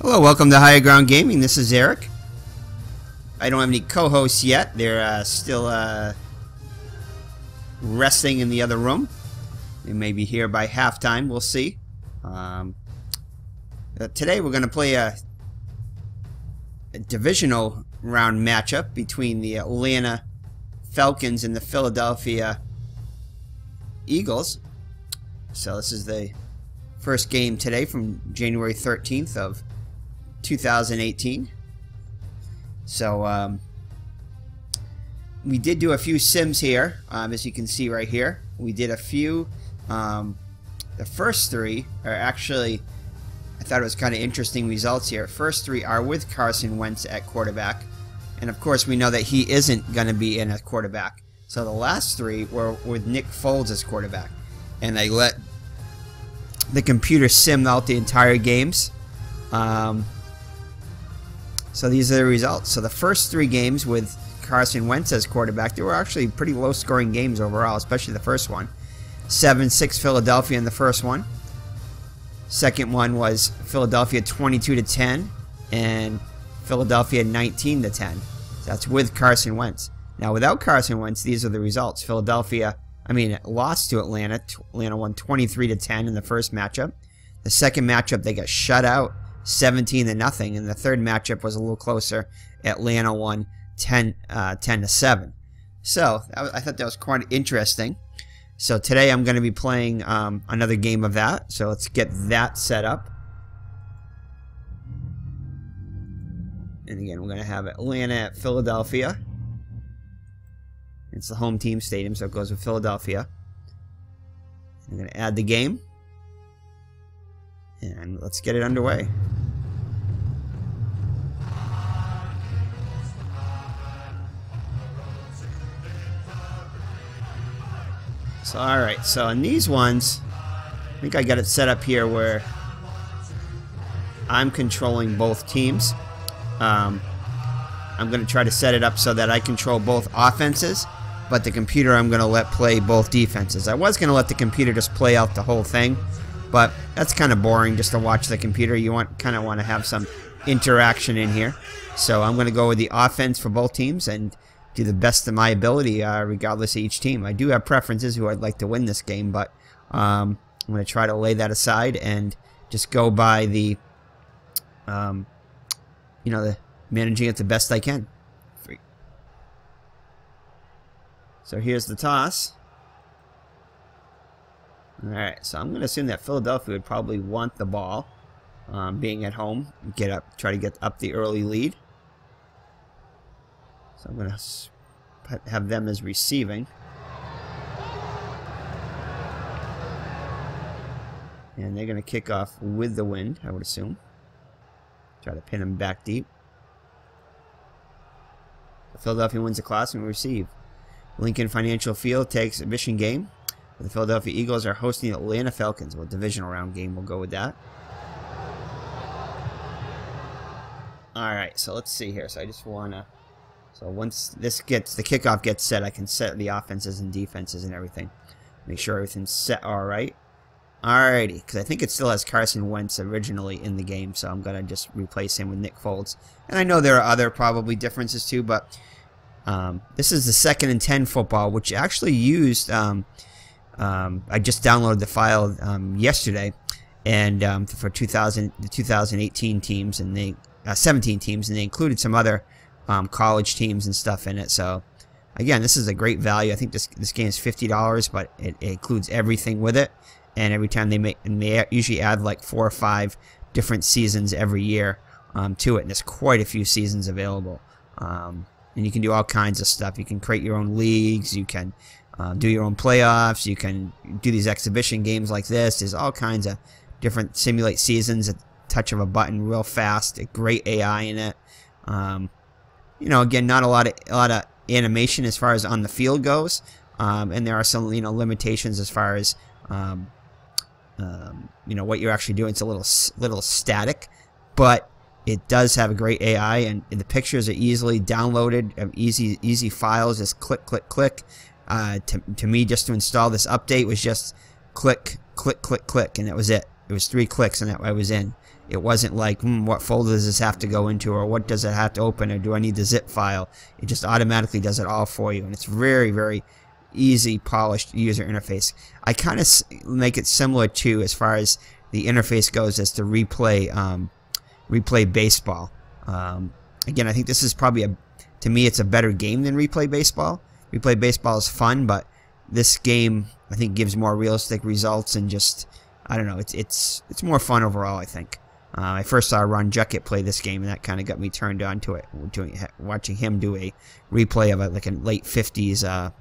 Hello, welcome to Higher Ground Gaming. This is Eric. I don't have any co-hosts yet. They're still resting in the other room. They may be here by halftime. We'll see. Today we're going to play a divisional round matchup between the Atlanta Falcons and the Philadelphia Eagles. So this is the first game today from January 13th of 2018. So we did do a few sims here, as you can see right here. We did a few. The first three are actually, I thought it was kind of interesting results here. First three are with Carson Wentz at quarterback, and of course we know that he isn't going to be in a quarterback. So the last three were with Nick Foles as quarterback, and I let the computer sim out the entire games. So these are the results. So the first three games with Carson Wentz as quarterback, they were actually pretty low-scoring games overall, especially the first one. 7-6 Philadelphia in the first one. Second one was Philadelphia 22-10 and Philadelphia 19-10. That's with Carson Wentz. Now without Carson Wentz, these are the results. Philadelphia, lost to Atlanta. Atlanta won 23-10 in the first matchup. The second matchup, they got shut out 17-0, and the third matchup was a little closer. Atlanta won 10-7. So I thought that was quite interesting. So today I'm going to be playing another game of that. So let's get that set up. And again, we're going to have Atlanta at Philadelphia. It's the home team stadium, so it goes with Philadelphia. I'm going to add the game. And let's get it underway. So, alright, so in these ones, I think I got it set up here where I'm controlling both teams. I'm going to try to set it up so that I control both offenses, but the computer I'm going to let play both defenses. I was going to let the computer just play out the whole thing, but that's kind of boring just to watch the computer. You kind of want to have some interaction in here. So I'm going to go with the offense for both teams and do the best of my ability regardless of each team. I do have preferences who I'd like to win this game, but I'm going to try to lay that aside and just go by the, the managing it the best I can. So here's the toss. Alright, so I'm going to assume that Philadelphia would probably want the ball, being at home, try to get up the early lead. So I'm going to have them as receiving. And they're going to kick off with the wind, I would assume. Try to pin them back deep. The Philadelphia wins the class and we receive. Lincoln Financial Field takes a mission game. The Philadelphia Eagles are hosting the Atlanta Falcons. Well, divisional round game, we'll go with that. Alright, so let's see here. So I just want to... So once the kickoff gets set, I can set the offenses and defenses and everything. Make sure everything's set alright. Alrighty, because I think it still has Carson Wentz originally in the game, so I'm going to just replace him with Nick Foles. And I know there are other probably differences too, but this is the 2nd and 10 football, which actually used... I just downloaded the file yesterday, and for the 2018 teams and the 17 teams, and they included some other college teams and stuff in it. So again, this is a great value. I think this game is $50, but it includes everything with it. And every time they usually add like 4 or 5 different seasons every year to it. And there's quite a few seasons available. And you can do all kinds of stuff. You can create your own leagues. You can do your own playoffs. You can do these exhibition games like this. There's all kinds of different simulate seasons at the touch of a button, real fast. A great AI in it. Again, not a lot of animation as far as on the field goes, and there are some limitations as far as what you're actually doing. It's a little static, but it does have a great AI, and the pictures are easily downloaded, easy files. Just click, click, click. To me, just to install this update was just click, click, click, click, and that was it. It was 3 clicks, and I was in. It wasn't like, what folder does this have to go into, or what does it have to open, or do I need the zip file? It just automatically does it all for you, and it's very, very easy, polished user interface. I kind of make it similar to, as far as the interface goes, as to replay baseball. Again, I think this is probably to me, it's a better game than Replay Baseball. Replay Baseball is fun, but this game, I think, gives more realistic results, and just, I don't know, it's more fun overall, I think. I first saw Ron Juckett play this game, and that kind of got me turned on to it. Watching him do a replay of like a late 50s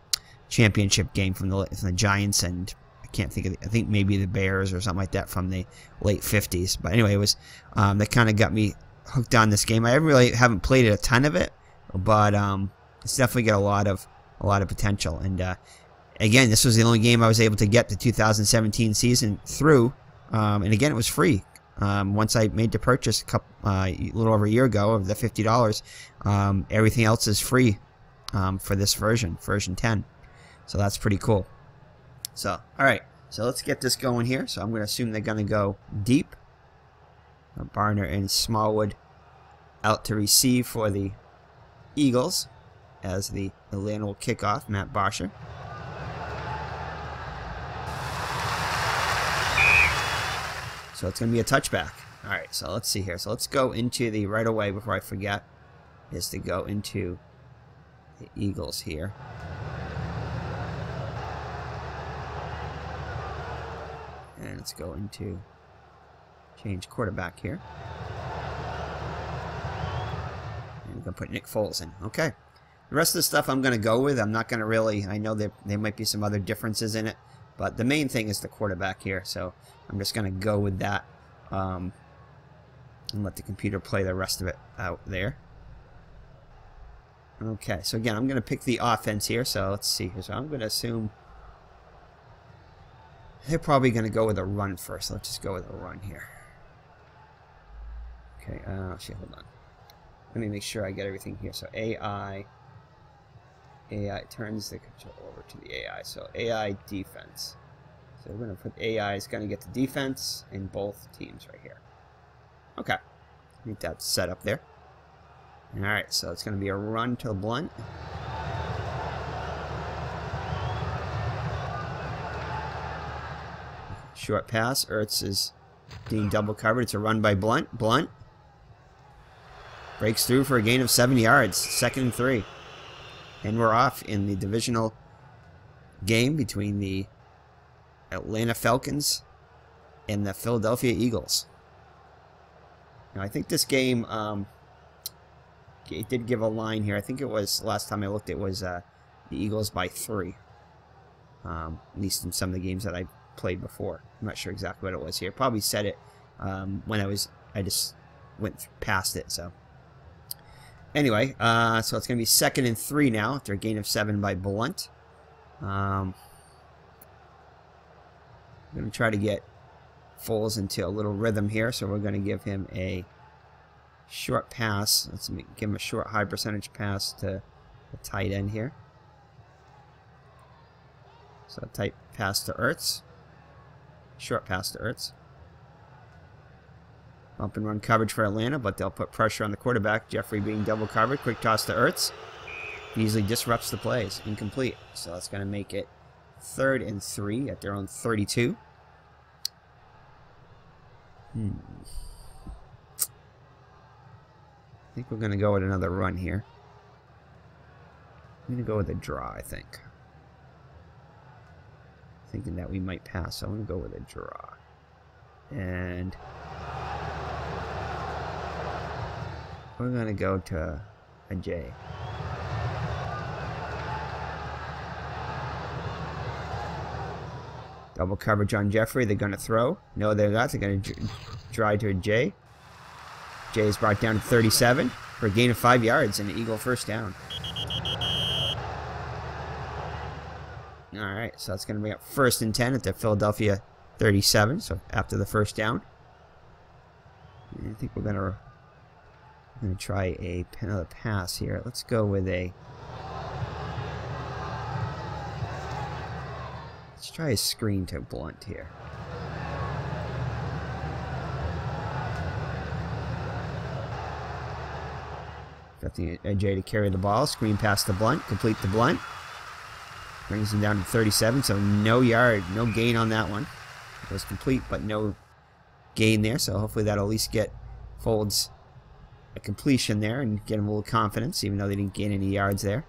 championship game from the Giants, and I can't think of I think maybe the Bears or something like that from the late 50s. But anyway, it was that kind of got me hooked on this game. I really haven't played a ton of it, but it's definitely got a lot of potential. And again, this was the only game I was able to get the 2017 season through, and again, it was free. Once I made the purchase a little over a year ago of the $50, everything else is free for this version 10. So that's pretty cool. So, alright, so let's get this going here. So I'm going to assume they're going to go deep. Barner and Smallwood out to receive for the Eagles as the Atlanta will kick off. Matt Bosher. So it's going to be a touchback. Alright, so let's see here. So let's go into the, right away before I forget, is to go into the Eagles here. And let's go into change quarterback here. And we're going to put Nick Foles in. Okay. The rest of the stuff I'm going to go with. I'm not going to really, I know there might be some other differences in it, but the main thing is the quarterback here. So I'm just going to go with that and let the computer play the rest of it out there. Okay, so again, I'm going to pick the offense here. So let's see here. So I'm going to assume they're probably going to go with a run first. Let's just go with a run here. Okay, shit, hold on. Let me make sure I get everything here. So AI turns the control over to the AI. So AI defense. So we're going to put AI is going to get the defense in both teams right here. Okay. I think that's set up there. Alright, so it's going to be a run to Blunt. Short pass. Ertz is being double covered. It's a run by Blunt. Blunt breaks through for a gain of 7 yards. 2nd and 3. And we're off in the divisional game between the Atlanta Falcons and the Philadelphia Eagles. Now, I think this game, it did give a line here. I think it was, last time I looked, it was the Eagles by 3. At least in some of the games that I played before. I'm not sure exactly what it was here. Probably said it when I just went past it. So anyway, so it's going to be 2nd and 3 now after a gain of 7 by Blunt. I'm going to try to get Foles into a little rhythm here, so we're going to give him a short pass. Let's give him a short high percentage pass to the tight end here. So a tight pass to Ertz. Short pass to Ertz. Bump and run coverage for Atlanta, but they'll put pressure on the quarterback. Jeffrey being double covered. Quick toss to Ertz. Easily disrupts the plays. Incomplete. So that's going to make it 3rd and 3 at their own 32. I think we're going to go with another run here. I'm going to go with a draw, I think. Thinking that we might pass, so I'm going to go with a draw. And we're going to go to a J. Double coverage on Jeffrey. They're going to throw. No, they're not. They're going to try to a J. J is brought down to 37 for a gain of 5 yards and an Eagle first down. Alright, so that's going to be up 1st and 10 at the Philadelphia 37, so after the first down. And I think we're going to try another pass here. Let's go with a... Let's try a screen to Blunt here. Expecting AJ to carry the ball. Screen pass to Blunt. Complete to Blunt. Brings him down to 37, so no gain on that one. It was complete, but no gain there, so hopefully that'll at least get Folds a completion there and get him a little confidence, even though they didn't gain any yards there.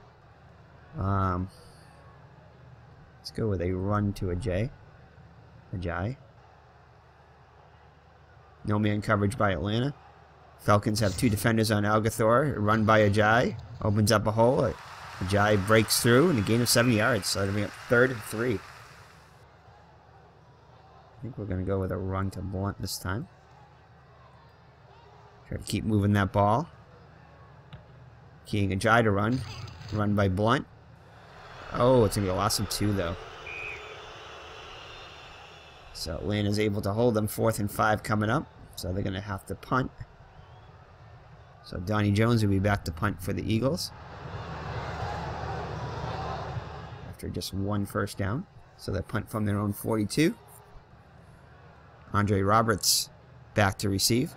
Let's go with a run to Ajay. No man coverage by Atlanta. Falcons have 2 defenders on Algathor. Run by Ajay. Opens up a hole. Ajay breaks through and a gain of 7 yards. So it'll be up 3rd and 3. I think we're going to go with a run to Blunt this time. Try to keep moving that ball. Keying Ajay to run. Run by Blunt. Oh, it's going to be a loss of 2 though. So Atlanta's able to hold them. 4th and 5 coming up. So they're going to have to punt. So Donnie Jones will be back to punt for the Eagles. After just 1 first down. So they punt from their own 42. Andre Roberts back to receive.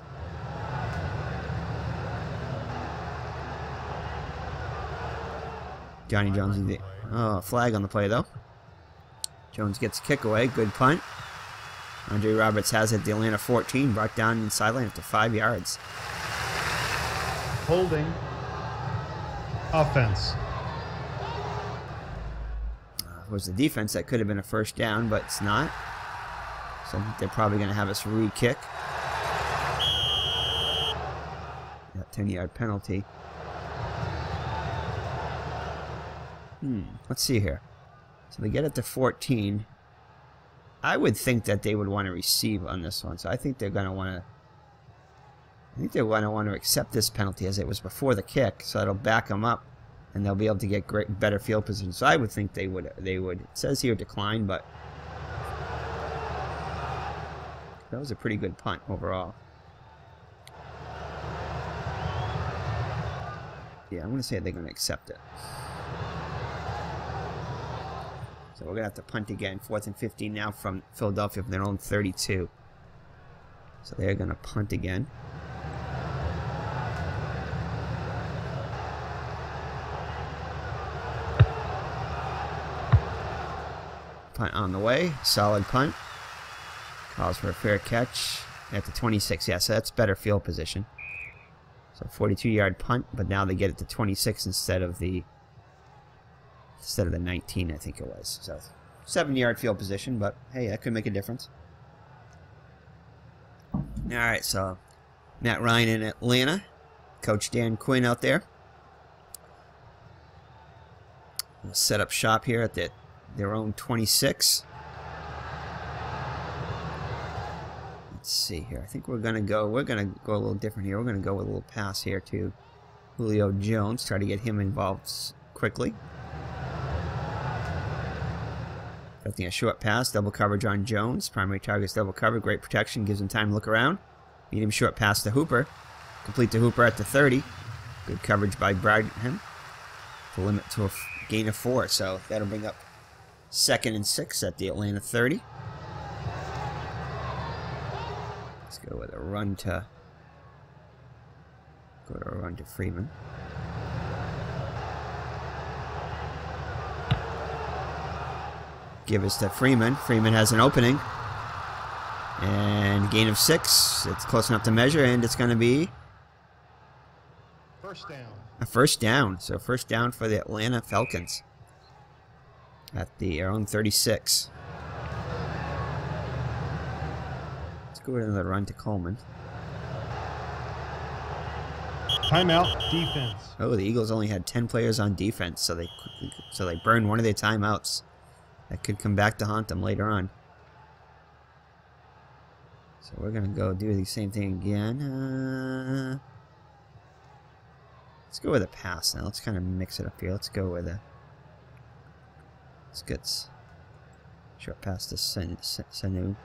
Johnny Jones. Oh, flag on the play though. Jones gets a kick away. Good punt. Andre Roberts has it at the Atlanta 14. Brought down in sideline up to 5 yards. Holding. Offense. It was the defense that could have been a first down, but it's not. So I think they're probably going to have us re-kick. That 10-yard penalty. Let's see here. So they get it to 14. I would think that they would want to receive on this one. So I think they're going to want to... I think they're going to want to accept this penalty as it was before the kick. So it'll back them up. And they'll be able to get better field position. So I would think they would. It says here decline, but... that was a pretty good punt overall. Yeah, I'm going to say they're going to accept it. So we're going to have to punt again. 4th and 15 now from Philadelphia from their own 32. So they're going to punt again. Punt on the way. Solid punt. Calls for a fair catch at the 26. Yeah, so that's better field position. So 42-yard punt, but now they get it to 26 instead of the 19, I think it was. So 7-yard field position, but hey, that could make a difference. All right, so Matt Ryan in Atlanta, Coach Dan Quinn out there. We'll set up shop here at their own 26. Let's see here. I think we're gonna go a little different here. We're gonna go with a little pass here to Julio Jones. Try to get him involved quickly. Expecting a short pass, double coverage on Jones. Primary target's double cover, great protection, gives him time to look around. Medium short pass to Hooper. Complete to Hooper at the 30. Good coverage by Bradham. To limit to a gain of 4. So that'll bring up 2nd and 6 at the Atlanta 30. Let's go with a run to Freeman. Give us to Freeman. Freeman has an opening. And gain of 6. It's close enough to measure, and it's going to be first down. A first down. So first down for the Atlanta Falcons at their own 36. Let's go with another run to Coleman. Timeout, defense. Oh, the Eagles only had 10 players on defense, so they burned one of their timeouts. That could come back to haunt them later on. So we're going to go do the same thing again. Let's go with a pass now. Let's kind of mix it up here. Let's go with a... Let's get short pass to Sanu.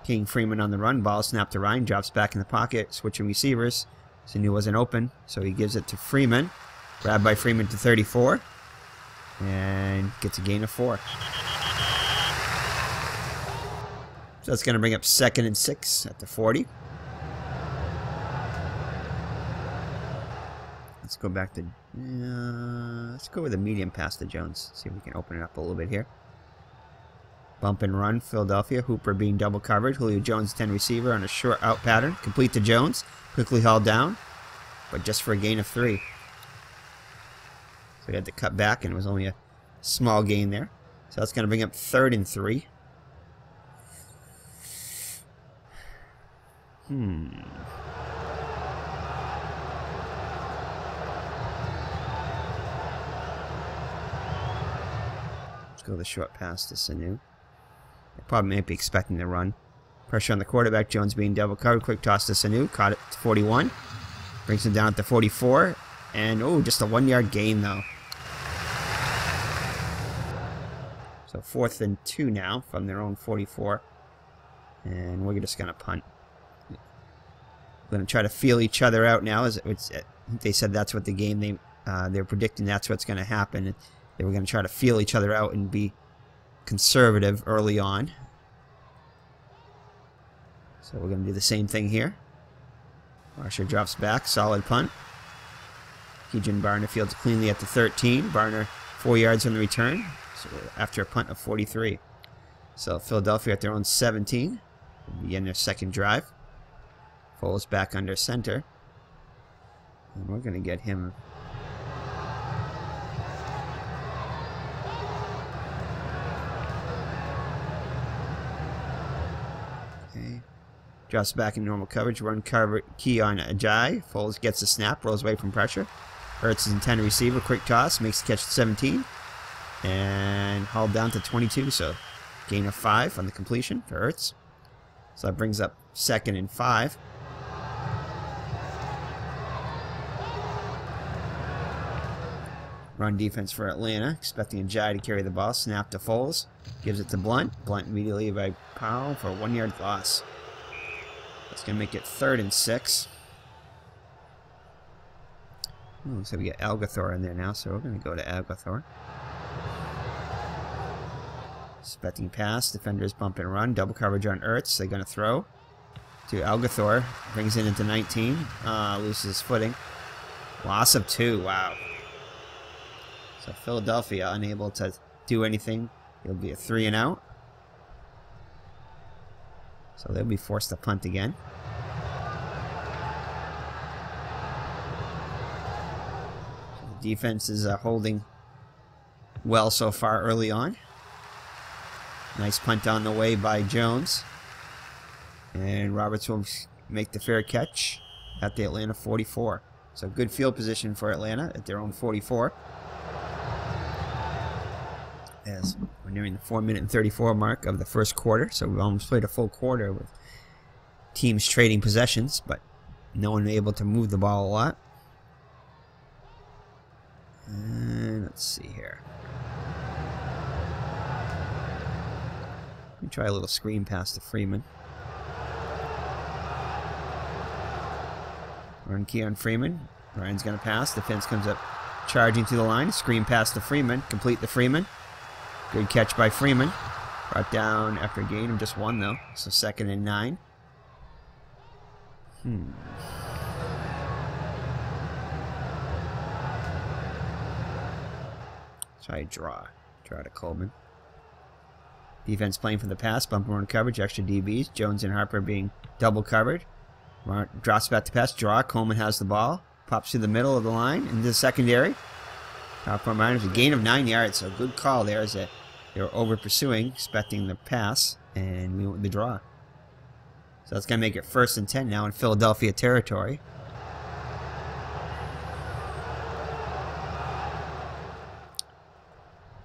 King Freeman on the run. Ball snapped to Ryan. Drops back in the pocket. Switching receivers. Sanu wasn't open, so he gives it to Freeman. Grabbed by Freeman to 34. And gets a gain of 4. So that's going to bring up 2nd and 6 at the 40. Let's go back to... let's go with a medium pass to Jones. See if we can open it up a little bit here. Bump and run, Philadelphia. Hooper being double covered. Julio Jones, 10 receiver on a short out pattern. Complete to Jones. Quickly hauled down, but just for a gain of 3. So he had to cut back, and it was only a small gain there. So that's going to bring up 3rd and 3. Let's go the short pass to Sanu. They probably might be expecting the run. Pressure on the quarterback. Jones being double covered. Quick toss to Sanu. Caught it to 41. Brings him down at the 44. And, oh, just a 1-yard gain, though. So 4th and 2 now from their own 44. And we're just going to punt. We're going to try to feel each other out now. I think they said that's what the game they're predicting that's what's going to happen. They were going to try to feel each other out and be conservative early on. So we're going to do the same thing here. Marsha drops back. Solid punt. Keegan Barner fields cleanly at the 13. Barner 4 yards on the return. So after a punt of 43. So Philadelphia at their own 17. Begin their second drive. Foles back under center. And we're going to get him... Okay. Drops back in normal coverage. Run cover key on Ajayi. Foles gets the snap. Rolls away from pressure. Hurts is intended receiver. Quick toss. Makes the catch at 17. And hauled down to 22. So gain of 5 on the completion for Hurts. So that brings up 2nd and 5. Run defense for Atlanta. Expecting Ajayi to carry the ball. Snap to Foles. Gives it to Blunt. Blunt immediately by Powell for a 1-yard loss. That's going to make it 3rd and 6. Oh, so we get Algathor in there now, so we're going to go to Algathor. Expecting pass. Defenders bump and run. Double coverage on Ertz. They're going to throw to Algathor. Brings it into 19. Loses his footing. Loss of 2. Wow. So Philadelphia unable to do anything. It'll be a 3 and out. So they'll be forced to punt again. So the defense is holding well so far early on. Nice punt on the way by Jones. And Roberts will make the fair catch at the Atlanta 44. So good field position for Atlanta at their own 44. As we're nearing the 4-minute and 34 mark of the first quarter. So we've almost played a full quarter with teams trading possessions, but no one able to move the ball a lot. And let's see here. Let me try a little screen pass to Freeman. Run key on Freeman. Ryan's going to pass. Defense comes up charging to the line. Screen pass to Freeman. Complete to Freeman. Good catch by Freeman. Brought down after a gain of just 1, though. So 2nd and 9. Try a draw. Draw to Coleman. Defense playing for the pass. Bump and run coverage. Extra DBs. Jones and Harper being double covered. Drops back to pass. Draw. Coleman has the ball. Pops through the middle of the line into the secondary. Top front miners. A gain of 9 yards. So good call there as they were over pursuing, expecting the pass, and we went with the draw. So that's going to make it 1st and 10 now in Philadelphia territory.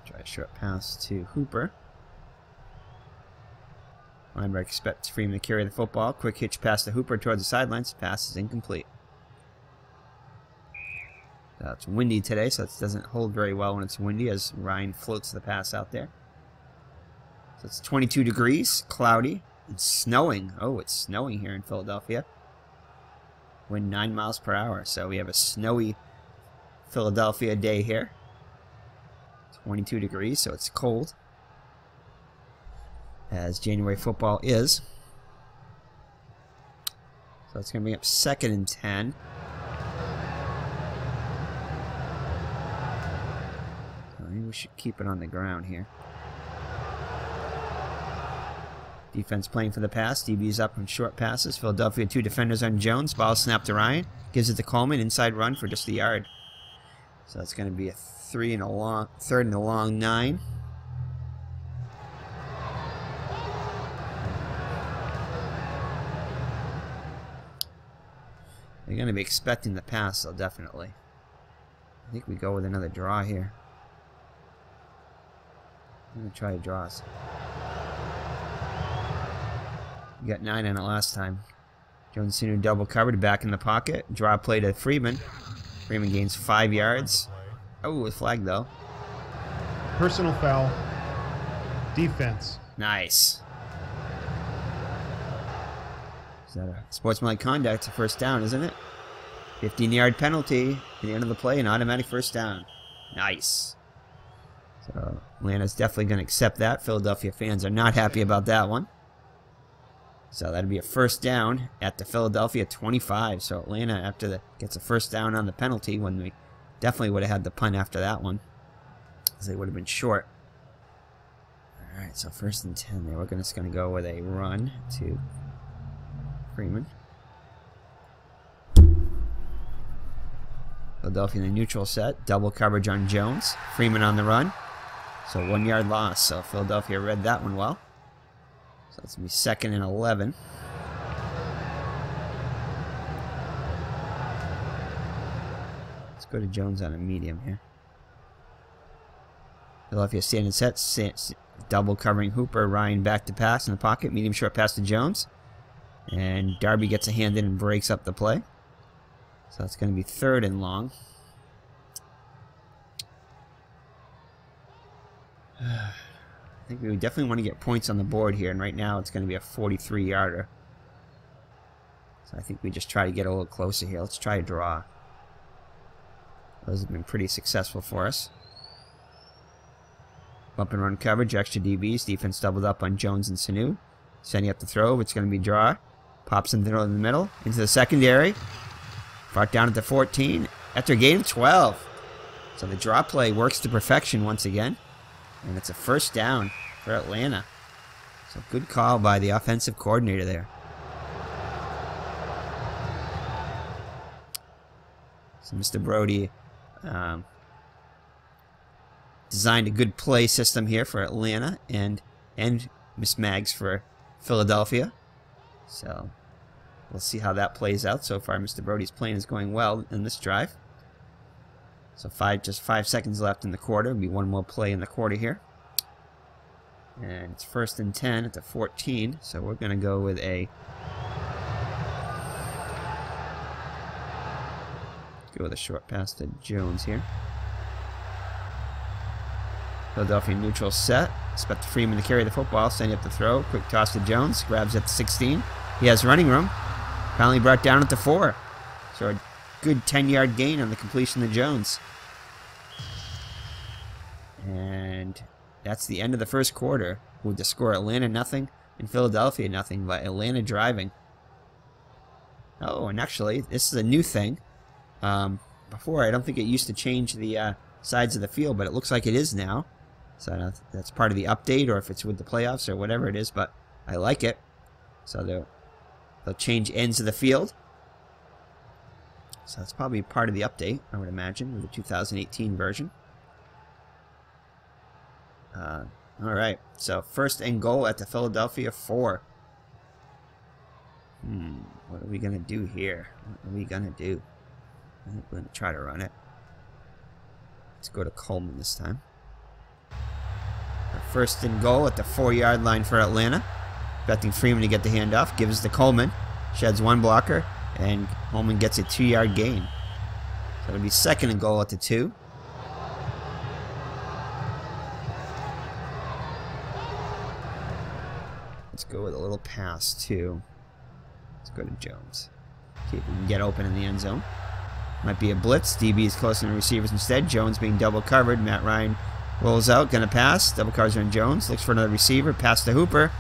Try a short pass to Hooper. Linebacker expects Freeman to carry the football. Quick hitch pass to Hooper towards the sidelines. Pass is incomplete. It's windy today, so it doesn't hold very well when it's windy as Ryan floats the pass out there. So it's 22 degrees, cloudy, and snowing. Oh, it's snowing here in Philadelphia. Wind 9 miles per hour, so we have a snowy Philadelphia day here. 22 degrees, so it's cold, as January football is. So it's going to be up 2nd and 10. we should keep it on the ground here. Defense playing for the pass. DB's up on short passes. Philadelphia 2 defenders on Jones. Ball snapped to Ryan. Gives it to Coleman. Inside run for just a yard. So that's going to be a third and a long 9. They're going to be expecting the pass, though, definitely. I think we go with another draw here. I'm going to try draws. We got 9 on it last time. Jones Sr. double covered, back in the pocket. Draw play to Freeman. Freeman gains 5 yards. Oh, a flag, though. Personal foul. Defense. Nice. Is that a sportsmanlike conduct? It's a first down, isn't it? 15-yard penalty at the end of the play, an automatic first down. Nice. So Atlanta's definitely going to accept that. Philadelphia fans are not happy about that one. So that'd be a first down at the Philadelphia 25. So Atlanta, after gets a first down on the penalty, when we definitely would have had the punt after that one, because they would have been short. All right, so 1st and 10 there. We're just going to go with a run to Freeman. Philadelphia in the neutral set. Double coverage on Jones. Freeman on the run. So 1 yard loss. So Philadelphia read that one well. So that's going to be 2nd and 11. Let's go to Jones on a medium here. Philadelphia standing set. Double covering Hooper. Ryan back to pass in the pocket. Medium short pass to Jones. And Darby gets a hand in and breaks up the play. So that's going to be 3rd and long. I think we definitely want to get points on the board here, and right now it's going to be a 43-yarder. So I think we just try to get a little closer here. Let's try a draw. Those have been pretty successful for us. Bump and run coverage, extra DBs. Defense doubled up on Jones and Sanu. Sending up the throw. It's going to be draw. Pops in the middle. Into the secondary. Brought down at the 14. After a gain of 12. So the draw play works to perfection once again. And it's a first down for Atlanta. So good call by the offensive coordinator there. So Mr. Brody designed a good play system here for Atlanta and Miss Maggs for Philadelphia. So we'll see how that plays out. So far, Mr. Brody's plan is going well in this drive. So just 5 seconds left in the quarter. It'll be one more play in the quarter here. And it's 1st and 10 at the 14. So we're going to go with a... Go with a short pass to Jones here. Philadelphia neutral set. Expect Freeman to carry the football. Sending up the throw. Quick toss to Jones. Grabs at the 16. He has running room. Finally brought down at the 4. So a good 10-yard gain on the completion to Jones. And that's the end of the first quarter. With the score Atlanta nothing and Philadelphia nothing, but Atlanta driving. Oh, and actually, this is a new thing. Before, I don't think it used to change the sides of the field, but it looks like it is now. So I don't know if that's part of the update or if it's with the playoffs or whatever it is, but I like it. So they'll change ends of the field. So that's probably part of the update, I would imagine, with the 2018 version. Alright, so 1st and goal at the Philadelphia 4. What are we going to do here? What are we going to do? I think we're going to try to run it. Let's go to Coleman this time. 1st and goal at the 4-yard line for Atlanta. Expecting Freeman to get the handoff. Gives to Coleman. Sheds one blocker. And Coleman gets a 2-yard gain. So it'll be 2nd and goal at the 2. Let's go with a little pass too. Let's go to Jones. See if we can get open in the end zone. Might be a blitz. DB is close to the receivers instead. Jones being double covered. Matt Ryan rolls out. Gonna pass. Double covers on Jones. Looks for another receiver. Pass to Hooper.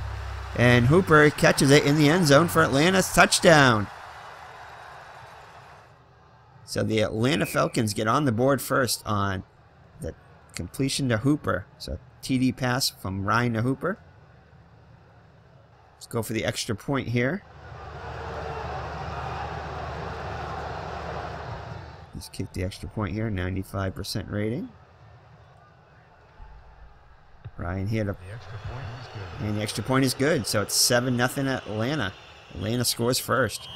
And Hooper catches it in the end zone for Atlanta's touchdown. So the Atlanta Falcons get on the board first on the completion to Hooper. So TD pass from Ryan to Hooper. Let's go for the extra point here. Let's kick the extra point here. 95% rating. Ryan hit a... And the extra point is good. So it's 7-0 Atlanta. Atlanta scores first.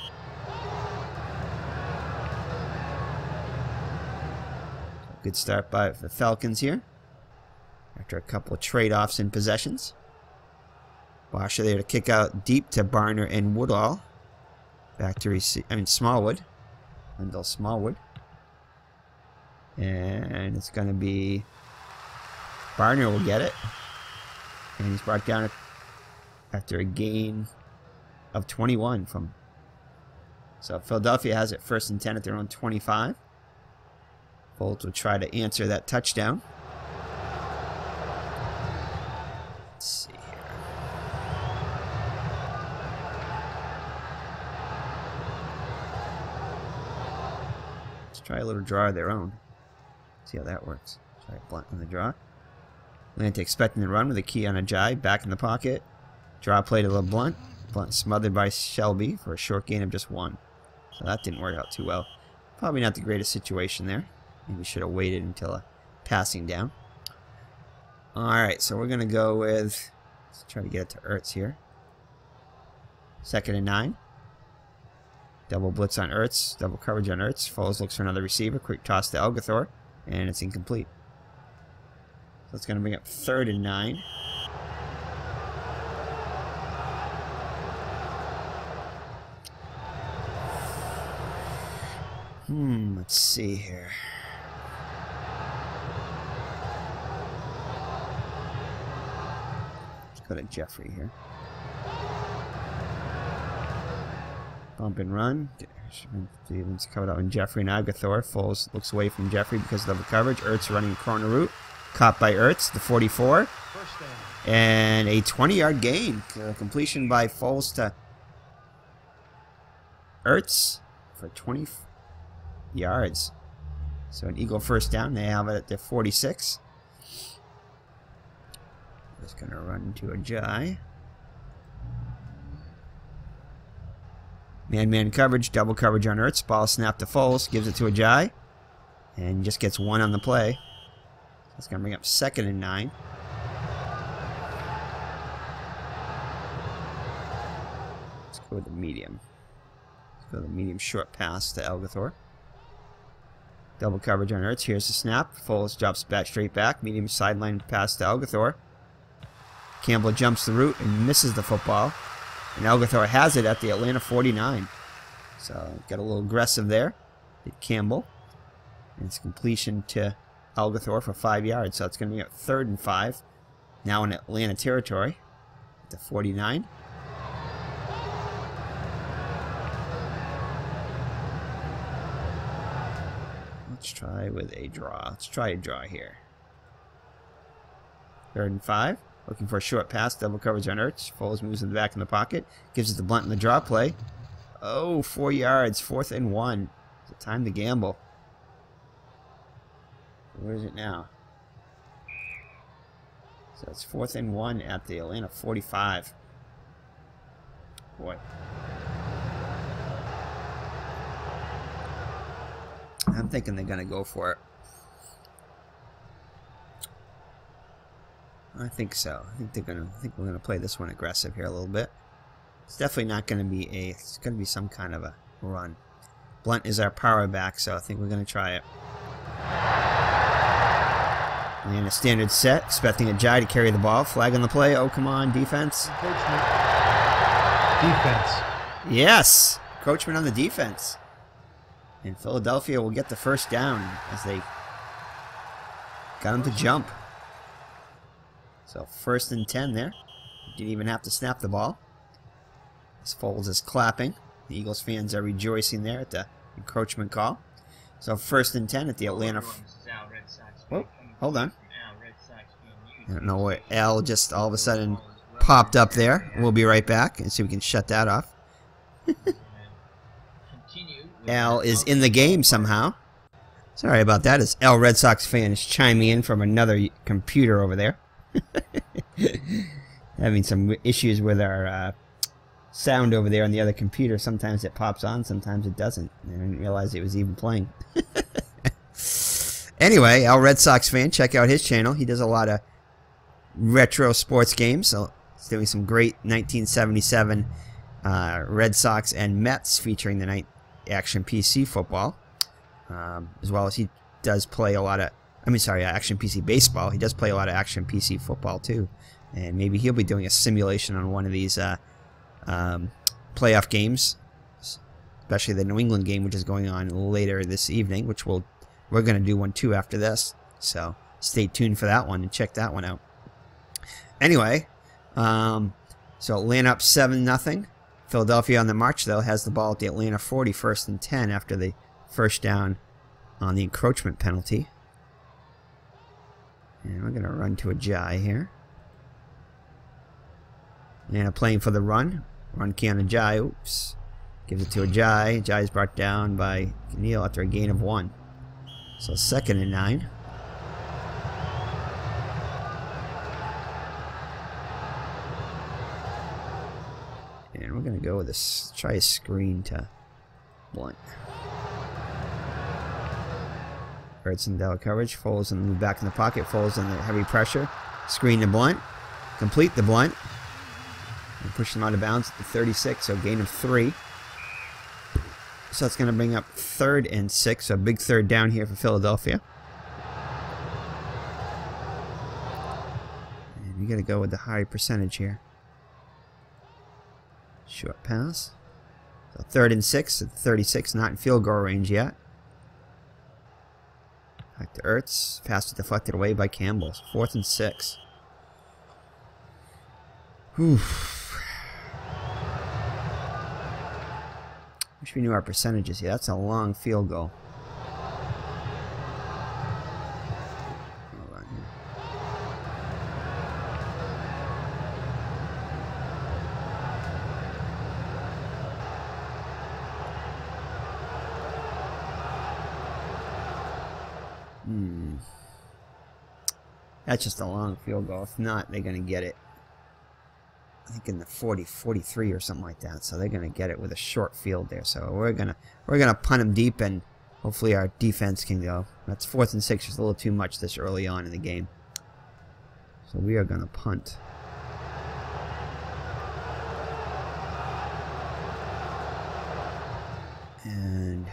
Good start by the Falcons here. After a couple of trade-offs in possessions. Washer there to kick out deep to Barner and Woodall. Back to Smallwood. Wendell Smallwood. And it's going to be... Barner will get it. And he's brought down after a gain of 21 from... So Philadelphia has it 1st and 10 at their own 25. Foles will try to answer that touchdown. Let's see here. Let's try a little draw of their own. See how that works. Try a blunt on the draw. Atlanta expecting to run with a key on a jibe. Back in the pocket. Draw play to LeBlunt. Blunt smothered by Shelby for a short gain of just 1. So that didn't work out too well. Probably not the greatest situation there. Maybe should have waited until a passing down. Alright, so we're going to go with... Let's try to get it to Ertz here. 2nd and 9. Double blitz on Ertz. Double coverage on Ertz. Foles looks for another receiver. Quick toss to Elgathor. And it's incomplete. So it's going to bring up 3rd and 9. Let's see here. Let's go to Jeffrey here. Bump and run. Stevens covered out on Jeffrey and Elgathor. Foles looks away from Jeffrey because of the coverage. Ertz running corner route. Caught by Ertz, the 44. And a 20-yard gain. Completion by Foles to Ertz for 20 yards. So an Eagle first down. They have it at the 46. Just going to run into a Jai. Man-man coverage, double coverage on Ertz. Ball snap to Foles, gives it to a Jai. And just gets 1 on the play. That's going to bring up 2nd and 9. Let's go with the medium. Let's go with the medium short pass to Elgathor. Double coverage on Ertz. Here's the snap. Foles drops back straight back. Medium sideline pass to Elgathor. Campbell jumps the route and misses the football. And Elgathor has it at the Atlanta 49. So got a little aggressive there. Hit Campbell. And it's completion to Elgathor for 5 yards. So it's going to be at 3rd and 5. Now in Atlanta territory. At the 49. Let's try with a draw. Let's try a draw here. 3rd and 5. Looking for a short pass. Double coverage on Ertz. Foles moves in the back in the pocket. Gives it the Blunt in the draw play. Oh, 4 yards. 4th and 1. It's time to gamble. Where is it now? So it's 4th and 1 at the Atlanta 45. Boy. I'm thinking they're going to go for it. I think so. I think we're gonna play this one aggressive here a little bit. It's definitely not gonna be a. It's gonna be some kind of a run. Blunt is our power back, so I think we're gonna try it. And a standard set, expecting a Jai to carry the ball. Flag on the play. Oh, come on, defense. Defense. Yes, Coachman on the defense. And Philadelphia will get the first down as they got him to jump. So 1st and 10 there. Didn't even have to snap the ball. As Foles is clapping. The Eagles fans are rejoicing there at the encroachment call. So 1st and 10 at the Atlanta. Oh, hold on. I don't know where L just all of a sudden popped up there. We'll be right back and see if we can shut that off. Al is in the game somehow. Sorry about that. As L Red Sox fan is chiming in from another computer over there. Having some issues with our sound over there on the other computer. Sometimes it pops on, sometimes it doesn't. I didn't realize it was even playing. Anyway, L Red Sox fan, check out his channel. He does a lot of retro sports games. So he's doing some great 1977 Red Sox and Mets featuring the night action PC football. As well as he does play a lot of, action PC baseball. He does play a lot of action PC football too. And maybe he'll be doing a simulation on one of these playoff games, especially the New England game, which is going on later this evening, which we're going to do one too after this. So stay tuned for that one and check that one out. Anyway, so Atlanta up 7-0. Philadelphia on the march, though, has the ball at the Atlanta 40, 1st and 10 after the first down on the encroachment penalty. And we're going to run to Ajayi here. Atlanta playing for the run. Run key on Ajayi. Oops. Gives it to Ajayi. Ajayi's brought down by Neal after a gain of 1. So 2nd and 9. And we're going to go with this. Try a screen to Blunt. Hurts in double coverage. Folds and move back in the pocket. Folds in the heavy pressure. Screen to Blunt. Complete the Blunt. And push them out of bounds at the 36. So gain of 3. So that's going to bring up 3rd and 6. So a big 3rd down here for Philadelphia. And we got to go with the high percentage here. Short pass. So 3rd and 6 at the 36. Not in field goal range yet. Back to Ertz. Pass deflected away by Campbell. 4th and 6. Oof. Wish we knew our percentages here. That's a long field goal. Hold on here. That's just a long field goal. If not, they're going to get it. I think in the 40, 43 or something like that. So they're going to get it with a short field there. So we're gonna punt them deep, and hopefully our defense can go. That's 4th and 6. It's a little too much this early on in the game. So we are going to punt. And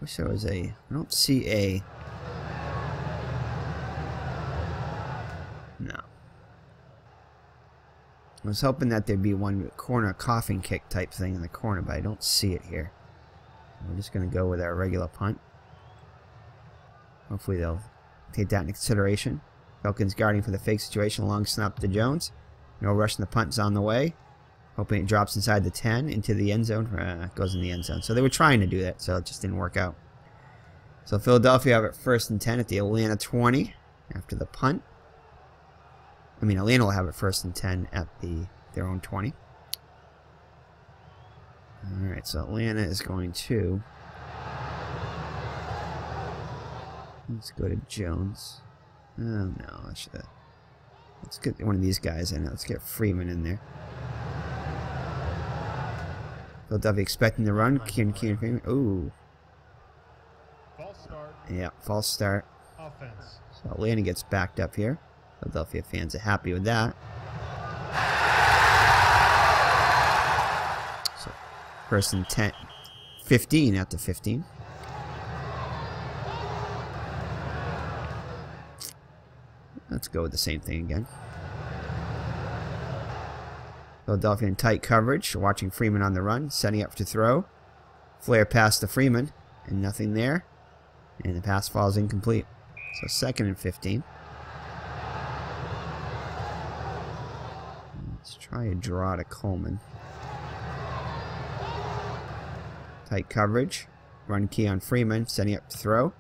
wish there was a. I don't see a. No. I was hoping that there'd be one corner coughing kick type thing in the corner, but I don't see it here. We're just going to go with our regular punt. Hopefully they'll take that into consideration. Falcons guarding for the fake situation. Long snap to Jones. No rush, and the punt's on the way. Hoping it drops inside the 10 into the end zone. Goes in the end zone. So they were trying to do that, so it just didn't work out. So Philadelphia have it 1st and 10 at the Atlanta 20 after the punt. Atlanta will have it 1st and 10 at their own 20. Alright, so Atlanta is going to. Let's go to Jones. Oh no, let's get one of these guys in. Let's get Freeman in there. Philadelphia expecting the run. Keenan Freeman. Ooh. False start. Yeah, false start. Offense. So Atlanta gets backed up here. Philadelphia fans are happy with that. So 1st and 10. 15 at the 15. Let's go with the same thing again. Philadelphia in tight coverage, watching Freeman on the run, setting up to throw. Flare pass to Freeman, and nothing there. And the pass falls incomplete. So 2nd and 15. Let's try a draw to Coleman. Tight coverage. Run key on Freeman, setting up to throw.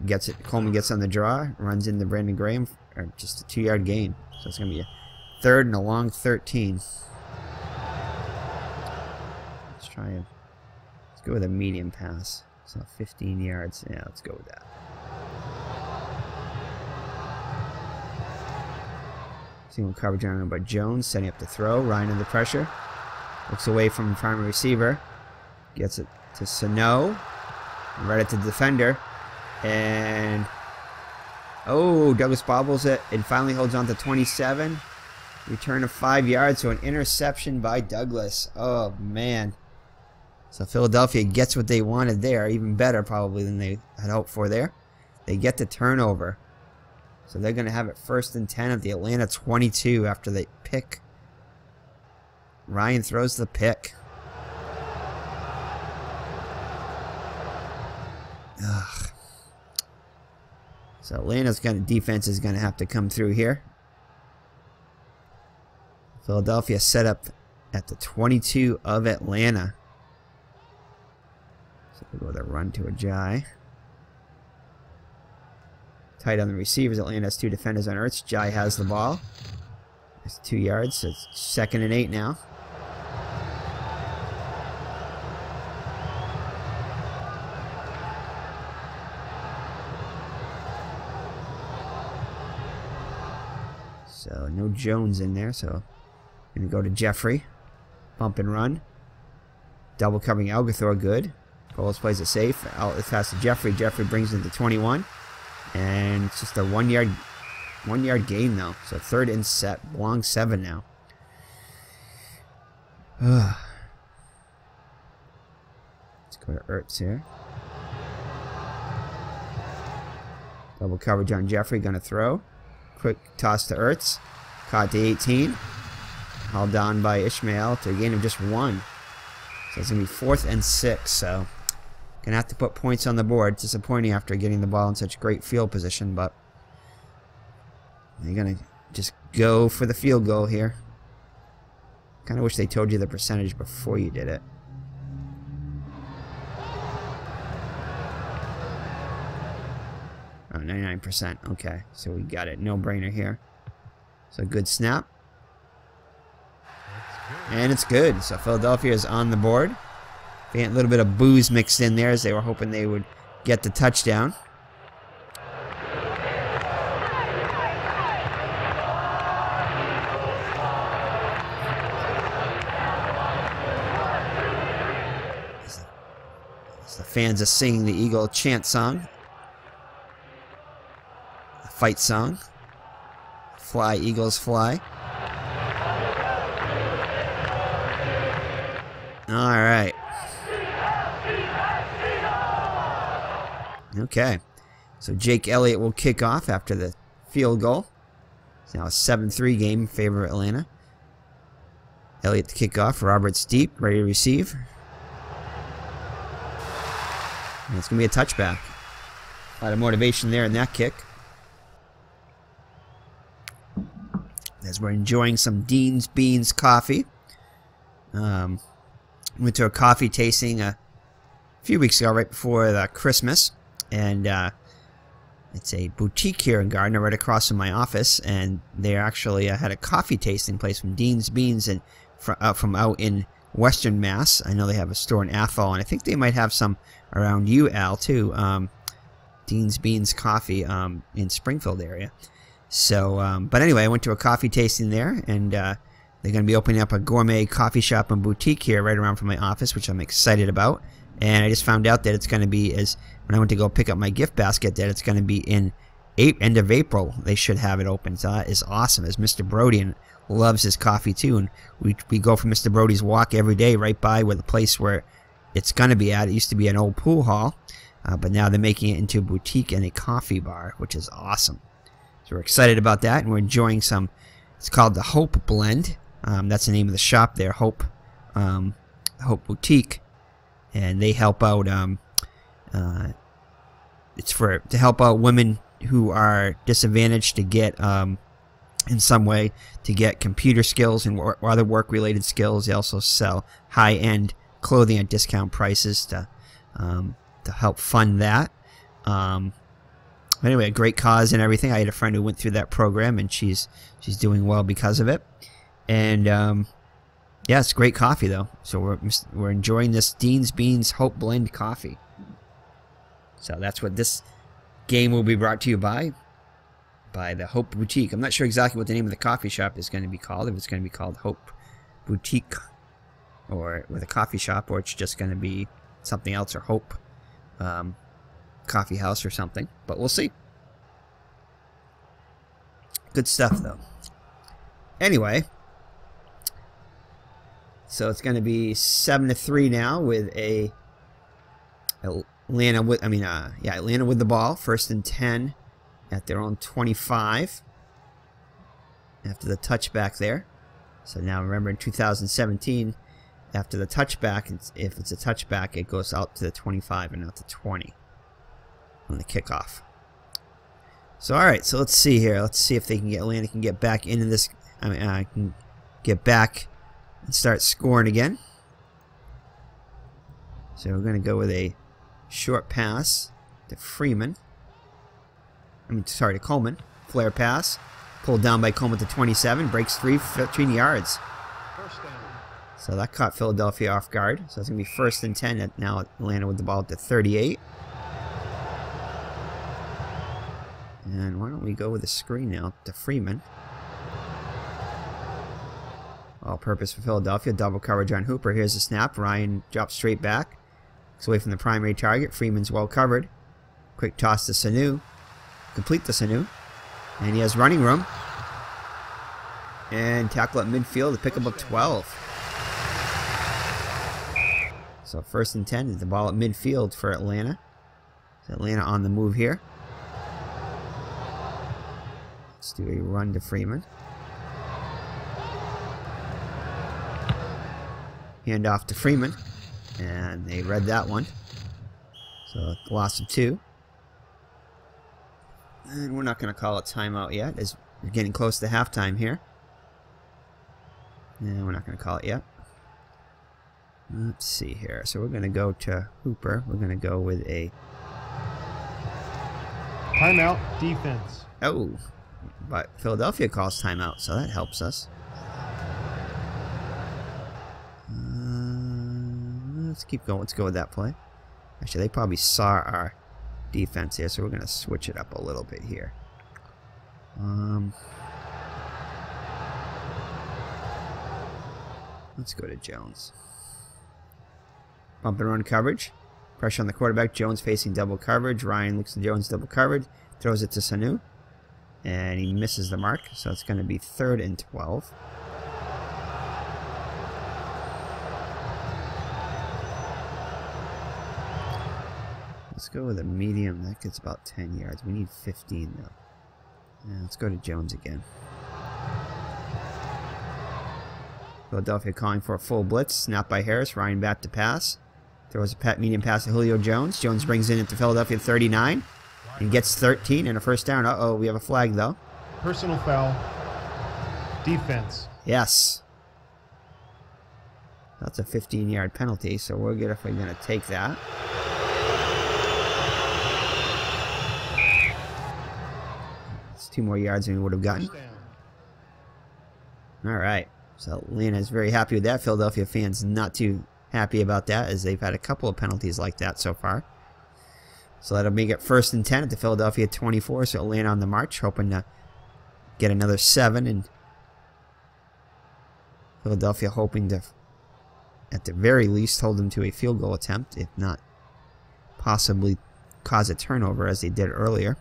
Gets it. Coleman gets on the draw, runs into Brandon Graham, or just a 2-yard gain. So it's going to be a 3rd and a long 13. Let's go with a medium pass. So 15 yards. Yeah, let's go with that. Single coverage on by Jones, setting up the throw. Ryan under pressure. Looks away from the primary receiver. Gets it to Sano. Right at the defender. And oh, Douglas bobbles it and finally holds on to 27. Return of 5 yards, so an interception by Douglas. Oh, man. So Philadelphia gets what they wanted there. Even better, probably, than they had hoped for there. They get the turnover. So they're going to have it 1st and 10 at the Atlanta 22 after they pick. Ryan throws the pick. Ugh. So Atlanta's defense is going to have to come through here. Philadelphia set up at the 22 of Atlanta. So we'll go with a run to Ajayi. Tight on the receivers. Atlanta has 2 defenders on Ertz. Jai has the ball. It's 2 yards. So it's 2nd and 8 now. So no Jones in there. So going to go to Jeffrey. Bump and run. Double covering Algathor. Good. Bowles plays it safe. Out pass to Jeffrey. Jeffrey brings it to 21. And it's just a 1 yard gain though. So 3rd and set. Long 7 now. Let's go to Ertz here. Double coverage on Jeffrey. Gonna throw. Quick toss to Ertz. Caught to 18. Hauled down by Ishmael to a gain of just 1. So it's gonna be 4th and 6. So gonna have to put points on the board. Disappointing after getting the ball in such great field position, but they're gonna just go for the field goal here. Kind of wish they told you the percentage before you did it. Oh, 99%. Okay, so we got it. No brainer here. So good snap. And it's good. So Philadelphia is on the board. A little bit of booze mixed in there as they were hoping they would get the touchdown. As the fans are singing the Eagle chant song. The fight song. Fly, Eagles, fly. All right. Okay, so Jake Elliott will kick off after the field goal. It's now a 7-3 game in favor of Atlanta. Elliott to kick off. Roberts deep, ready to receive. And it's going to be a touchback. A lot of motivation there in that kick. As we're enjoying some Dean's Beans coffee. Went to a coffee tasting a few weeks ago, right before Christmas. And it's a boutique here in Gardner, right across from my office. And they actually had a coffee tasting place from Dean's Beans and from out in Western Mass. I know they have a store in Athol, and I think they might have some around you, Al, too. Dean's Beans Coffee in Springfield area. So, but anyway, I went to a coffee tasting there, and they're going to be opening up a gourmet coffee shop and boutique here right around from my office, which I'm excited about. And I just found out that it's going to be, when I went to go pick up my gift basket, that it's going to be in end of April. They should have it open. So that is awesome, as Mr. Brody loves his coffee too. And we go for Mr. Brody's walk every day right by where the place where it's going to be at. It used to be an old pool hall, but now they're making it into a boutique and a coffee bar, which is awesome. So we're excited about that, and we're enjoying some. It's called the Hope Blend. That's the name of the shop there, Hope Boutique. And they help out, it's to help out women who are disadvantaged to get, in some way, to get computer skills and or other work-related skills. They also sell high-end clothing at discount prices to help fund that. Anyway, a great cause and everything. I had a friend who went through that program, and she's doing well because of it. And yeah, it's great coffee though. So we're enjoying this Dean's Beans Hope Blend coffee. So that's what this game will be brought to you by the Hope Boutique. I'm not sure exactly what the name of the coffee shop is going to be called. If it's going to be called Hope Boutique, or with a coffee shop, or it's just going to be something else, or Hope Coffee House or something. But we'll see. Good stuff though. Anyway, so it's going to be 7-3 now with Atlanta with Atlanta with the ball, 1st and 10 at their own 25 after the touchback there. So now remember, in 2017, after the touchback, if it's a touchback, it goes out to the 25 and not the 20 on the kickoff. So all right, so let's see here. Let's see if Atlanta can get back into this. Can get back and start scoring again. So we're going to go with a short pass to Freeman. To Coleman. Flare pass. Pulled down by Coleman to 27. Breaks 3, 15 yards. So that caught Philadelphia off guard. So it's going to be 1st and 10. Now Atlanta with the ball at the 38. And why don't we go with a screen now to Freeman. All purpose for Philadelphia. Double coverage on Hooper. Here's the snap. Ryan drops straight back. Looks away from the primary target. Freeman's well covered. Quick toss to Sanu. Complete to Sanu. And he has running room. And tackle at midfield to pick up a 12. So 1st and 10. The ball at midfield for Atlanta. So Atlanta on the move here. Let's do a run to Freeman. Hand off to Freeman. And they read that one. So loss of 2. And we're not going to call a timeout yet, as we're getting close to halftime here. And we're not going to call it yet. Let's see here. So we're going to go to Hooper. We're going to go with a timeout defense. Oh, but Philadelphia calls timeout, so that helps us. Let's keep going. Let's go with that play. Actually, they probably saw our defense here, so we're going to switch it up a little bit here. Let's go to Jones. Bump and run coverage. Pressure on the quarterback. Jones facing double coverage. Ryan looks at Jones double covered. Throws it to Sanu. And he misses the mark, so it's going to be 3rd and 12. Let's go with a medium. That gets about 10 yards. We need 15, though. And let's go to Jones again. Philadelphia calling for a full blitz. Snap by Harris. Ryan back to pass. Throws a medium pass to Julio Jones. Jones brings in at the Philadelphia 39. And gets 13 and a 1st down. Uh-oh, we have a flag, though. Personal foul. Defense. Yes. That's a 15-yard penalty, so we're going to take that. It's 2 more yards than we would have gotten. All right. So Atlanta is very happy with that. Philadelphia fans not too happy about that, as they've had a couple of penalties like that so far. So that'll make it 1st and 10 at the Philadelphia 24. So Atlanta on the march, hoping to get another 7. And Philadelphia hoping to, at the very least, hold them to a field goal attempt, if not possibly cause a turnover as they did earlier.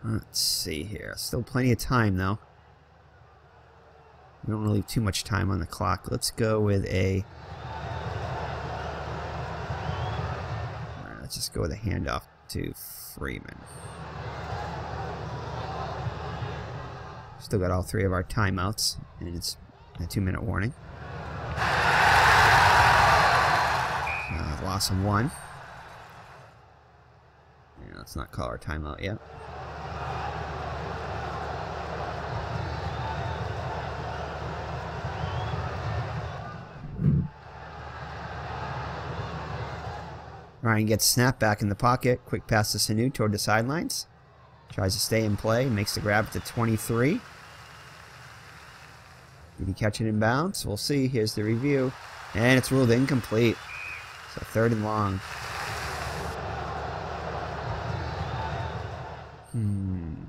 Let's see here. Still plenty of time, though. We don't really leave too much time on the clock. Let's go with a... Let's just go with a handoff to Freeman. Still got all 3 of our timeouts, and it's a 2-minute warning. Loss of 1. Yeah, let's not call our timeout yet. Ryan gets snapped back in the pocket. Quick pass to Sanu toward the sidelines. Tries to stay in play. Makes the grab at the 23. Did he catch it in bounds? We'll see. Here's the review. And it's ruled incomplete. So 3rd and long.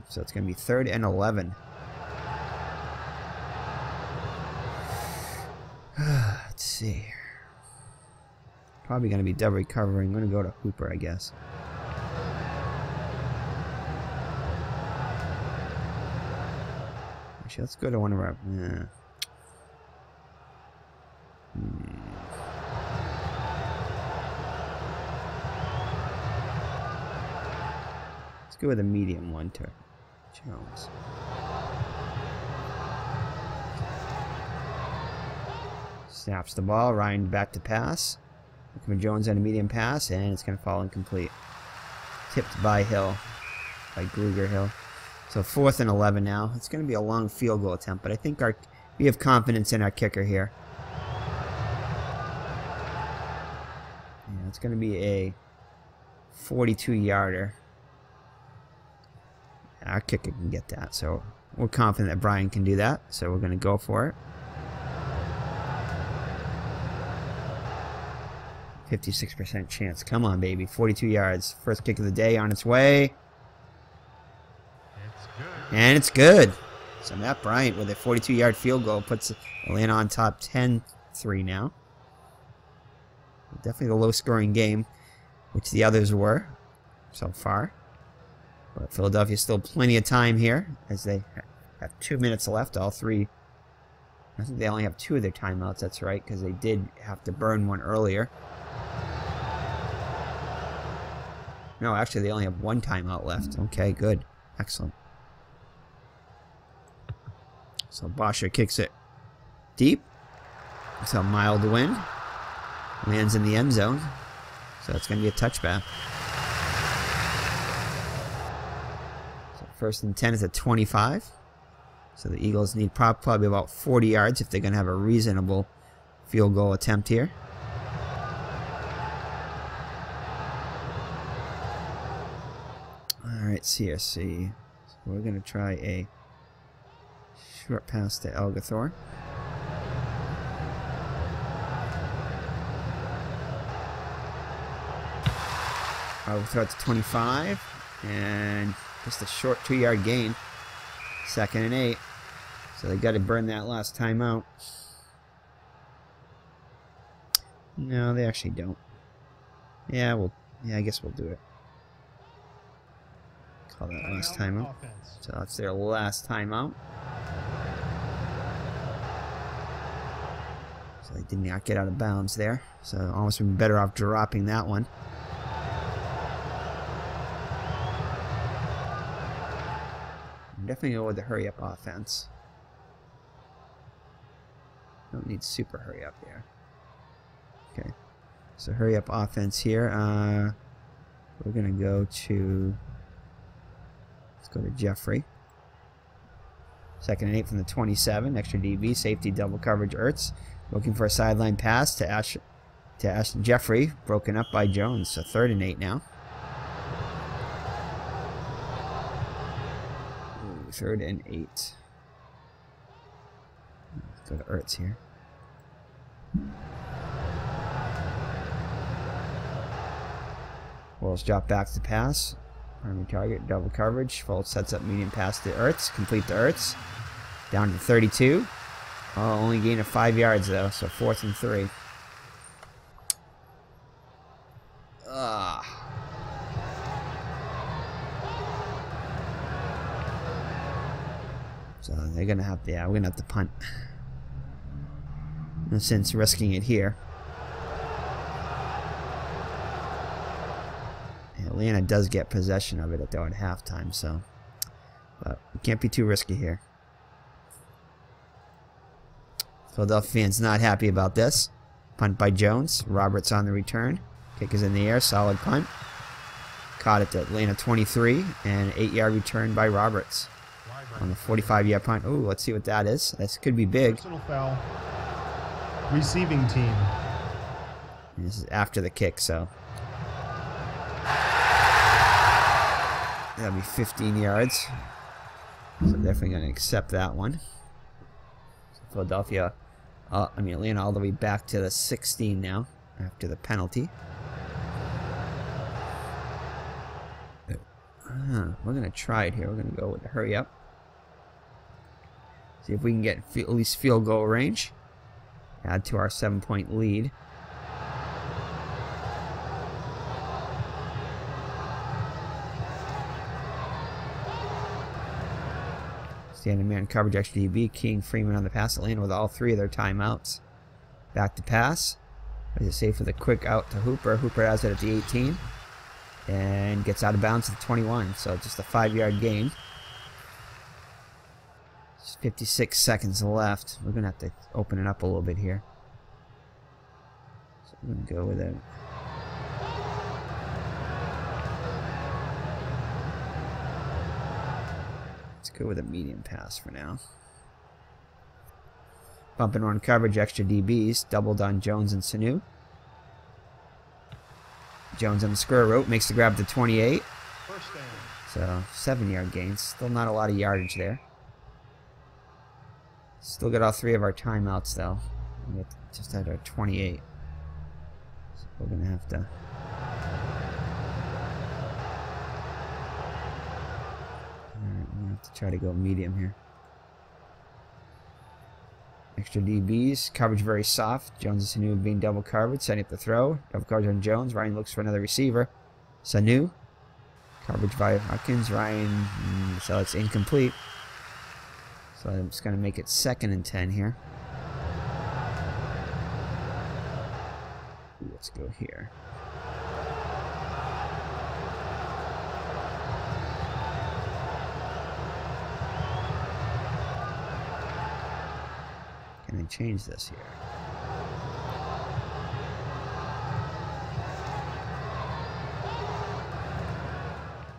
So it's going to be 3rd and 11. Let's see. Probably going to be double recovery. I'm going to go to Hooper, I guess. Actually, let's go to one of our... Let's go with a medium one to Jones. Snaps the ball. Ryan back to pass. Looking for Jones on a medium pass, and it's going to fall incomplete. Tipped by Hill. By Gruger Hill. So 4th and 11 now. It's going to be a long field goal attempt, but I think we have confidence in our kicker here. Yeah, it's going to be a 42-yarder. Our kicker can get that, so we're confident that Brian can do that, so we're going to go for it. 56% chance. Come on, baby. 42 yards. First kick of the day on its way. It's good. And it's good. So Matt Bryant with a 42-yard field goal puts Atlanta on top 10-3 now. Definitely a low-scoring game, which the others were so far. But Philadelphia still plenty of time here, as they have 2 minutes left. All three. I think they only have 2 of their timeouts. That's right, because they did have to burn one earlier. No, actually, they only have 1 timeout left. Okay, good. Excellent. So Bosher kicks it deep. It's a mild wind. Lands in the end zone. So it's going to be a touchback. So 1st and 10 is at 25. So the Eagles need probably about 40 yards if they're going to have a reasonable field goal attempt here. Alright, CSC. So we're going to try a short pass to Elgathor. We'll throw it to 25. And just a short 2-yard gain. 2nd and 8. So they got to burn that last timeout. No, they actually don't. Yeah, I guess we'll do it. Call that last timeout. So that's their last timeout. So they did not get out of bounds there. So almost been better off dropping that one. I'm definitely going with the hurry up offense. Don't need super hurry up here. Okay. So hurry up offense here. We're going to go to... Let's go to Jeffrey. 2nd and 8 from the 27. Extra DB. Safety double coverage Ertz. Looking for a sideline pass to Ashton Jeffrey. Broken up by Jones. So 3rd and 8 now. 3rd and 8. Let's go to Ertz here. Wells drop back to pass. Primary target, double coverage. Foles sets up medium pass to Ertz. Complete to Ertz. Down to 32. Oh, only gain of 5 yards though, so 4th and 3. So they're gonna have to, we're gonna have to punt. No sense risking it here. Atlanta does get possession of it though at halftime, so but we can't be too risky here. Philadelphia fans not happy about this. Punt by Jones. Roberts on the return. Kick is in the air. Solid punt. Caught at the Atlanta 23 and 8-yard return by Roberts on the 45-yard punt. Ooh, let's see what that is. This could be big. Personal foul. Receiving team. And this is after the kick, so That'll be 15 yards. So definitely going to accept that one. So Philadelphia, Atlanta all the way back to the 16 now after the penalty. We're going to try it here. We're going to go with the hurry up. See if we can get at least field goal range. Add to our 7-point lead. Standing man coverage, extra DB, King, Freeman on the pass. Atlanta with all three of their timeouts. Back to pass. Is it safe with a quick out to Hooper? Hooper has it at the 18. And gets out of bounds at the 21. So just a 5-yard gain. Just 56 seconds left. We're going to have to open it up a little bit here. So I'm going to go with it. Go with a medium pass for now. Bump and run coverage, extra DBs, doubled on Jones and Sanu. Jones on the square rope, makes the grab at the 28. So 7-yard gains. Still not a lot of yardage there. Still got all three of our timeouts though. We just had our 28. So we're gonna have to. To try to go medium here. Extra DBs. Coverage very soft. Jones and Sanu being double covered. Setting up the throw. Double coverage on Jones. Ryan looks for another receiver. Sanu. Coverage by Hawkins. Ryan. So it's incomplete. So I'm just going to make it 2nd and 10 here. Let's go here. And change this here.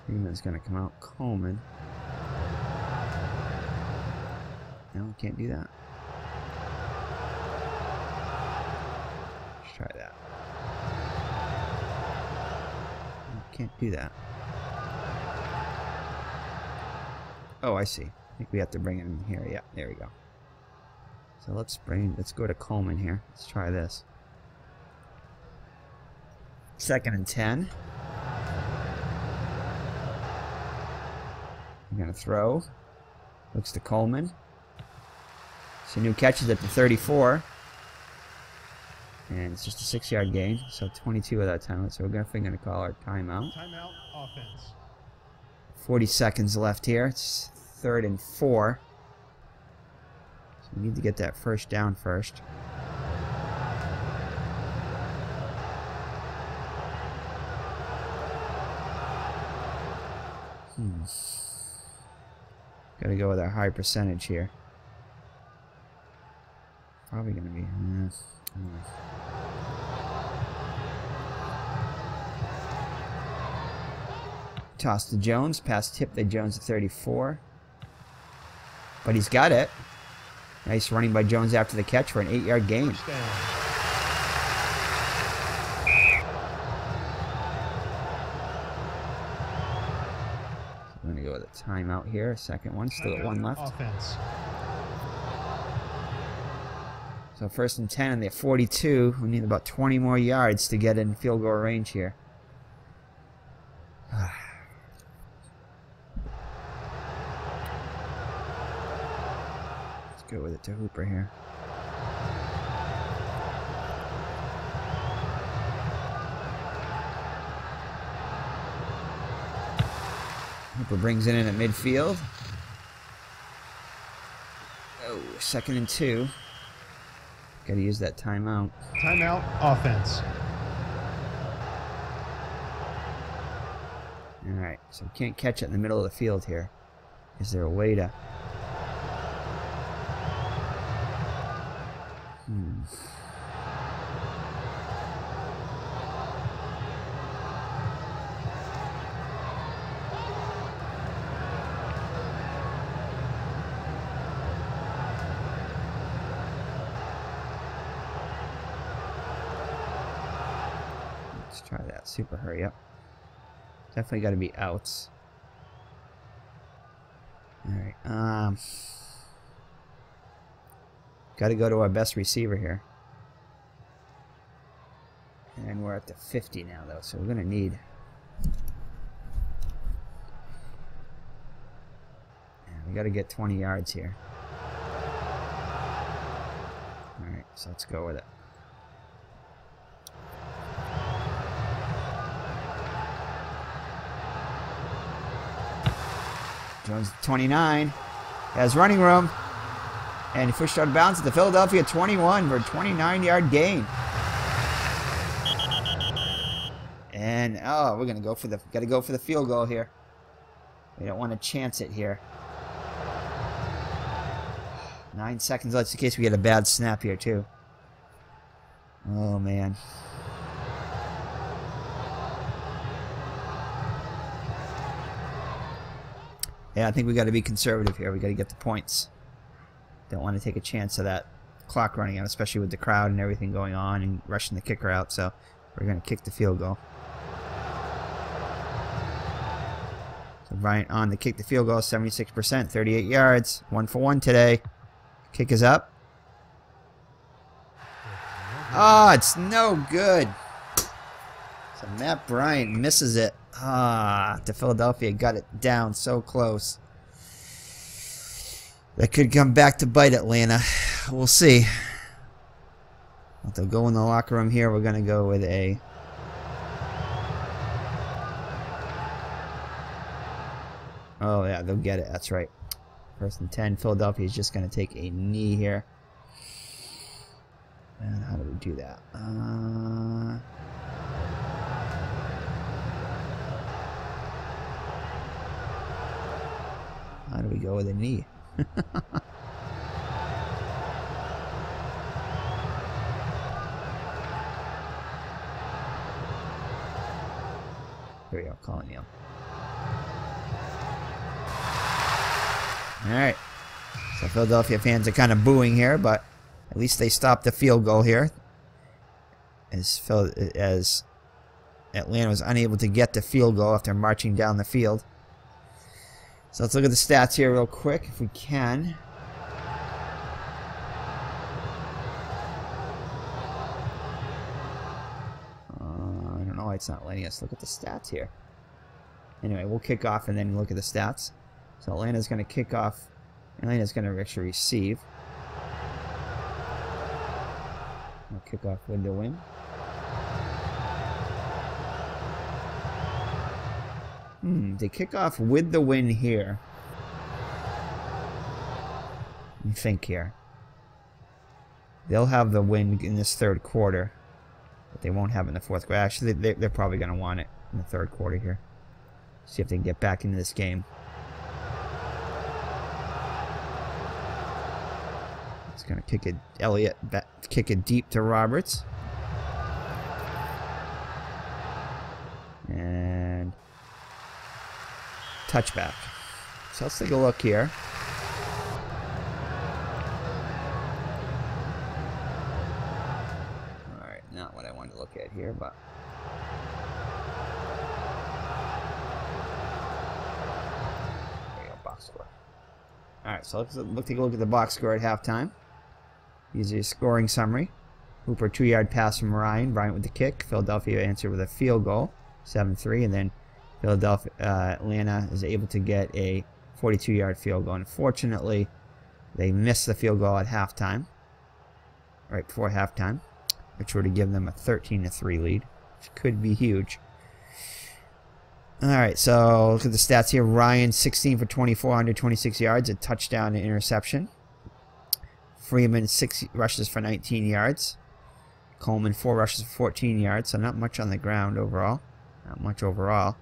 Freeman's going to come out. Coleman. No, we can't do that. Let's try that. We can't do that. Oh, I see. I think we have to bring him in here. Yeah, there we go. So let's go to Coleman here. Let's try this. 2nd and 10. I'm going to throw. Looks to Coleman. Sanu catches at the 34. And it's just a 6-yard gain. So 22 of that timeout. So we're definitely going to call our timeout. Timeout offense. 40 seconds left here. It's 3rd and 4. We need to get that first down first. Got to go with our high percentage here. Probably going to be. Toss to Jones. Pass tip to Jones at 34. But he's got it. Nice running by Jones after the catch for an 8-yard gain. I'm going to go with a timeout here. 2nd one. Still got 1 left. Offense. So 1st and 10 and they're 42. We need about 20 more yards to get in field goal range here. Go with it to Hooper here. Hooper brings it in at midfield. Oh, 2nd and 2. Got to use that timeout. Timeout offense. All right, so we can't catch it in the middle of the field here. Is there a way to? Let's try that. Super hurry up. Definitely got to be outs. Alright, got to go to our best receiver here. And we're at the 50 now, though, so we're going to need... we got to get 20 yards here. Alright, so let's go with it. Jones 29 has running room, and he pushed out of bounds at the Philadelphia 21 for a 29-yard gain. And oh, we're gonna go for the field goal here. We don't want to chance it here. 9 seconds left in case we get a bad snap here too. Oh man. Yeah, I think we got to be conservative here. We got to get the points. Don't want to take a chance of that clock running out, especially with the crowd and everything going on and rushing the kicker out. So we're going to kick the field goal. So Bryant on to kick the field goal, 76%, 38 yards, 1 for 1 today. Kick is up. Oh, it's no good. So Matt Bryant misses it. To Philadelphia, got it down so close. That could come back to bite Atlanta. We'll see. If they'll go in the locker room here, we're going to go with a... Oh, yeah, they'll get it. That's right. 1st and 10. Philadelphia is just going to take a knee here. And how do we do that? How do we go with a knee? Here we go, calling Neil. Alright. So Philadelphia fans are kind of booing here, but at least they stopped the field goal here. As Atlanta was unable to get the field goal after marching down the field. So let's look at the stats here real quick, if we can. I don't know why it's not letting us look at the stats here. Anyway, we'll kick off and then look at the stats. So Atlanta's going to kick off. Atlanta's going to actually receive. We'll kick off with the win. They kick off with the win here. Let me think here. They'll have the win in this 3rd quarter, but they won't have it in the 4th quarter. Actually, they're probably going to want it in the 3rd quarter here. See if they can get back into this game. It's going to kick it. Elliott kick it deep to Roberts. And touchback. So let's take a look here. Alright, not what I wanted to look at here, but there you go, box score. Alright, so let's take a look at the box score at halftime. Here's your scoring summary. Hooper 2-yard pass from Ryan. Bryant with the kick. Philadelphia answered with a field goal, 7-3, and then Atlanta is able to get a 42-yard field goal. Unfortunately, they missed the field goal at halftime, right before halftime, which would have given them a 13-3 lead, which could be huge. All right, so look at the stats here. Ryan, 16 for 24, 126 yards, a touchdown and interception. Freeman, 6 rushes for 19 yards. Coleman, 4 rushes for 14 yards, so not much on the ground overall. Not much overall.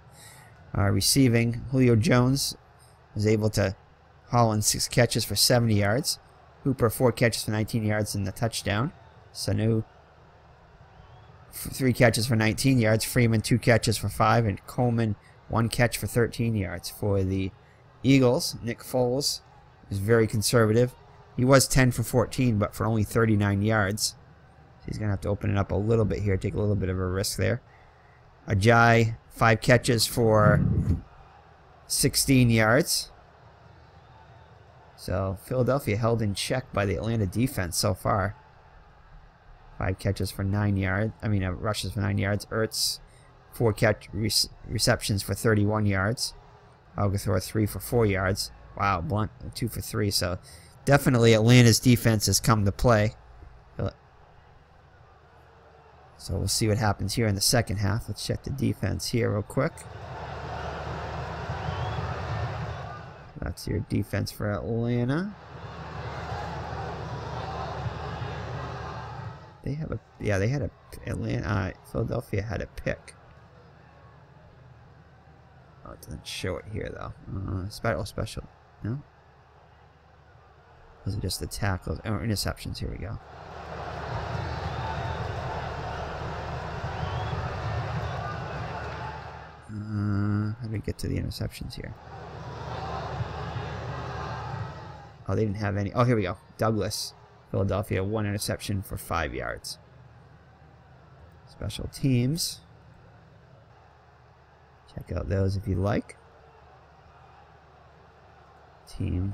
Receiving, Julio Jones was able to haul in 6 catches for 70 yards. Hooper, 4 catches for 19 yards and the touchdown. Sanu, 3 catches for 19 yards. Freeman, 2 catches for 5. And Coleman, 1 catch for 13 yards. For the Eagles, Nick Foles was very conservative. He was 10 for 14, but for only 39 yards. So he's going to have to open it up a little bit here, take a little bit of a risk there. Ajayi, 5 catches for 16 yards. So Philadelphia held in check by the Atlanta defense so far. 5 catches for 9 yards. Rushes for 9 yards. Ertz, 4 receptions for 31 yards. Algathor, 3 for 4 yards. Wow, Blunt, 2 for 3. So definitely Atlanta's defense has come to play. So we'll see what happens here in the second half. Let's check the defense here real quick. That's your defense for Atlanta. They have Philadelphia had a pick. Oh, it doesn't show it here though. Special. No? Those are just the tackles or interceptions. Here we go. How do we get to the interceptions here? Oh, they didn't have any. Oh, here we go. Douglas, Philadelphia, 1 interception for 5 yards. Special teams. Check out those if you like. Team.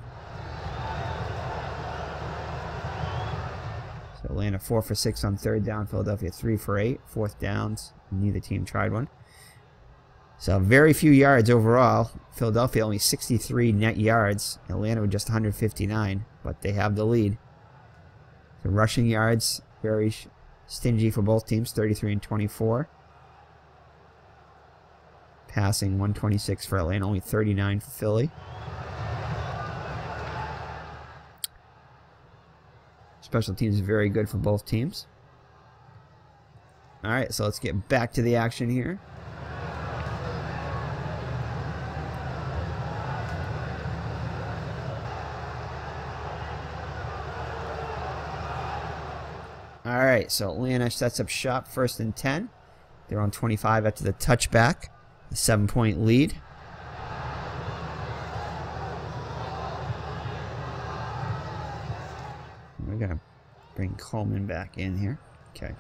So Atlanta 4 for 6 on 3rd down. Philadelphia 3 for 8. 4th downs. Neither team tried one. So very few yards overall. Philadelphia only 63 net yards. Atlanta with just 159, but they have the lead. So rushing yards, very stingy for both teams, 33 and 24. Passing, 126 for Atlanta, only 39 for Philly. Special teams is very good for both teams. All right, so let's get back to the action here. Alright, so Atlanta sets up shop 1st and 10. They're on 25 after the touchback. A 7-point lead. We're going to bring Coleman back in here. Okay.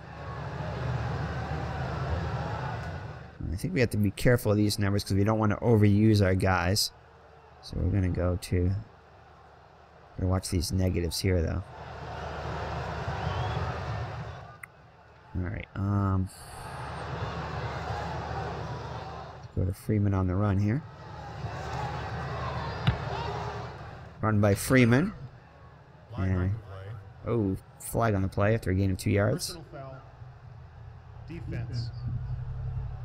I think we have to be careful of these numbers because we don't want to overuse our guys. So we're going to go to... We're going to watch these negatives here, though. Alright, let's go to Freeman on the run here. Run by Freeman. And, oh, flag on the play after a gain of 2 yards. Defense.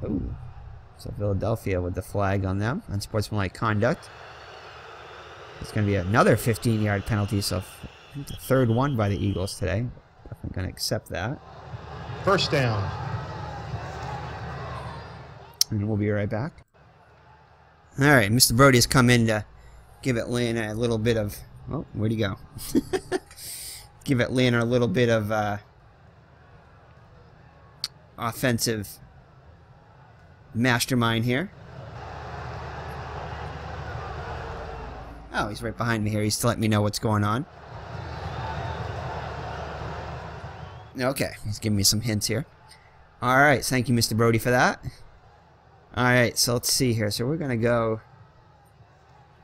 Oh, so Philadelphia with the flag on them, unsportsmanlike conduct. It's going to be another 15-yard penalty, so I think the 3rd one by the Eagles today. Definitely going to accept that. 1st down. And we'll be right back. All right, Mr. Brody has come in to give Atlanta a little bit of... Oh, where'd he go? Give Atlanta a little bit of offensive mastermind here. Oh, he's right behind me here. He's to let me know what's going on. Okay, he's giving me some hints here. Alright, thank you, Mr. Brody, for that. Alright, so let's see here. So we're going to go...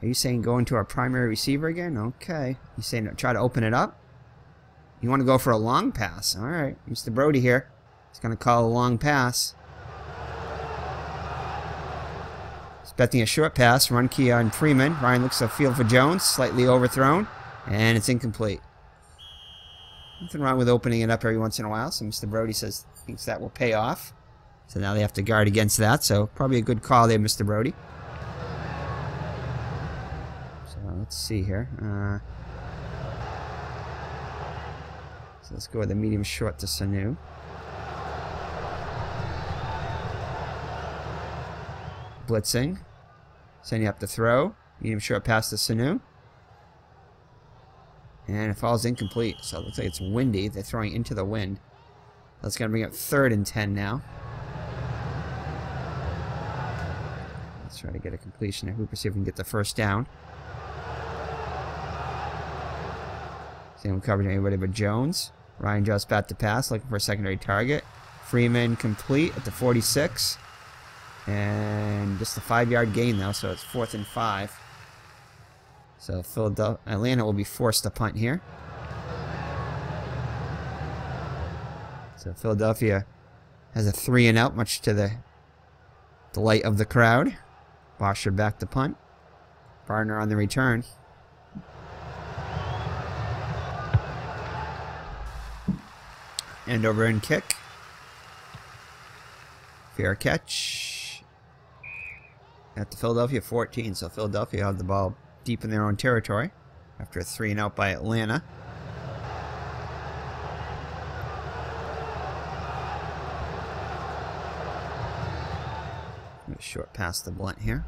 Are you saying go into our primary receiver again? Okay. You saying try to open it up? You want to go for a long pass. Alright, Mr. Brody here. He's going to call a long pass. Expecting a short pass. Run key on Freeman. Ryan looks upfield for Jones. Slightly overthrown. And it's incomplete. Nothing wrong with opening it up every once in a while. So Mr. Brody thinks that will pay off. So now they have to guard against that. So probably a good call there, Mr. Brody. So let's see here. So let's go with the medium short to Sanu. Blitzing. Sending up the throw. Medium short pass to Sanu. And it falls incomplete. So it looks like it's windy. They're throwing into the wind. That's going to bring up 3rd and 10 now. Let's try to get a completion there. Hooper, see if we can get the 1st down. Same coverage anybody but Jones. Ryan just back to pass, looking for a secondary target. Freeman complete at the 46. And just a 5-yard gain now, so it's 4th and 5. So Atlanta will be forced to punt here. So Philadelphia has a 3-and-out, much to the delight of the crowd. Bosher back to punt. Gardner on the return. End over end kick. Fair catch. At the Philadelphia 14. So Philadelphia have the ball deep in their own territory after a 3-and-out by Atlanta. Short pass to Blunt here.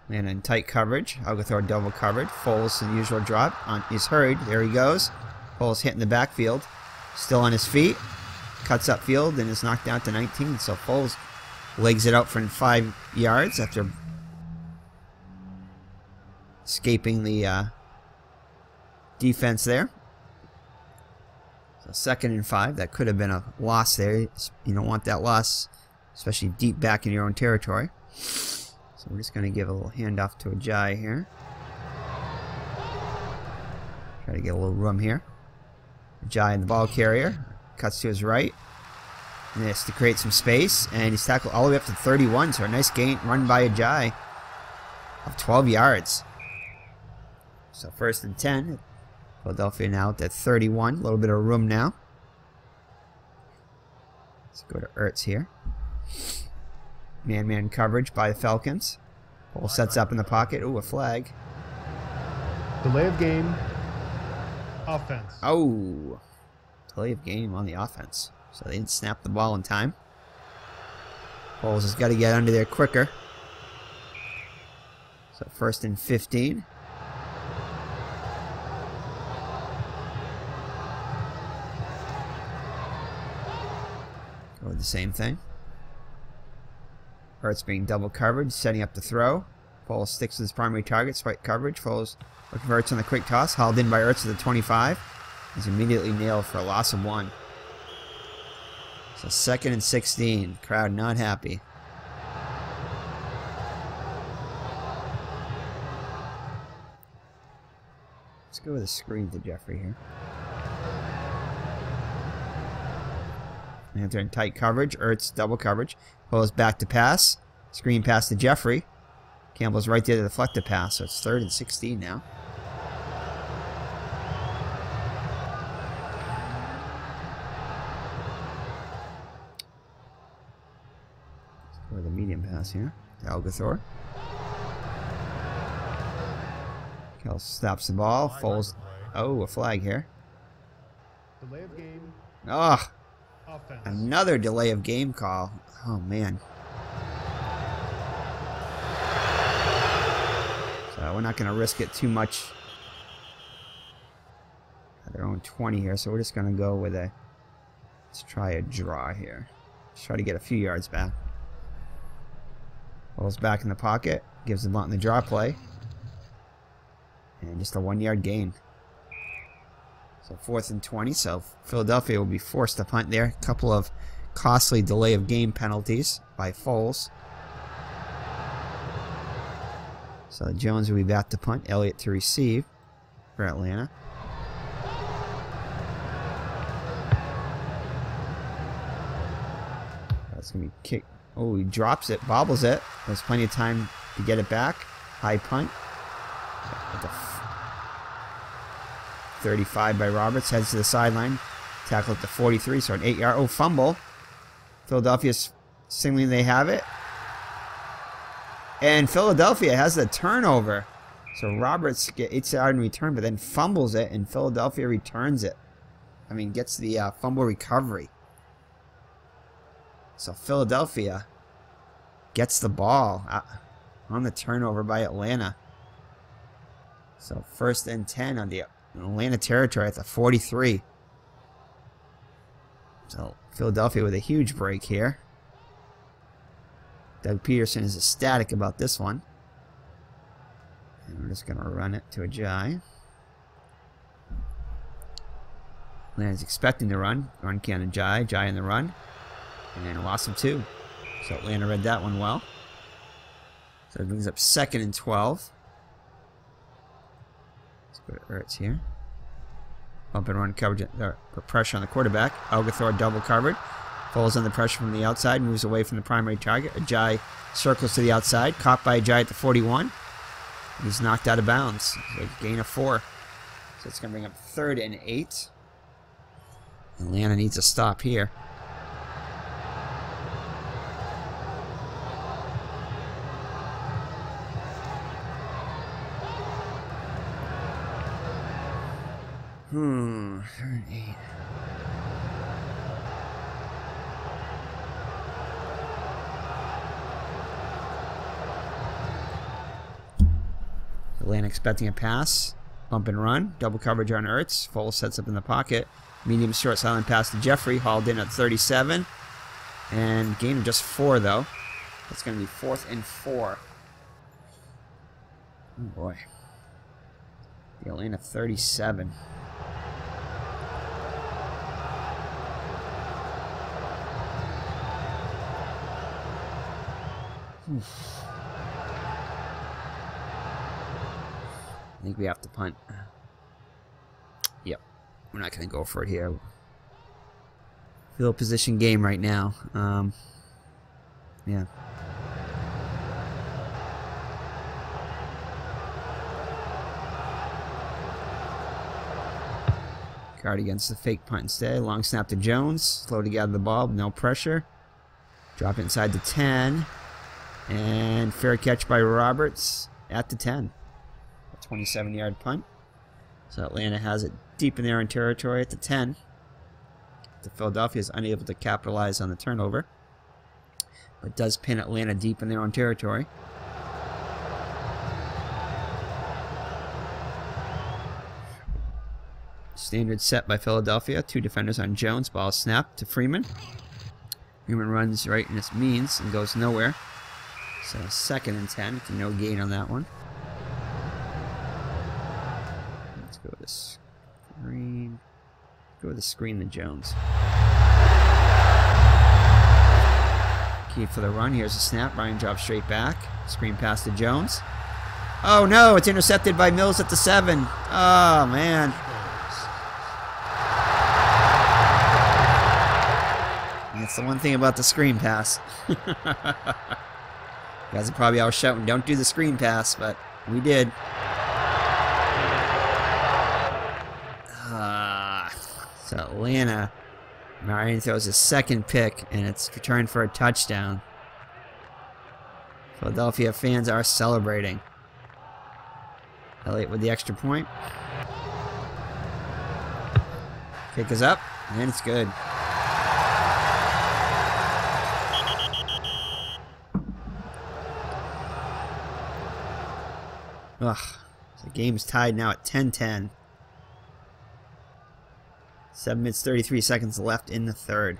Atlanta in tight coverage. Agathor double covered. Foles, the usual drop. He's hurried. There he goes. Foles hitting the backfield. Still on his feet. Cuts upfield and is knocked down to 19. So Foles legs it out for 5 yards after escaping the defense there. So 2nd and 5. That could have been a loss there. You don't want that loss, especially deep back in your own territory. So we're just going to give a little handoff to Ajayi here. Try to get a little room here. Ajayi in the ball carrier. Cuts to his right. And this to create some space. And he's tackled all the way up to 31. So a nice gain run by Ajayi of 12 yards. So 1st and 10. Philadelphia now at 31. A little bit of room now. Let's go to Ertz here. Man-man coverage by the Falcons. Ball sets up in the pocket. Ooh, a flag. Delay of game. Offense. Oh. Delay of game on the offense. So they didn't snap the ball in time. Foles has got to get under there quicker. So 1st and 15. Go with the same thing. Ertz being double covered, setting up the throw. Foles sticks to his primary target, spike coverage. Foles looking for Ertz on the quick toss. Hauled in by Ertz at the 25. He's immediately nailed for a loss of 1. So 2nd and 16. Crowd not happy. Let's go with a screen to Jeffrey here. And they're in tight coverage. Ertz double coverage. Foles back to pass. Screen pass to Jeffrey. Campbell's right there to deflect the pass. So it's 3rd and 16 now. Let's go with a medium pass here to Agathor. Kell stops the ball. Foles. Oh, a flag here. Delay of game. Oh. Offense. Another delay of game call. Oh, man. So we're not going to risk it too much. At their own 20 here, so we're just going to go with a... Let's try a draw here. Let's try to get a few yards back. Ball's back in the pocket. Gives the Blunt the draw play. And just a 1-yard gain. So 4th and 20, so Philadelphia will be forced to punt there. A couple of costly delay of game penalties by Foles. So Jones will be back to punt, Elliott to receive for Atlanta. That's going to be kicked. Oh, he drops it, bobbles it. There's plenty of time to get it back. High punt. At the 35 by Roberts, heads to the sideline. Tackle at the 43, so an 8-yard. Oh, fumble. Philadelphia's signaling they have it. And Philadelphia has the turnover. So Roberts gets 8-yard in return, but then fumbles it, and Philadelphia returns it. I mean, gets the fumble recovery. So Philadelphia gets the ball on the turnover by Atlanta. So 1st and 10 on the Atlanta territory at the 43. So Philadelphia with a huge break here. Doug Peterson is ecstatic about this one. And we're just going to run it to Ajayi. Atlanta's expecting to run. Run can Ajayi. Ajayi in the run. And a loss of 2. So Atlanta read that one well. So it brings up 2nd and 12. Let's go to Ertz here. Bump and run coverage, put pressure on the quarterback. Algathor double covered. Falls under pressure from the outside, moves away from the primary target. Ajay circles to the outside, caught by Ajay at the 41. He's knocked out of bounds. So gain of 4. So it's going to bring up 3rd and 8. Atlanta needs a stop here. Third and 8. Atlanta expecting a pass. Bump and run. Double coverage on Ertz. Foles sets up in the pocket. Medium short silent pass to Jeffrey. Hauled in at 37. And gain of just 4 though. It's going to be 4th and 4. Oh boy. The Atlanta 37. I think we have to punt. Yep. We're not going to go for it here. Field position game right now. Yeah. Guard against the fake punt instead. Long snap to Jones. Slow to gather the ball. No pressure. Drop it inside the 10. And fair catch by Roberts at the 10. A 27-yard punt. So Atlanta has it deep in their own territory at the 10. The Philadelphia is unable to capitalize on the turnover, but does pin Atlanta deep in their own territory. Standard set by Philadelphia. 2 defenders on Jones. Ball snapped to Freeman. Freeman runs right in his means and goes nowhere. So 2nd and 10. No gain on that one. Let's go with the screen. Go with the screen to Jones. Key for the run. Here's a snap. Ryan drops straight back. Screen pass to Jones. Oh no! It's intercepted by Mills at the 7. Oh man. That's the one thing about the screen pass. You guys are probably all shouting, don't do the screen pass, but we did. So Atlanta, Marion throws his 2nd pick, and it's returned for a touchdown. Philadelphia fans are celebrating. Elliott with the extra point. Kick is up, and it's good. Ugh. The game's tied now at 10-10. 7 minutes 33 seconds left in the 3rd.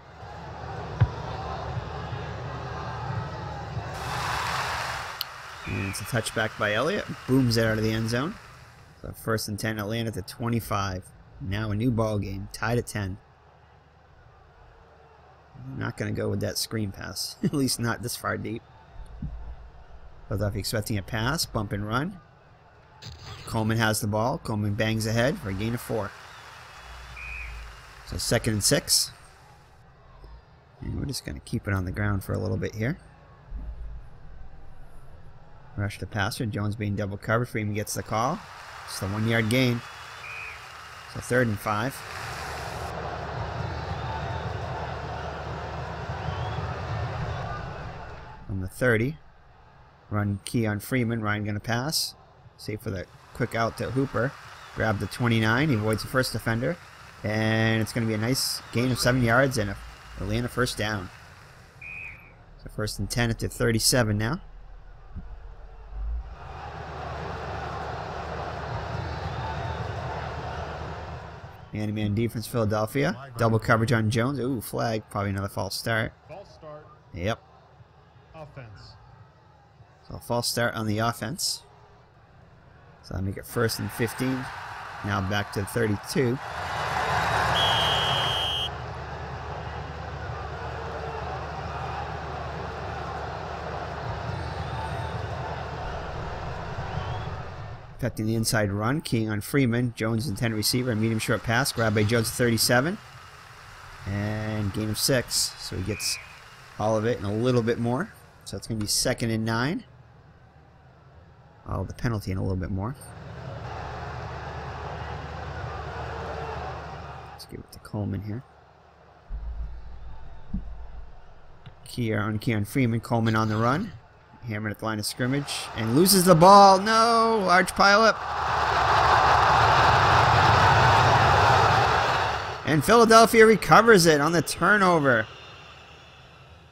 And it's a touchback by Elliott. Booms it out of the end zone. So 1st and 10, Atlanta to 25. Now a new ball game, tied at 10. I'm not going to go with that screen pass. At least not this far deep. Philadelphia expecting a pass, bump and run. Coleman has the ball. Coleman bangs ahead for a gain of 4. So 2nd and 6. And we're just going to keep it on the ground for a little bit here. Rush the passer. Jones being double covered. Freeman gets the call. It's the 1-yard gain. So 3rd and 5. From the 30. Run key on Freeman. Ryan going to pass. Save for the quick out to Hooper. Grab the 29. He avoids the first defender. And it's going to be a nice gain of 7 yards and a Atlanta 1st down. So 1st and 10 at the 37 now. Man-to-man defense, Philadelphia. Double coverage on Jones. Ooh, flag. Probably another false start. False start. Yep. Offense. So a false start on the offense. So I make it 1st and 15. Now back to 32. Affecting the inside run, keying on Freeman. Jones intended receiver, medium short pass, grabbed by Jones 37. And gain of 6. So he gets all of it and a little bit more. So it's going to be 2nd and 9. Oh, the penalty and a little bit more. Let's give it to Coleman here. Key on Freeman. Coleman on the run. Hammered at the line of scrimmage. And loses the ball. No! Large pileup. And Philadelphia recovers it on the turnover.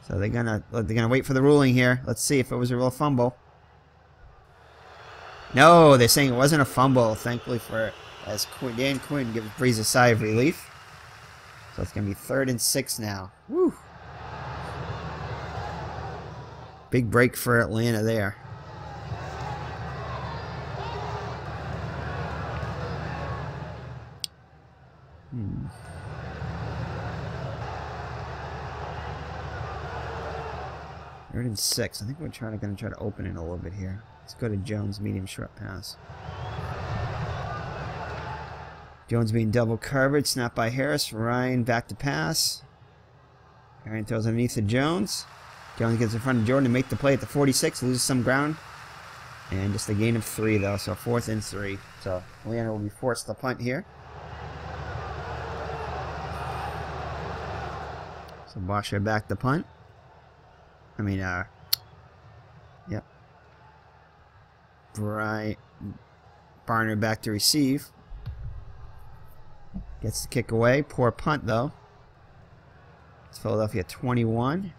So they're gonna wait for the ruling here. Let's see if it was a real fumble. No, they're saying it wasn't a fumble. Thankfully for as Dan Quinn gives Breeze a sigh of relief. So it's gonna be 3rd and 6 now. Woo! Big break for Atlanta there. Third and 6. I think we're going to try to open it a little bit here. Let's go to Jones, medium short pass. Jones being double covered, snap by Harris. Ryan back to pass. Ryan throws underneath to Jones. Jones gets in front of Jordan to make the play at the 46, loses some ground. And just a gain of 3 though, so 4th and 3. So Atlanta will be forced to punt here. So Bosher back to punt. Yep. Barner back to receive. Gets the kick away. Poor punt though. It's Philadelphia 21.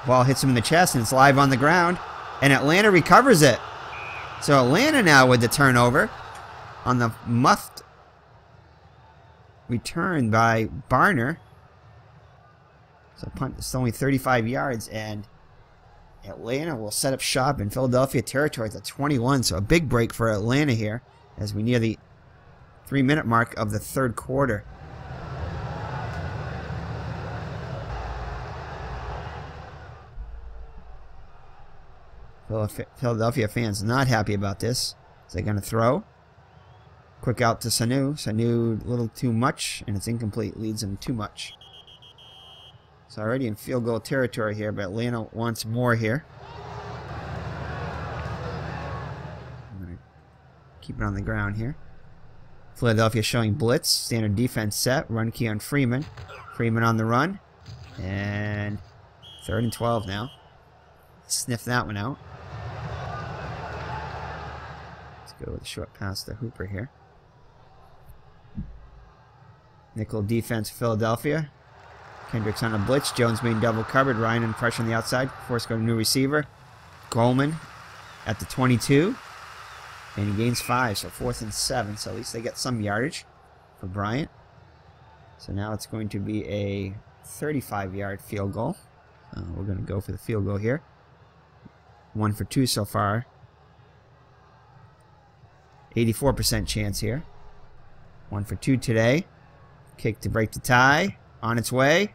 Ball hits him in the chest and it's live on the ground. And Atlanta recovers it. So Atlanta now with the turnover on the muffed return by Barner. So punt is only 35 yards and Atlanta will set up shop in Philadelphia territory at the 21. So a big break for Atlanta here as we near the 3-minute mark of the 3rd quarter. Philadelphia fans not happy about this. So they're going to throw. Quick out to Sanu. Sanu a little too much, and it's incomplete. Leads him too much. So already in field goal territory here, but Atlanta wants more here. I'm going to keep it on the ground here. Philadelphia showing blitz. Standard defense set. Run key on Freeman. Freeman on the run. And 3rd and 12 now. Sniff that one out. Go with a short pass to Hooper here. Nickel defense, Philadelphia. Kendricks on a blitz. Jones being double covered. Ryan and pressure on the outside. Force go to new receiver. Coleman at the 22. And he gains 5, so 4th and 7. So at least they get some yardage for Bryant. So now it's going to be a 35-yard field goal. We're going to go for the field goal here. 1 for 2 so far. 84% chance here. 1 for 2 today. Kick to break the tie. On its way.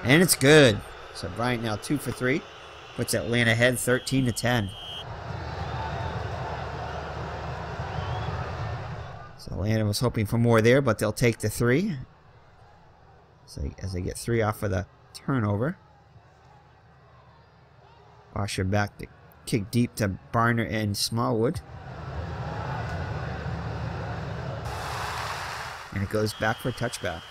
And it's good. So Bryant now 2 for 3. Puts Atlanta ahead 13-10. So Atlanta was hoping for more there, but they'll take the 3. So as they get 3 off of the turnover. Washer back to kick deep to Barner and Smallwood. And it goes back for a touchback.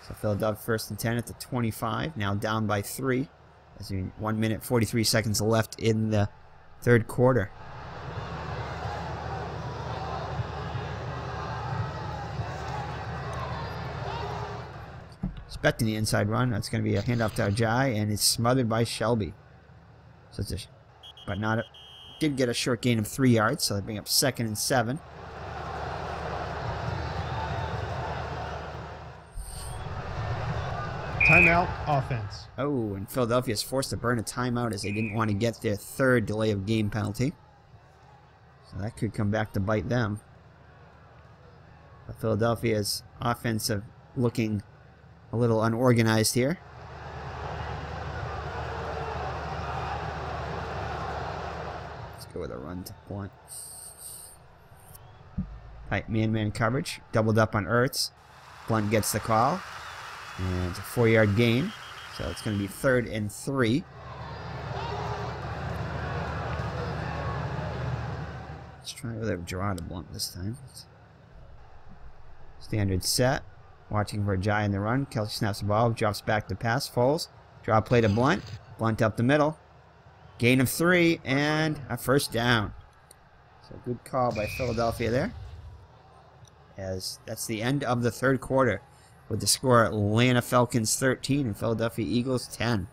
So Philadelphia 1st and 10 at the 25. Now down by 3. As we 1 minute 43 seconds left in the 3rd quarter. Expecting the inside run. That's going to be a handoff to Ajay, and it's smothered by Shelby. So it's did get a short gain of 3 yards, so they bring up 2nd and 7. Timeout, offense. Oh, and Philadelphia's forced to burn a timeout as they didn't want to get their 3rd delay of game penalty. So that could come back to bite them. But Philadelphia's offensive looking a little unorganized here. Go with a run to blunt. Tight man-man coverage. Doubled up on Ertz. Blunt gets the call. And it's a 4-yard gain. So it's going to be 3rd and 3. Let's try with a draw to blunt this time. Standard set. Watching for a Jai in the run. Kelsey snaps the ball. Drops back to pass. Foles. Draw play to Blunt. Blunt up the middle. Gain of 3 and a first down. So good call by Philadelphia there. As that's the end of the 3rd quarter. With the score Atlanta Falcons 13 and Philadelphia Eagles 10.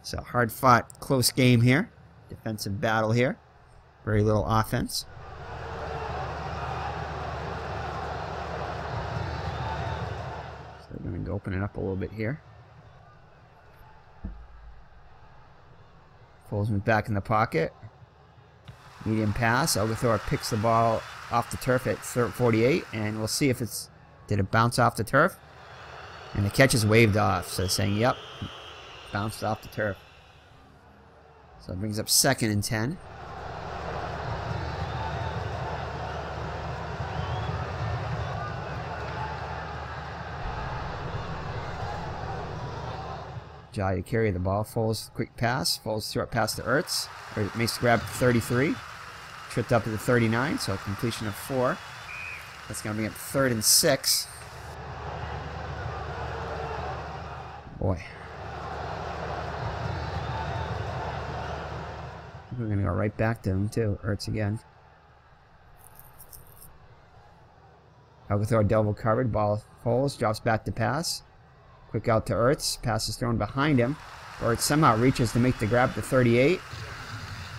So hard fought, close game here. Defensive battle here. Very little offense. So we're going to open it up a little bit here. Foles back in the pocket. Medium pass. Ogathor picks the ball off the turf at 48, and we'll see if it's... Did it bounce off the turf? And the catch is waved off, so saying, yep, bounced off the turf. So it brings up 2nd and 10. Jai to carry the ball. Foles, quick pass. Foles throw it past to Ertz. Makes the grab at 33. Tripped up to the 39, so a completion of 4. That's going to bring up 3rd and 6. Boy. We're going to go right back to him, too. Ertz again. Ogathor double covered. Ball Foles. Drops back to pass. Quick out to Ertz. Pass is thrown behind him. Ertz somehow reaches to make the grab to 38.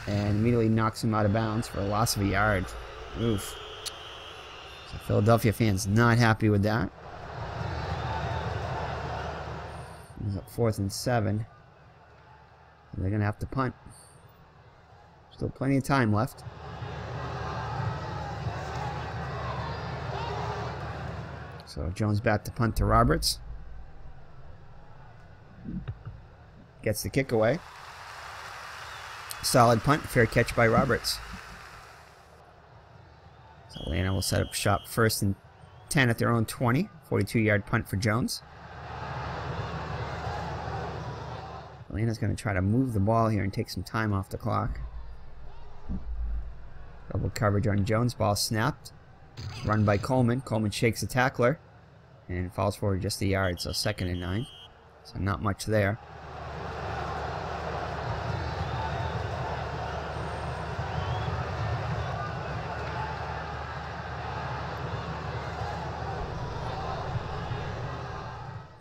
And immediately knocks him out of bounds for a loss of a yard. Oof. So Philadelphia fans not happy with that. He's up 4th and 7. And they're going to have to punt. Still plenty of time left. So Jones back to punt to Roberts. Gets the kick away. Solid punt. Fair catch by Roberts. So Atlanta will set up shop 1st and 10 at their own 20. 42-yard punt for Jones. Atlanta's going to try to move the ball here and take some time off the clock. Double coverage on Jones. Ball snapped. Run by Coleman. Coleman shakes the tackler and falls forward just a yard. So 2nd and 9. So not much there.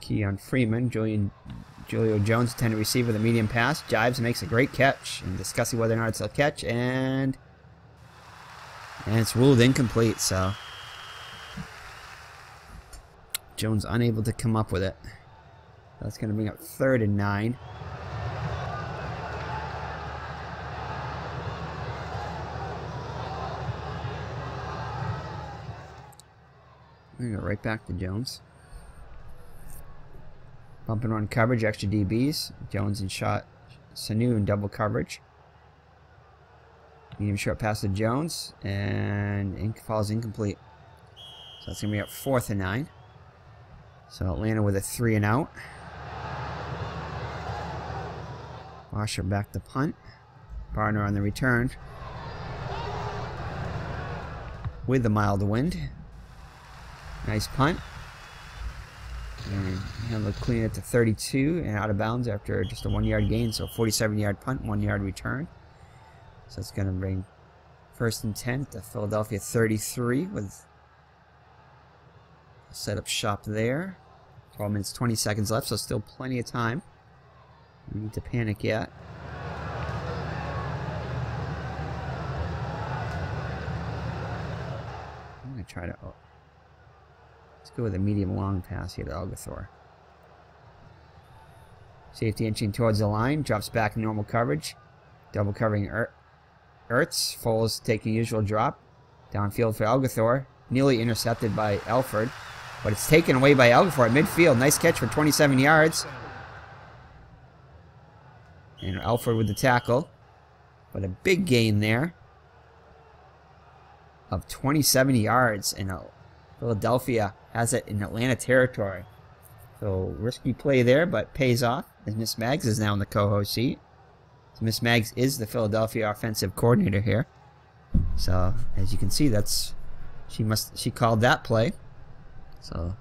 Keon Freeman, Julio Jones, intended receiver, the medium pass. Jives makes a great catch. And discussing whether or not it's a catch. And it's ruled incomplete, so Jones unable to come up with it. That's going to bring up 3rd and 9. We're going to go right back to Jones. Bump and run coverage, extra DBs. Jones and shot Sanu in double coverage. Medium short pass to Jones, and falls incomplete. So that's going to be up 4th and 9. So Atlanta with a 3 and out. Washer back to punt. Barner on the return. With the mild wind. Nice punt. And he'll clean it to 32 and out of bounds after just a 1-yard gain. So 47-yard punt, 1-yard return. So it's going to bring 1st and 10 to Philadelphia 33 with a setup shop there. 12 minutes, 20 seconds left, so still plenty of time. No need to panic yet. I'm going to try to... let's go with a medium-long pass here to Ogathor. Safety inching towards the line. Drops back in normal coverage. Double covering Ertz. Foles taking usual drop. Downfield for Ogathor. Nearly intercepted by Elford. But it's taken away by Ogathor at midfield. Nice catch for 27 yards. And Elford with the tackle. But a big gain there of 27 yards, and Philadelphia has it in Atlanta territory. So risky play there, but pays off, as Miss Maggs is now in the co-host seat. So Miss Maggs is the Philadelphia offensive coordinator here. So as you can see, she called that play. So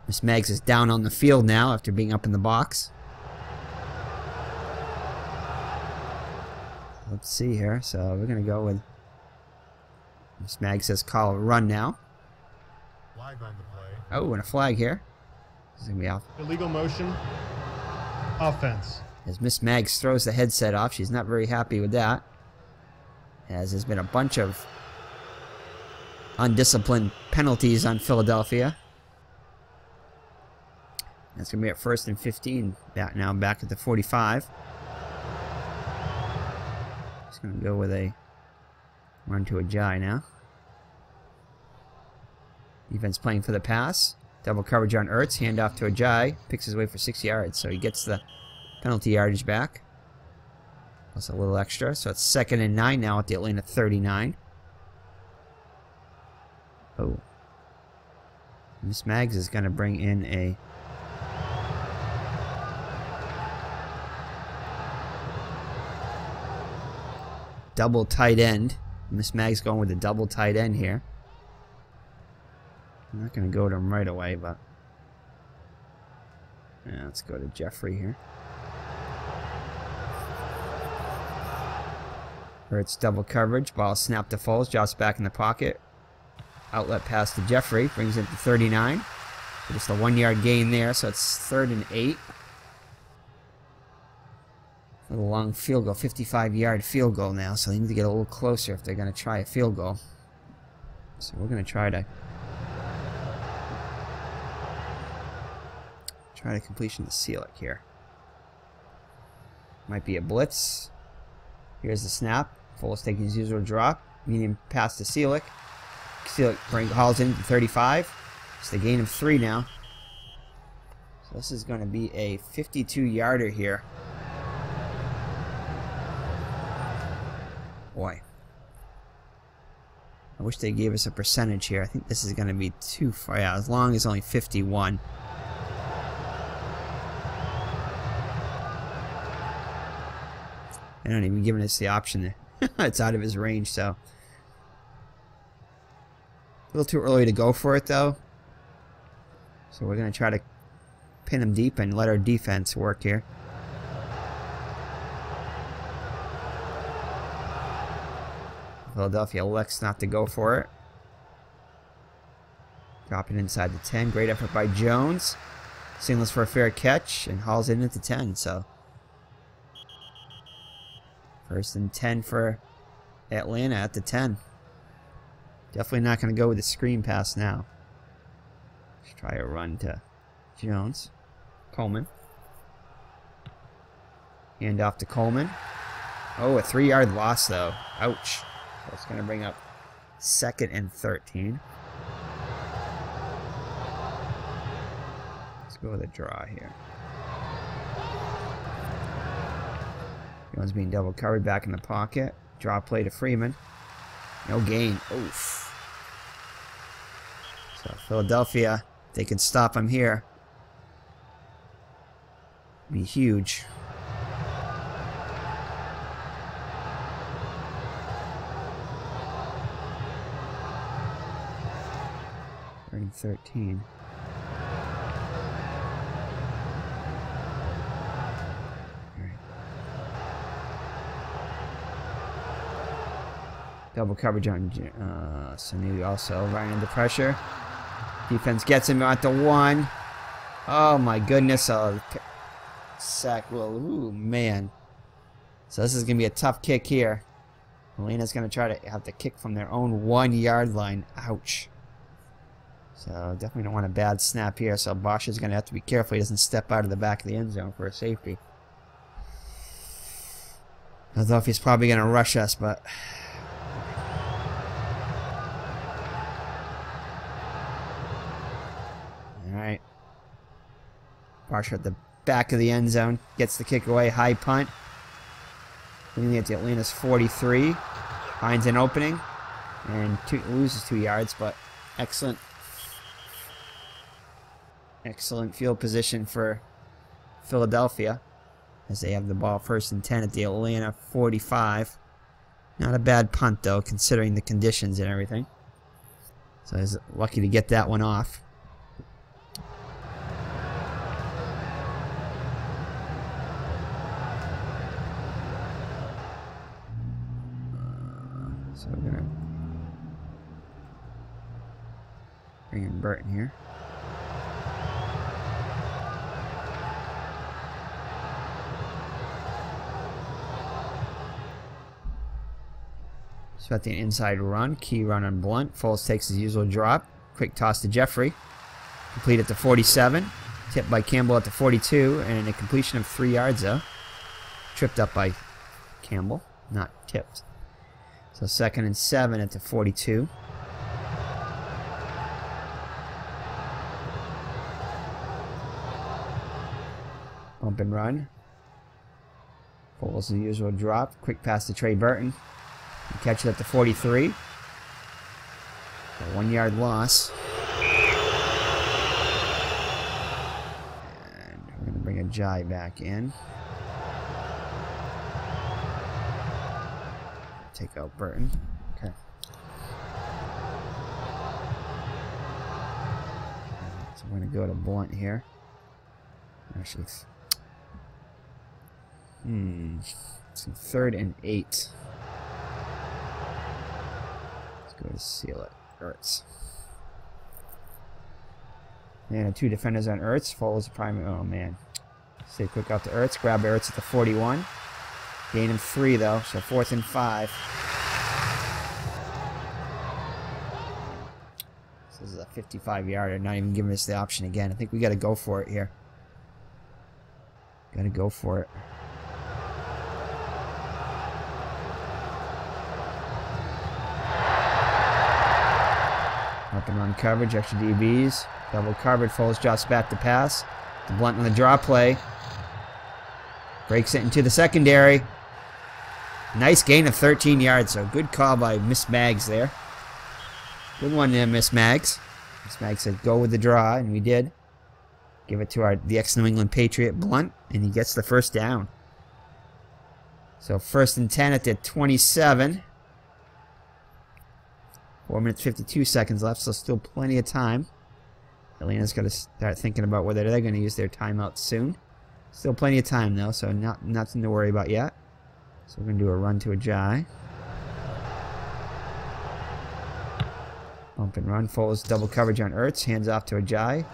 Miss Maggs is down on the field now after being up in the box. Let's see here. So we're gonna go with Miss Maggs says call a run now. Flag on the play. Oh, and a flag here. This is gonna be off. Illegal motion. Offense. As Miss Maggs throws the headset off, she's not very happy with that. As there's been a bunch of undisciplined penalties on Philadelphia. That's gonna be at 1st and 15. Back at the 45. Just gonna go with a run to Ajay now. Defense playing for the pass. Double coverage on Ertz. Handoff to Ajay. Picks his way for 6 yards. So he gets the penalty yardage back. Plus a little extra. So it's 2nd and 9 now at the Atlanta 39. Oh. Miss Maggs is going to bring in a double tight end. Miss Maggs going with a double tight end here. I'm not going to go to him right away, but yeah, let's go to Jeffrey here. Hurts double coverage. Ball snapped to Foles. Josh back in the pocket. Outlet pass to Jeffrey. Brings it to 39. Just a 1-yard gain there, so it's 3rd and 8. A little long field goal. 55-yard field goal now, so they need to get a little closer if they're going to try a field goal. So we're going to try the completion to seal it here. Might be a blitz. Here's the snap. Foles taking his usual drop. Medium pass to Seelick. Seelick hauls in to 35. It's the gain of 3 now. So this is going to be a 52-yarder here. Boy. I wish they gave us a percentage here. I think this is going to be too far. Yeah, as long as only 51. They don't even giving us the option there. It's out of his range, so a little too early to go for it, though. So we're going to try to pin him deep and let our defense work here. Philadelphia elects not to go for it. Dropping inside the 10. Great effort by Jones. Seamless for a fair catch and hauls it into 10. So 1st and 10 for Atlanta at the 10. Definitely not going to go with the screen pass now. Let's try a run to Jones. Coleman. Hand off to Coleman. Oh, a 3-yard loss though. Ouch. So it's going to bring up 2nd and 13. Let's go with a draw here. Jones being double covered back in the pocket. Draw play to Freeman. No gain. Oof. So Philadelphia, they can stop him here. Be huge. Third and 13. Double coverage on Sanu also right into pressure. Defense gets him at the 1. Oh my goodness. Sack will. Ooh, man. So this is going to be a tough kick here. Atlanta's going to try to have to kick from their own 1-yard line. Ouch. So definitely don't want a bad snap here. So Bosch is going to have to be careful he doesn't step out of the back of the end zone for a safety. I don't know if he's probably going to rush us, but alright. Bosch at the back of the end zone. Gets the kick away. High punt. Leading at the Atlanta's 43. Finds an opening. And loses 2 yards, but excellent field position for Philadelphia as they have the ball 1st and 10 at the Atlanta 45. Not a bad punt, though, considering the conditions and everything. So he's lucky to get that one off. So we're going to bring in Burton here. So at the inside run, key run on Blunt. Foles takes his usual drop. Quick toss to Jeffrey. Complete at the 47. Tipped by Campbell at the 42. And a completion of 3 yards, though. Tripped up by Campbell. Not tipped. So 2nd and 7 at the 42. Bump and run. Foles the usual drop. Quick pass to Trey Burton. Catch it at the 43. A 1-yard loss. And we're going to bring a Jai back in. Take out Burton. Okay. So we're going to go to Blunt here. Actually, it's 3rd and 8. Go to seal it. Ertz. And 2 defenders on Ertz. Follows the primary. Oh, man. Stay quick out to Ertz. Grab Ertz at the 41. Gain him 3, though. So 4th and 5. This is a 55-yarder. Not even giving us the option again. I think we got to go for it here. Got to go for it. Up and run coverage, extra DBs. Double covered, Foles drops back to pass. The Blunt on the draw play. Breaks it into the secondary. Nice gain of 13 yards, so good call by Miss Maggs there. Good one there, Miss Maggs. Miss Maggs said go with the draw, and we did. Give it to the ex-New England Patriot, Blunt, and he gets the 1st down. So 1st and 10 at the 27. 4 minutes 52 seconds left, so still plenty of time. Atlanta's got to start thinking about whether they're going to use their timeout soon. Still plenty of time, though, so nothing to worry about yet. So we're going to do a run to a Jai. Bump and run. Foles double coverage on Ertz. Hands off to a Jai.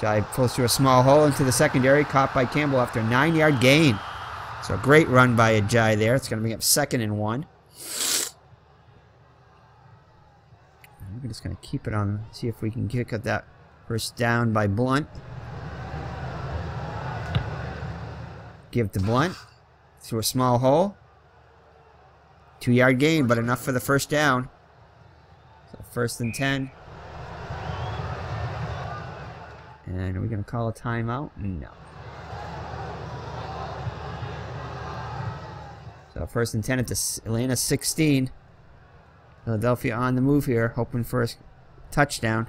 Jai pulls through a small hole into the secondary. Caught by Campbell after a 9-yard gain. So a great run by a Jai there. It's going to bring up 2nd and 1. We're just going to keep it on, see if we can kick at that 1st down by Blunt. Give to Blunt. Through a small hole. 2-yard gain, but enough for the 1st down. So 1st and 10. And are we going to call a timeout? No. So 1st and 10 at the Atlanta 16. Philadelphia on the move here, hoping for a touchdown.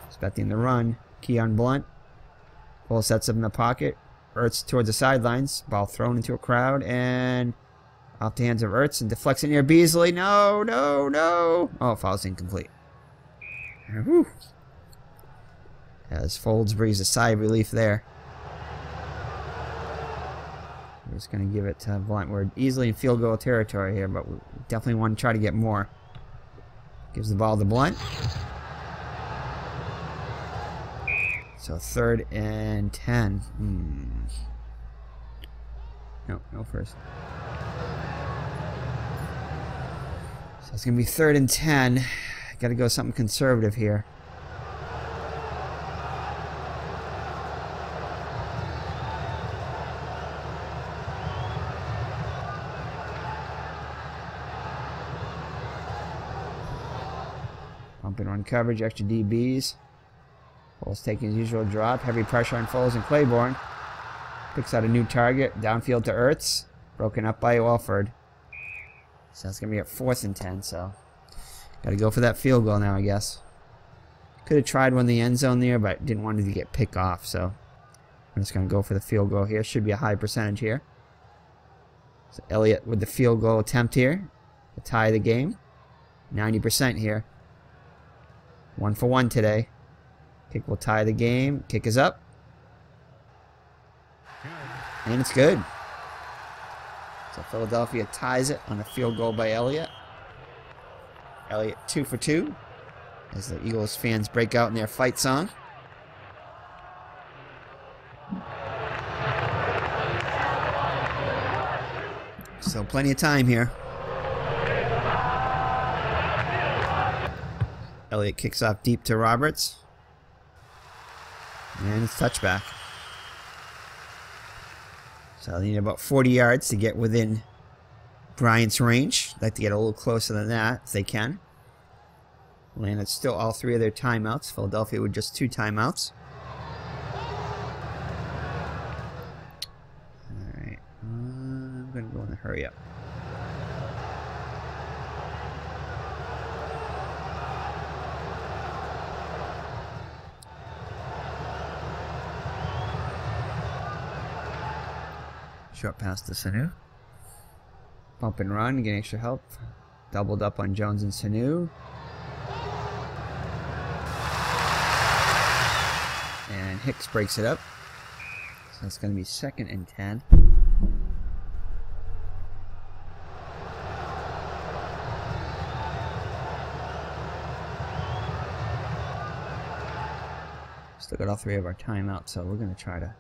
Expecting the run. Key on Blunt. Foles sets up in the pocket. Ertz towards the sidelines. Ball thrown into a crowd and off the hands of Ertz and deflects it near Beasley. No, no, no. Oh, foul's incomplete. Whew. As Folds breathes a sigh of relief there. We're just going to give it to Blunt. We're easily in field goal territory here, but we definitely want to try to get more. Gives the ball to Blunt. So 3rd and 10. No 1st. So it's going to be 3rd and 10. Got to go something conservative here. Bump and run coverage, extra DBs. Foles taking his usual drop. Heavy pressure on Foles and Claiborne. Picks out a new target. Downfield to Ertz. Broken up by Walford. So it's going to be at 4th and 10, so got to go for that field goal now, I guess. Could have tried one in the end zone there, but didn't want it to get picked off, so I'm just going to go for the field goal here. Should be a high percentage here. So Elliott with the field goal attempt here to tie the game. 90% here. 1 for 1 today. Kick will tie the game. Kick is up. And it's good. So Philadelphia ties it on a field goal by Elliott. Elliott 2 for 2. As the Eagles fans break out in their fight song. So plenty of time here. Elliott kicks off deep to Roberts. And it's touchback. So they need about 40 yards to get within Bryant's range. I'd like to get a little closer than that if they can. Atlanta's still all 3 of their timeouts. Philadelphia with just 2 timeouts. Alright. I'm going to go in the hurry up. Short pass to Sanu. Bump and run, getting extra help. Doubled up on Jones and Sanu. And Hicks breaks it up. So it's going to be 2nd and 10. Still got all 3 of our timeouts, so we're going to try to...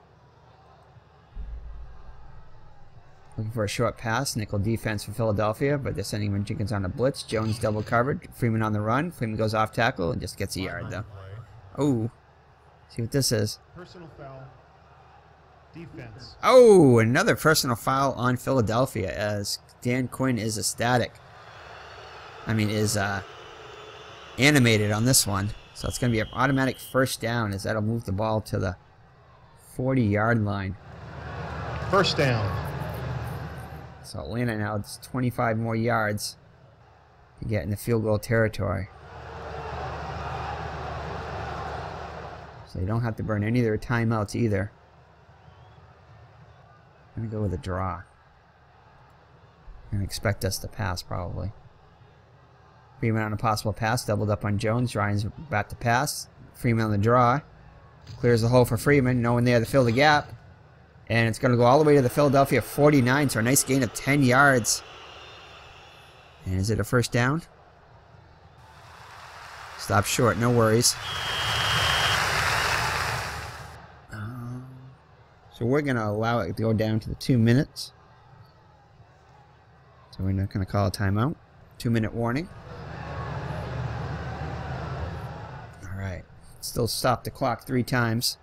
Looking for a short pass. Nickel defense for Philadelphia, but they're sending Jenkins on a blitz. Jones double covered. Freeman on the run. Freeman goes off tackle and just gets a yard, though. Oh. See what this is. Personal foul. Defense. Oh, another personal foul on Philadelphia as Dan Quinn is ecstatic. I mean, is animated on this one. So it's going to be an automatic first down as that'll move the ball to the 40-yard line. First down. So Atlanta now it's 25 more yards to get in the field goal territory. So you don't have to burn any of their timeouts either. I'm going to go with a draw. And expect us to pass probably. Freeman on a possible pass, doubled up on Jones. Ryan's about to pass. Freeman on the draw. Clears the hole for Freeman. No one there to fill the gap. And it's going to go all the way to the Philadelphia 49, so a nice gain of 10 yards. And is it a first down? Stop short, no worries. So we're going to allow it to go down to the 2 minutes. So we're not going to call a timeout. 2-minute warning. Alright. Still stop the clock 3 times.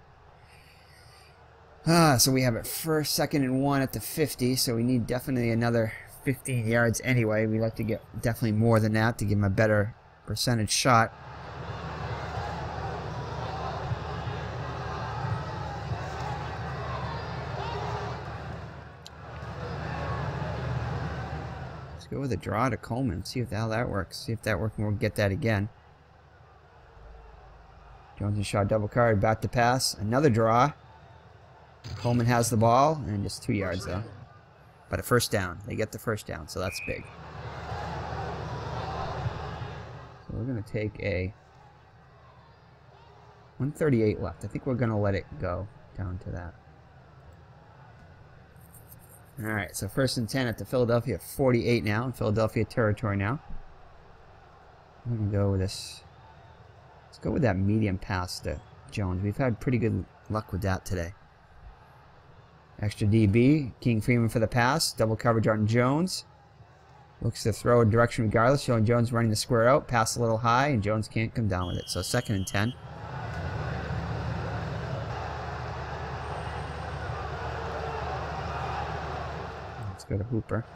So we have it first, 2nd and 1 at the 50, so we need definitely another 15 yards anyway. We'd like to get definitely more than that to give them a better percentage shot. Let's go with a draw to Coleman, see if how that works. See if that works, and we'll get that again. Jones and Shaw double card, back to pass, another draw. Coleman has the ball, and just 2 yards though. But a first down. They get the first down, so that's big. So we're going to take a 138 left. I think we're going to let it go down to that. Alright, so 1st and 10 at the Philadelphia 48 now, in Philadelphia territory now. I'm going to go with this. Let's go with that medium pass to Jones. We've had pretty good luck with that today. Extra DB, King Freeman for the pass, double coverage on Jones. Looks to throw a direction regardless, showing Jones running the square out, pass a little high, and Jones can't come down with it. So 2nd and 10. Let's go to Hooper.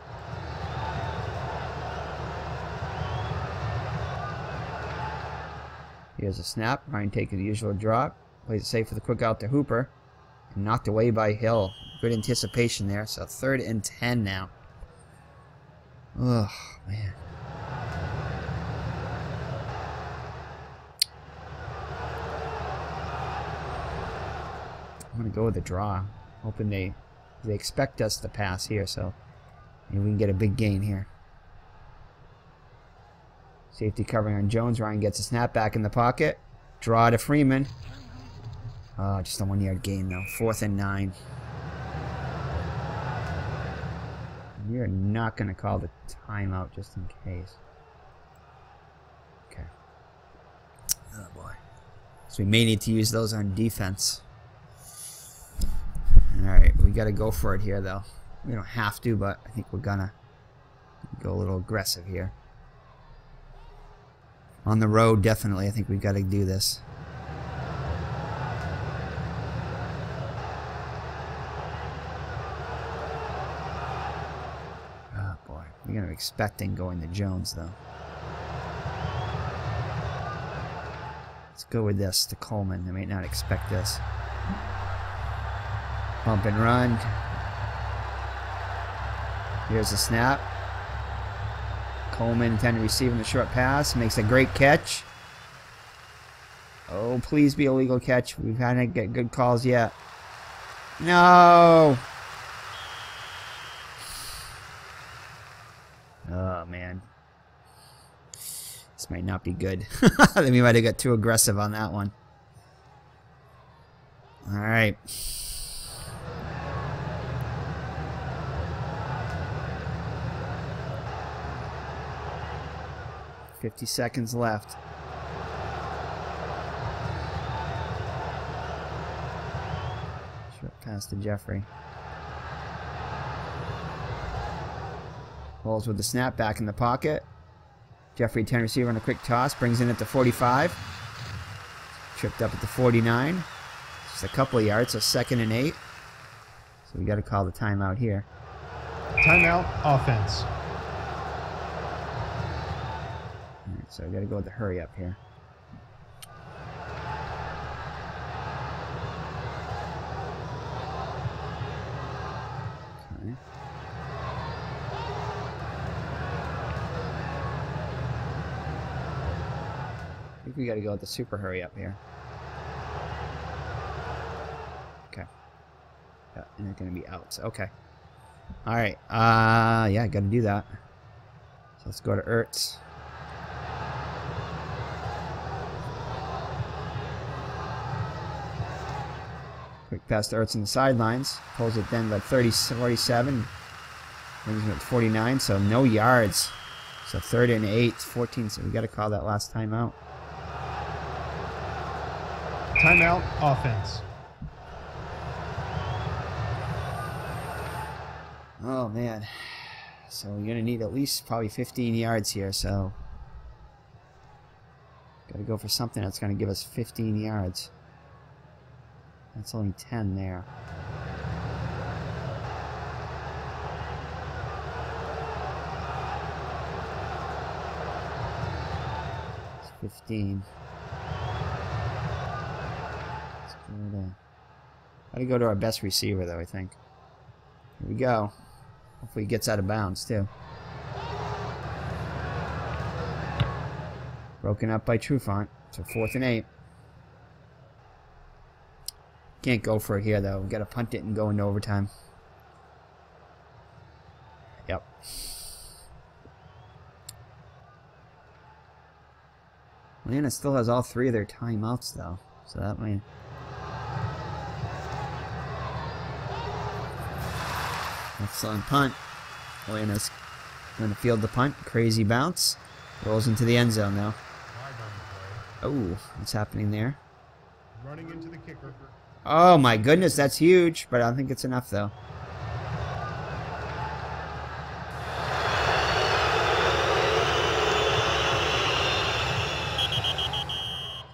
Here's a snap. Ryan taking the usual drop. Plays it safe for the quick out to Hooper. And knocked away by Hill. Good anticipation there. So 3rd and 10 now. Oh, man. I'm going to go with the draw. Hoping they expect us to pass here. So maybe we can get a big gain here. Safety covering on Jones. Ryan gets a snap back in the pocket. Draw to Freeman. Oh, just a 1-yard gain though. 4th and 9. We are not going to call the timeout just in case. Okay. Oh boy. So we may need to use those on defense. Alright, we got to go for it here though. We don't have to, but I think we're going to go a little aggressive here. On the road, definitely. I think we've got to do this. Oh, boy. We're going to be expecting going to Jones, though. Let's go with this to Coleman. They may not expect this. Bump and run. Here's the snap. Coleman intended receiving the short pass. Makes a great catch. Oh, please be a legal catch. We've had to get good calls yet. No! Oh, man. This might not be good. We might have got too aggressive on that one. Alright. $50 seconds left. Short pass to Jeffrey. Ball's with the snap back in the pocket. Jeffrey 10 receiver on a quick toss. Brings in at the 45. Tripped up at the 49. Just a couple of yards, so 2nd and 8. So we got to call the timeout here. Timeout, offense. So we got to go with the hurry up here. Okay. I think we got to go with the super hurry up here. Okay. Yeah, and they're going to be out. So, okay. All right. Yeah, got to do that. So let's go to Ertz. Quick pass to Ertz on the sidelines. Pulls it then by 47. Brings him at 49, so no yards. So 3rd and 8, 14. So we got to call that last timeout. Timeout, offense. Oh, man. So we're going to need at least probably 15 yards here, so got to go for something that's going to give us 15 yards. That's only 10 there. It's 15. Let's go to... Gotta go to our best receiver, though, I think. Here we go. Hopefully he gets out of bounds, too. Broken up by Trufant. So 4th and 8. Can't go for it here, though. We've got to punt it and go into overtime. Yep. Atlanta still has all 3 of their timeouts, though. So that might... Excellent punt. Atlanta's going to field the punt. Crazy bounce. Rolls into the end zone, though. Oh, what's happening there? Running into the kicker. Oh my goodness, that's huge, but I don't think it's enough though.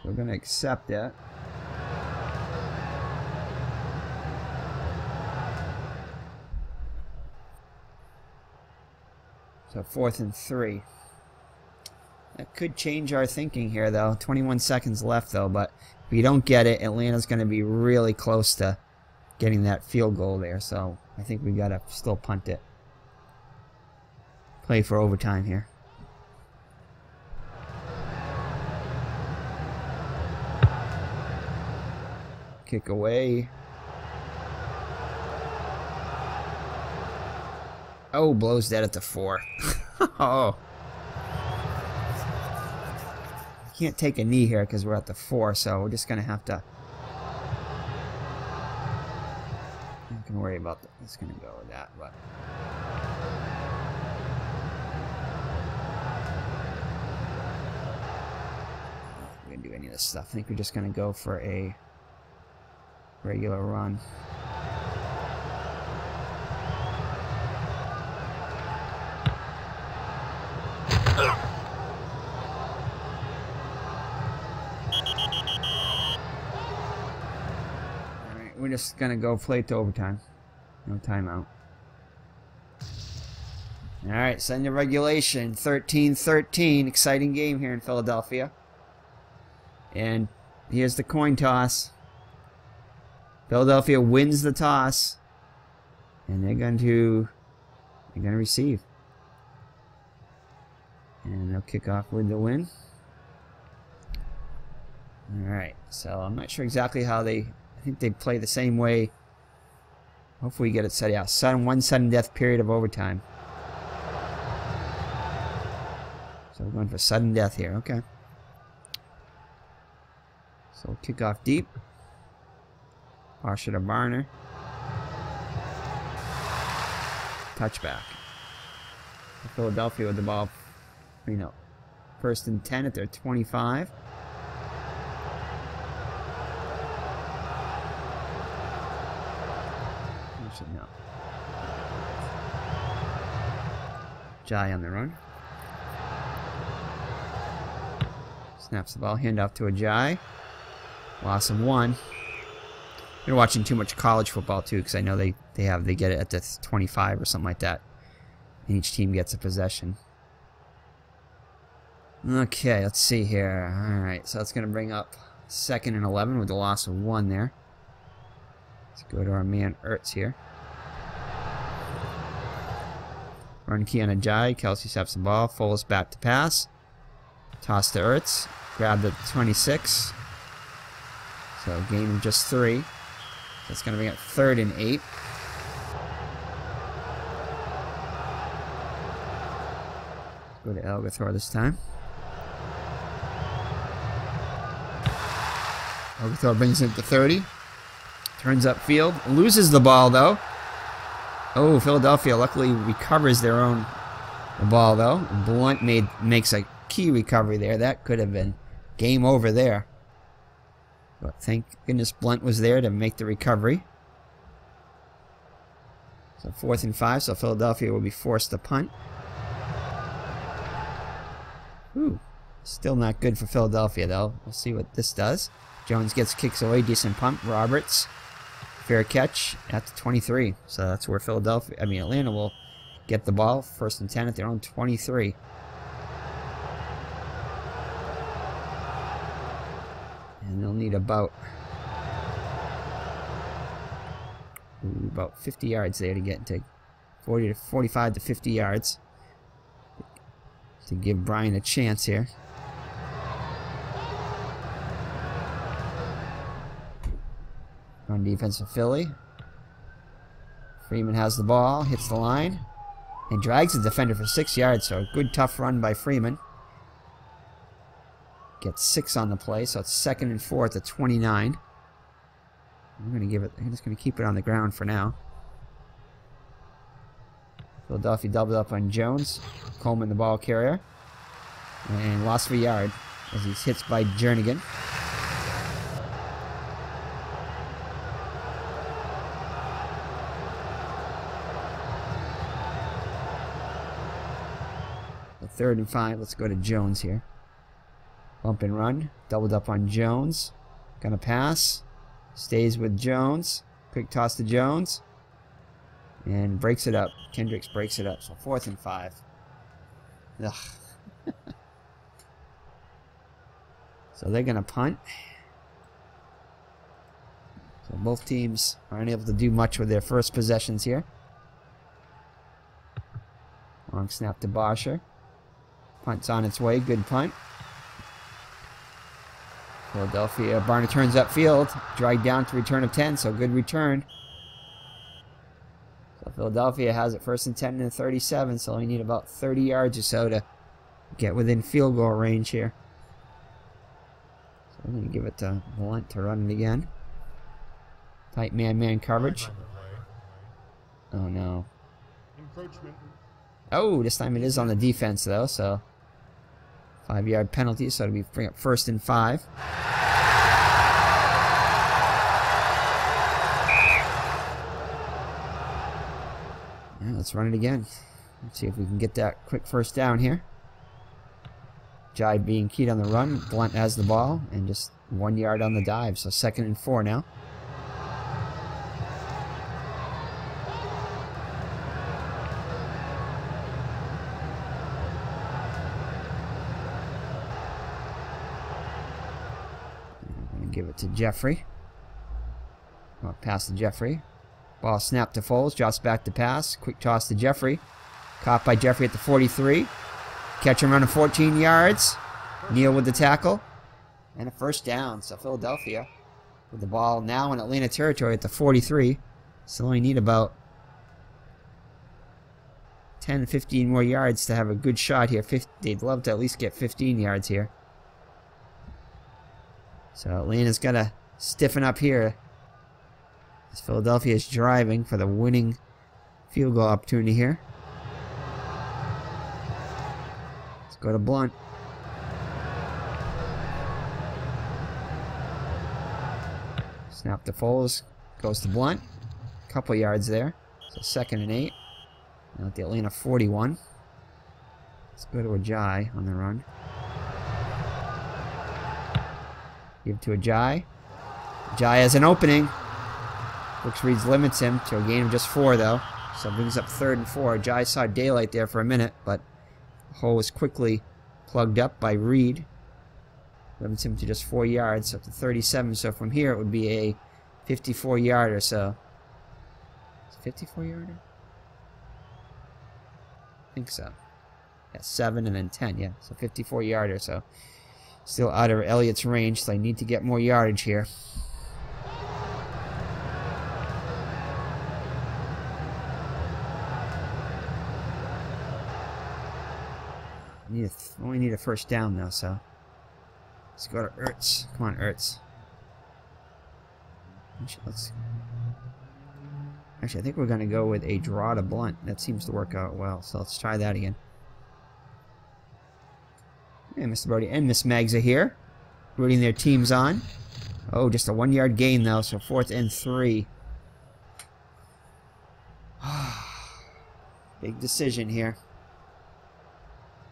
We're going to accept it. So 4th and 3. That could change our thinking here, though. 21 seconds left, though. But if we don't get it, Atlanta's going to be really close to getting that field goal there. So I think we got to still punt it. Play for overtime here. Kick away. Oh, blows that at the 4. Oh. Can't take a knee here because we're at the 4, so we're just going to have to... I'm not going to worry about that. It's going to go with that, but... I'm not going to do any of this stuff. I think we're just going to go for a regular run. We're just going to go play to overtime. No timeout. Alright, send to regulation. 13-13. Exciting game here in Philadelphia. And here's the coin toss. Philadelphia wins the toss. And they're going to receive. And they'll kick off with the win. Alright, so I'm not sure exactly how they... I think they play the same way. Hopefully we get it set out. One sudden death period of overtime. So we're going for sudden death here. Okay. So we'll kick off deep. Pass it to Barner. Touchback. Philadelphia with the ball. You know, 1st and 10 at their 25. No. Jai on the run. Snaps the ball, hand off to a Jai. Loss of 1. Been watching too much college football too, because I know they get it at the 25 or something like that. And each team gets a possession. Okay, let's see here. Alright, so that's going to bring up 2nd and 11 with the loss of 1 there. Let's go to our man Ertz here. Run key on a Jai. Kelsey snaps the ball. Foles back to pass. Toss to Ertz. Grab the 26. So gain of just 3. That's going to bring up 3rd and 8. Go to Elgathor this time. Elgathor brings it to 30. Turns upfield. Loses the ball, though. Oh, Philadelphia luckily recovers their own ball, though. Blunt makes a key recovery there. That could have been game over there. But thank goodness Blunt was there to make the recovery. So 4th and 5, so Philadelphia will be forced to punt. Ooh, still not good for Philadelphia, though. We'll see what this does. Jones kicks away, decent punt. Roberts, fair catch at the 23. So that's where Atlanta will get the ball. 1st and 10 at their own 23. And they'll need about 50 yards there to get to 40 to 45 to 50 yards to give Brian a chance here. On defense of Philly. Freeman has the ball, hits the line, and drags the defender for 6 yards. So a good tough run by Freeman. Gets 6 on the play, so it's 2nd and 4 at the 29. I'm just gonna keep it on the ground for now. Philadelphia doubled up on Jones. Coleman the ball carrier. And lost 1 yard as he's hit by Jernigan. So 3rd and 5. Let's go to Jones here. Bump and run. Doubled up on Jones. Gonna pass. Stays with Jones. Quick toss to Jones. And breaks it up. Kendricks breaks it up. So 4th and 5. Ugh. So they're going to punt. So both teams aren't able to do much with their first possessions here. Long snap to Bosher. Punt's on its way. Good punt. Philadelphia. Barner turns upfield. Dragged down to return of 10, so good return. So Philadelphia has it first and 10 and 37, so only need about 30 yards or so to get within field goal range here. So I'm going to give it to Blunt to run it again. Tight man-man coverage. Oh, no. Encroachment. Oh, this time it is on the defense, though, so 5-yard penalty, so it'll bring up first and 5. Yeah, let's run it again. Let's see if we can get that quick first down here. Jive being keyed on the run. Blunt has the ball, and just 1 yard on the dive, so 2nd and 4 now. Give it to Jeffrey. Pass to Jeffrey. Ball snapped to Foles. Drops back to pass. Quick toss to Jeffrey. Caught by Jeffrey at the 43. Catch him running 14 yards. Neal with the tackle. And a first down. So Philadelphia with the ball now in Atlanta territory at the 43. So only need about 10, 15 more yards to have a good shot here. They'd love to at least get 15 yards here. So Atlanta's got to stiffen up here as Philadelphia is driving for the winning field goal opportunity here. Let's go to Blunt. Snap to Foles. Goes to Blunt. Couple yards there. So 2nd and 8. Now at the Atlanta 41. Let's go to Ajayi on the run. Give to Ajayi. Ajayi has an opening. Brooks Reeds limits him to a gain of just 4, though. So brings up 3rd and 4. Ajayi saw daylight there for a minute, but the hole was quickly plugged up by Reed. Limits him to just 4 yards, so up to 37. So from here, it would be a 54-yarder. So, is it 54-yarder? I think so. Yeah, 7 and then 10. Yeah, so 54-yarder. So. Still out of Elliott's range, so I need to get more yardage here. Only need a first down, though, so. Let's go to Ertz. Come on, Ertz. Actually, I think we're going to go with a draw to Blunt. That seems to work out well, so let's try that again. And Mr. Brody and Miss Mags are here, rooting their teams on. Oh, just a 1-yard gain, though, so 4th and 3. Big decision here.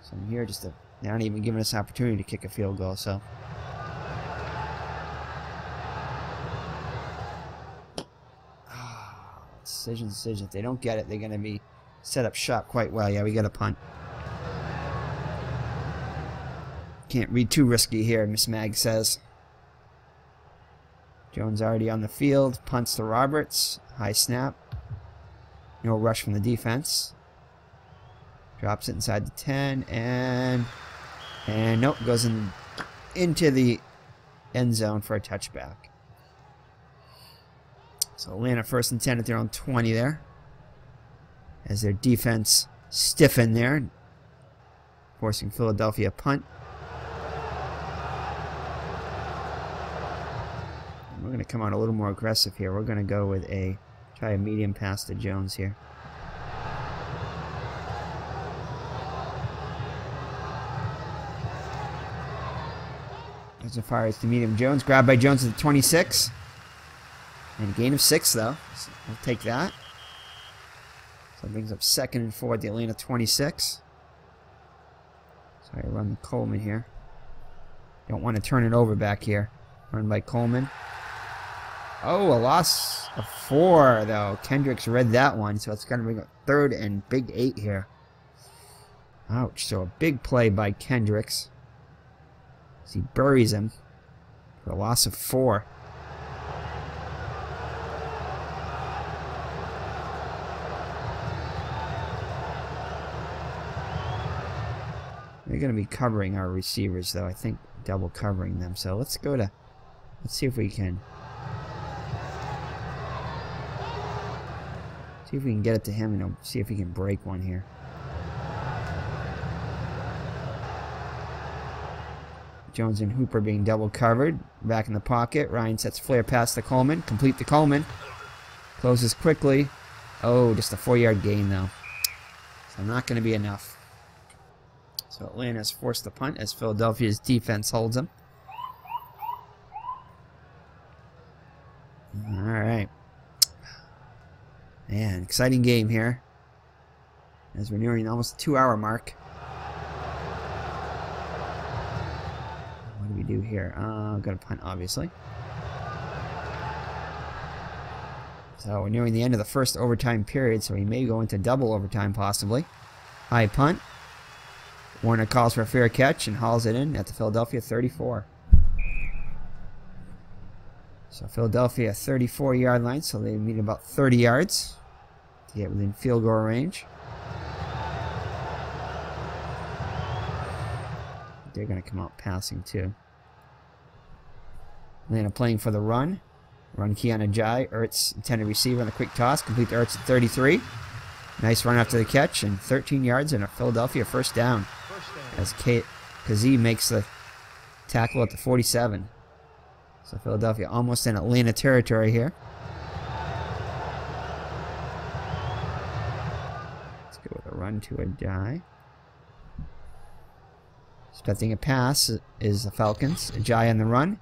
So I'm here they're not even giving us an opportunity to kick a field goal, so. Decision. If they don't get it, they're going to be set up shop quite well. Yeah, we got a punt. Can't read too risky here, Miss Mag says. Jones already on the field. Punts to Roberts. High snap. No rush from the defense. Drops it inside the 10. And nope, goes into the end zone for a touchback. So Atlanta 1st and 10 at their own 20 there. As their defense stiffened there. Forcing Philadelphia punt. We're going to come out a little more aggressive here. We're going to go with try a medium pass to Jones here. As it fires to medium Jones. Grabbed by Jones at the 26. And a gain of 6, though. So we'll take that. So it brings up 2nd and 4 at the Atlanta 26. So I run the Coleman here. Don't want to turn it over back here. Run by Coleman. Oh, a loss of 4, though. Kendricks read that one, so it's going to bring up 3rd and big 8 here. Ouch. So a big play by Kendricks. as he buries him for a loss of 4. They're going to be covering our receivers, though. I think double covering them. So let's see if we can get it to him and see if we can break one here. Jones and Hooper being double covered. Back in the pocket. Ryan sets flare pass to Coleman. Complete to Coleman. Closes quickly. Oh, just a 4-yard gain, though. So not going to be enough. So Atlanta's forced the punt as Philadelphia's defense holds them. Alright. Man, exciting game here. As we're nearing almost the 2-hour mark. What do we do here? I've got to punt, obviously. So we're nearing the end of the first overtime period, so we may go into double overtime possibly. High punt. Warner calls for a fair catch and hauls it in at the Philadelphia 34. So Philadelphia 34-yard line, so they need about 30 yards to get within field goal range. They're going to come out passing too. Atlanta playing for the run. Run key on Ajayi. Ertz intended receiver on the quick toss. Complete to Ertz at 33. Nice run after the catch and 13 yards and a Philadelphia first down. As Kazee makes the tackle at the 47. So Philadelphia almost in Atlanta territory here. Let's go with a run to Ajayi. Expecting a pass is the Falcons. Ajayi on the run.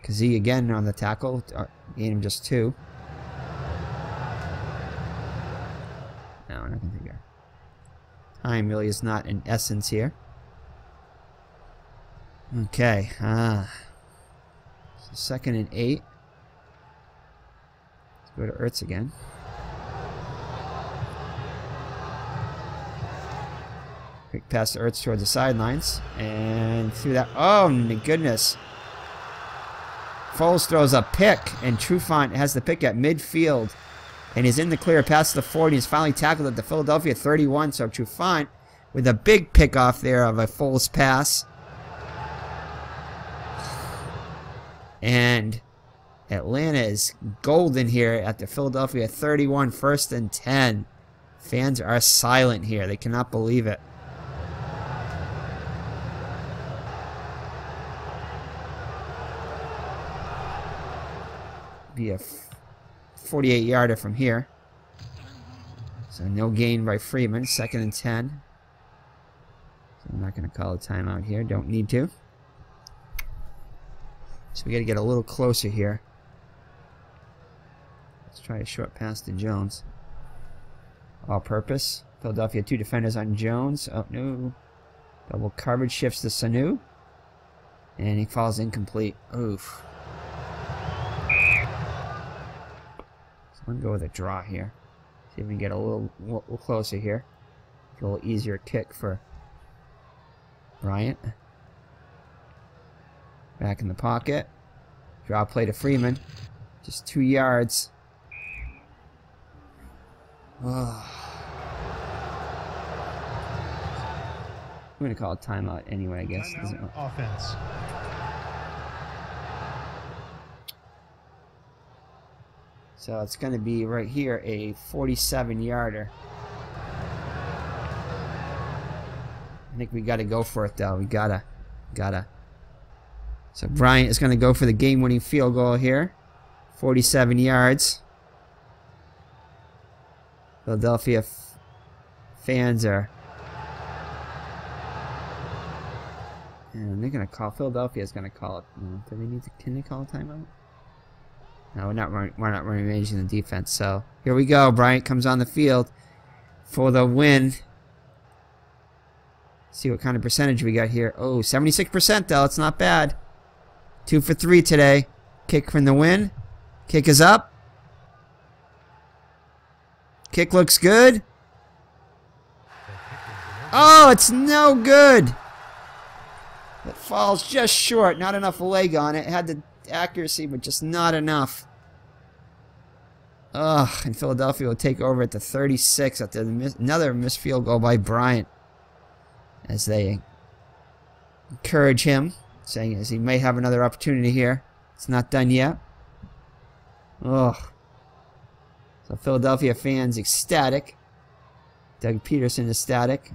Kazee again on the tackle. Gain him just 2. No, we're not going to take that. Time really is not an essence here. Okay. So 2nd and 8. Let's go to Ertz again. Quick pass to Ertz towards the sidelines. And through that. Oh, my goodness. Foles throws a pick. And Trufant has the pick at midfield. And is in the clear past the 40. He's finally tackled at the Philadelphia 31. So Trufant with a big pickoff there of a Foles pass. And Atlanta is golden here at the Philadelphia 31, 1st and 10. Fans are silent here. They cannot believe it. Be a 48-yarder from here. So no gain by Freeman. 2nd and 10. So I'm not going to call a timeout here. Don't need to. So we got to get a little closer here. Let's try a short pass to Jones. All purpose. Philadelphia 2 defenders on Jones. Oh, no. Double coverage shifts to Sanu. And he falls incomplete. Oof. So I'm going to go with a draw here. See if we can get a little closer here. A little easier kick for Bryant. Back in the pocket. Draw play to Freeman. Just 2 yards. Oh. I'm going to call it timeout anyway, I guess. Timeout offense. So it's going to be right here a 47-yarder. I think we got to go for it, though. We gotta. So Bryant is going to go for the game-winning field goal here. 47 yards. Philadelphia fans are... And they're going to call... Philadelphia is going to call it... Do they need to... Can they call a timeout? No, we're not managing the defense. So here we go. Bryant comes on the field for the win. See what kind of percentage we got here. Oh, 76% though. It's not bad. 2 for 3 today. Kick from the win. Kick is up. Kick looks good. Oh, it's no good. It falls just short. Not enough leg on it. Had the accuracy, but just not enough. Ugh, and Philadelphia will take over at the 36 after another missed field goal by Bryant. As they encourage him, saying as he may have another opportunity here. It's not done yet. Ugh. So Philadelphia fans ecstatic. Doug Peterson ecstatic.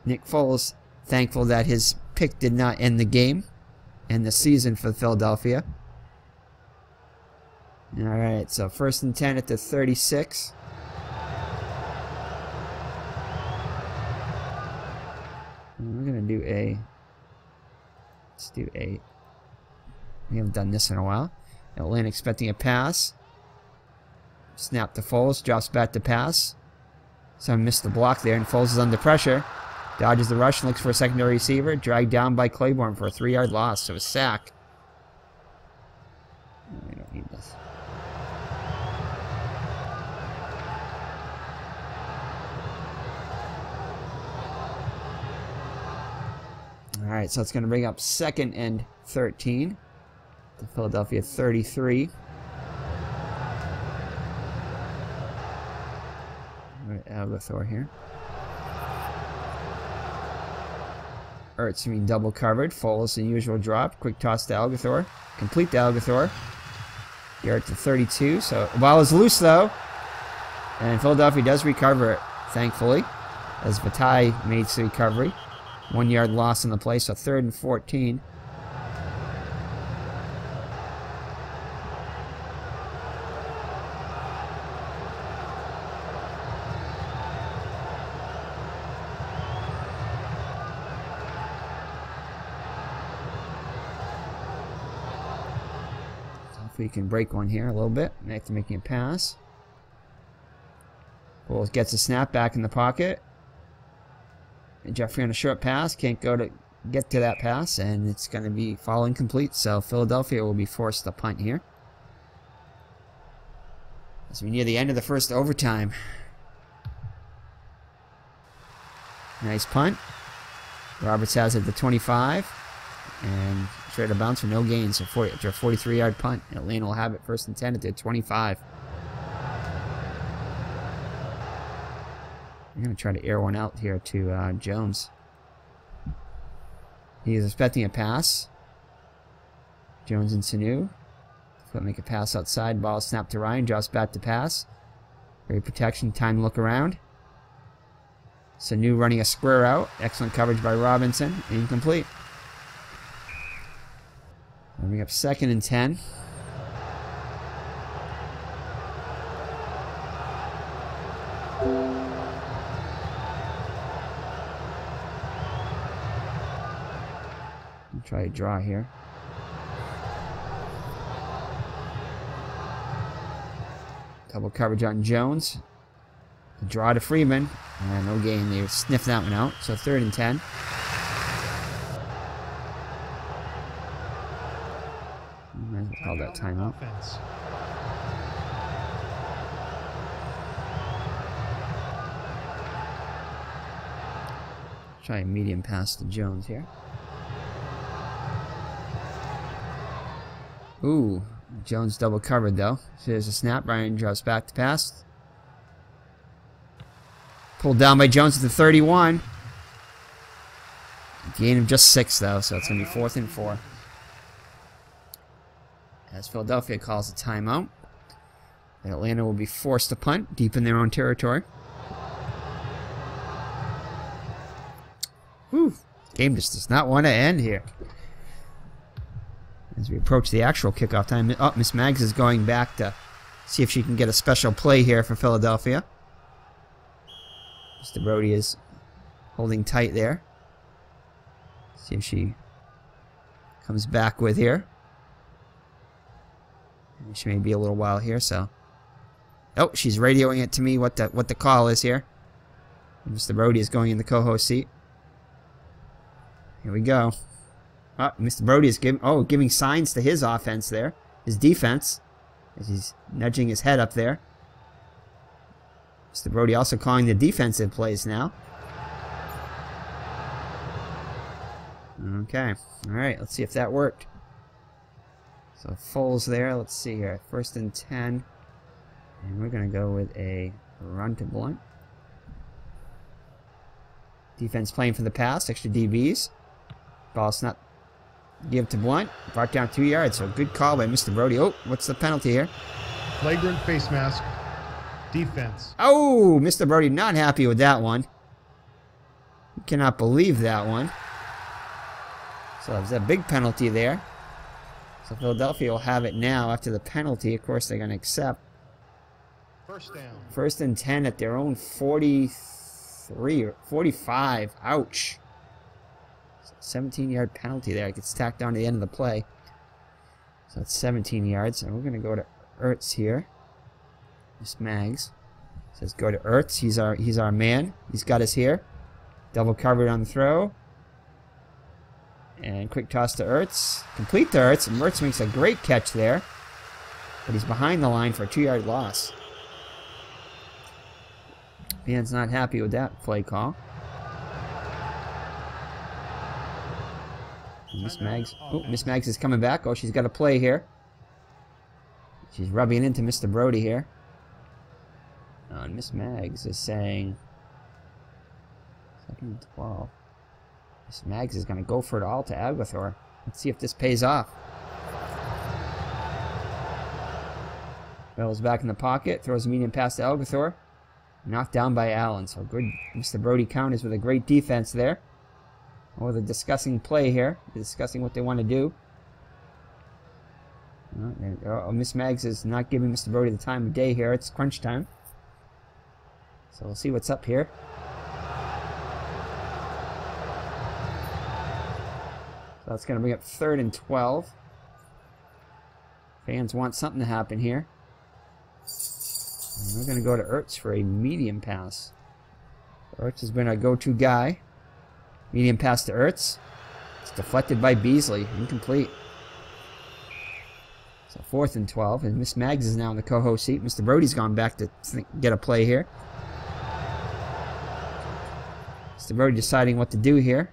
Nick Foles thankful that his pick did not end the game and the season for Philadelphia. Alright, so 1st and 10 at the 36. And we're going to do a... Let's do a... We haven't done this in a while. Atlanta expecting a pass. Snap to Foles, drops back to pass. Someone missed the block there, and Foles is under pressure. Dodges the rush and looks for a secondary receiver. Dragged down by Claiborne for a 3-yard loss, so a sack. We don't need this. Alright, so it's going to bring up 2nd and 13. The Philadelphia 33. Algathor here. Ertz being double covered. Foles, unusual drop. Quick toss to Algathor. Complete to Algathor. Here at the 32. So the ball is loose though. And Philadelphia does recover it, thankfully. As Vitae makes the recovery. 1-yard loss in the play, so 3rd and 14. If we can break one here a little bit after making a pass. Foles gets a snap back in the pocket. And Jeffrey on a short pass can't get to that pass, and it's going to be fall incomplete. So Philadelphia will be forced to punt here. As we near the end of the first overtime. Nice punt. Roberts has it at the 25. And straight to bounce for no gain. So after a 43-yard punt, Atlanta will have it 1st and 10 at the 25. I'm going to try to air one out here to Jones. He is expecting a pass. Jones and Sanu. He'll make a pass outside. Ball snapped to Ryan. Drops back to pass. Great protection. Time to look around. Sanu running a square out. Excellent coverage by Robinson. Incomplete. We'll bring up 2nd and 10. Try a draw here. Double coverage on Jones. Draw to Freeman. And no gain. They sniffed that one out. So 3rd and 10. Call that timeout. Try a medium pass to Jones here. Ooh, Jones double covered though. So there's a snap. Ryan drops back to pass. Pulled down by Jones at the 31. Gain of just 6 though, so it's going to be 4th and 4. As Philadelphia calls a timeout. Atlanta will be forced to punt deep in their own territory. Whew. Game just does not want to end here. As we approach the actual kickoff time. Oh, Miss Maggs is going back to see if she can get a special play here for Philadelphia. Mr. Brody is holding tight there. See if she comes back with here. She may be a little while here, so. Oh, she's radioing it to me what the call is here. Mr. Brody is going in the co-host seat. Here we go. Oh, Mr. Brody is giving signs to his offense there. His defense. As he's nudging his head up there. Mr. Brody also calling the defensive plays now. Okay. All right. Let's see if that worked. So Foles there. Let's see here. 1st and 10. And we're going to go with a run to Blunt. Defense playing for the pass. Extra DBs. Ball snap. Give to Blunt. Brought down 2 yards. So good call by Mr. Brody. Oh, what's the penalty here? Flagrant face mask. Defense. Oh, Mr. Brody not happy with that one. You cannot believe that one. So there's a big penalty there. So Philadelphia will have it now after the penalty. Of course, they're going to accept. 1st down. 1st and 10 at their own 43 or 45. Ouch. 17-yard penalty there. It gets tacked on to the end of the play. So it's 17 yards. And we're going to go to Ertz here. Miss Mags says go to Ertz. He's our man. He's got us here. Double covered on the throw. And quick toss to Ertz. Complete to Ertz. And Ertz makes a great catch there. But he's behind the line for a 2-yard loss. Man's not happy with that play call. Miss Mags. Oh, Miss Mags is coming back. Oh, she's got a play here. She's rubbing into Mr. Brody here. And Miss Mags is saying 2nd and 12. Miss Mags is going to go for it all to Aguilar. Let's see if this pays off. Bell's back in the pocket. Throws a medium pass to Aguilar. Knocked down by Allen. So good. Mr. Brody counters with a great defense there. Oh, they're discussing play here. They're discussing what they want to do. Oh, Miss Mags is not giving Mr. Brody the time of day here. It's crunch time. So we'll see what's up here. So that's going to bring up 3rd and 12. Fans want something to happen here. And we're going to go to Ertz for a medium pass. Ertz has been our go-to guy. Medium pass to Ertz. It's deflected by Beasley. Incomplete. So 4th and 12. And Miss Mags is now in the co-host seat. Mr. Brody's gone back to get a play here. Mr. Brody deciding what to do here.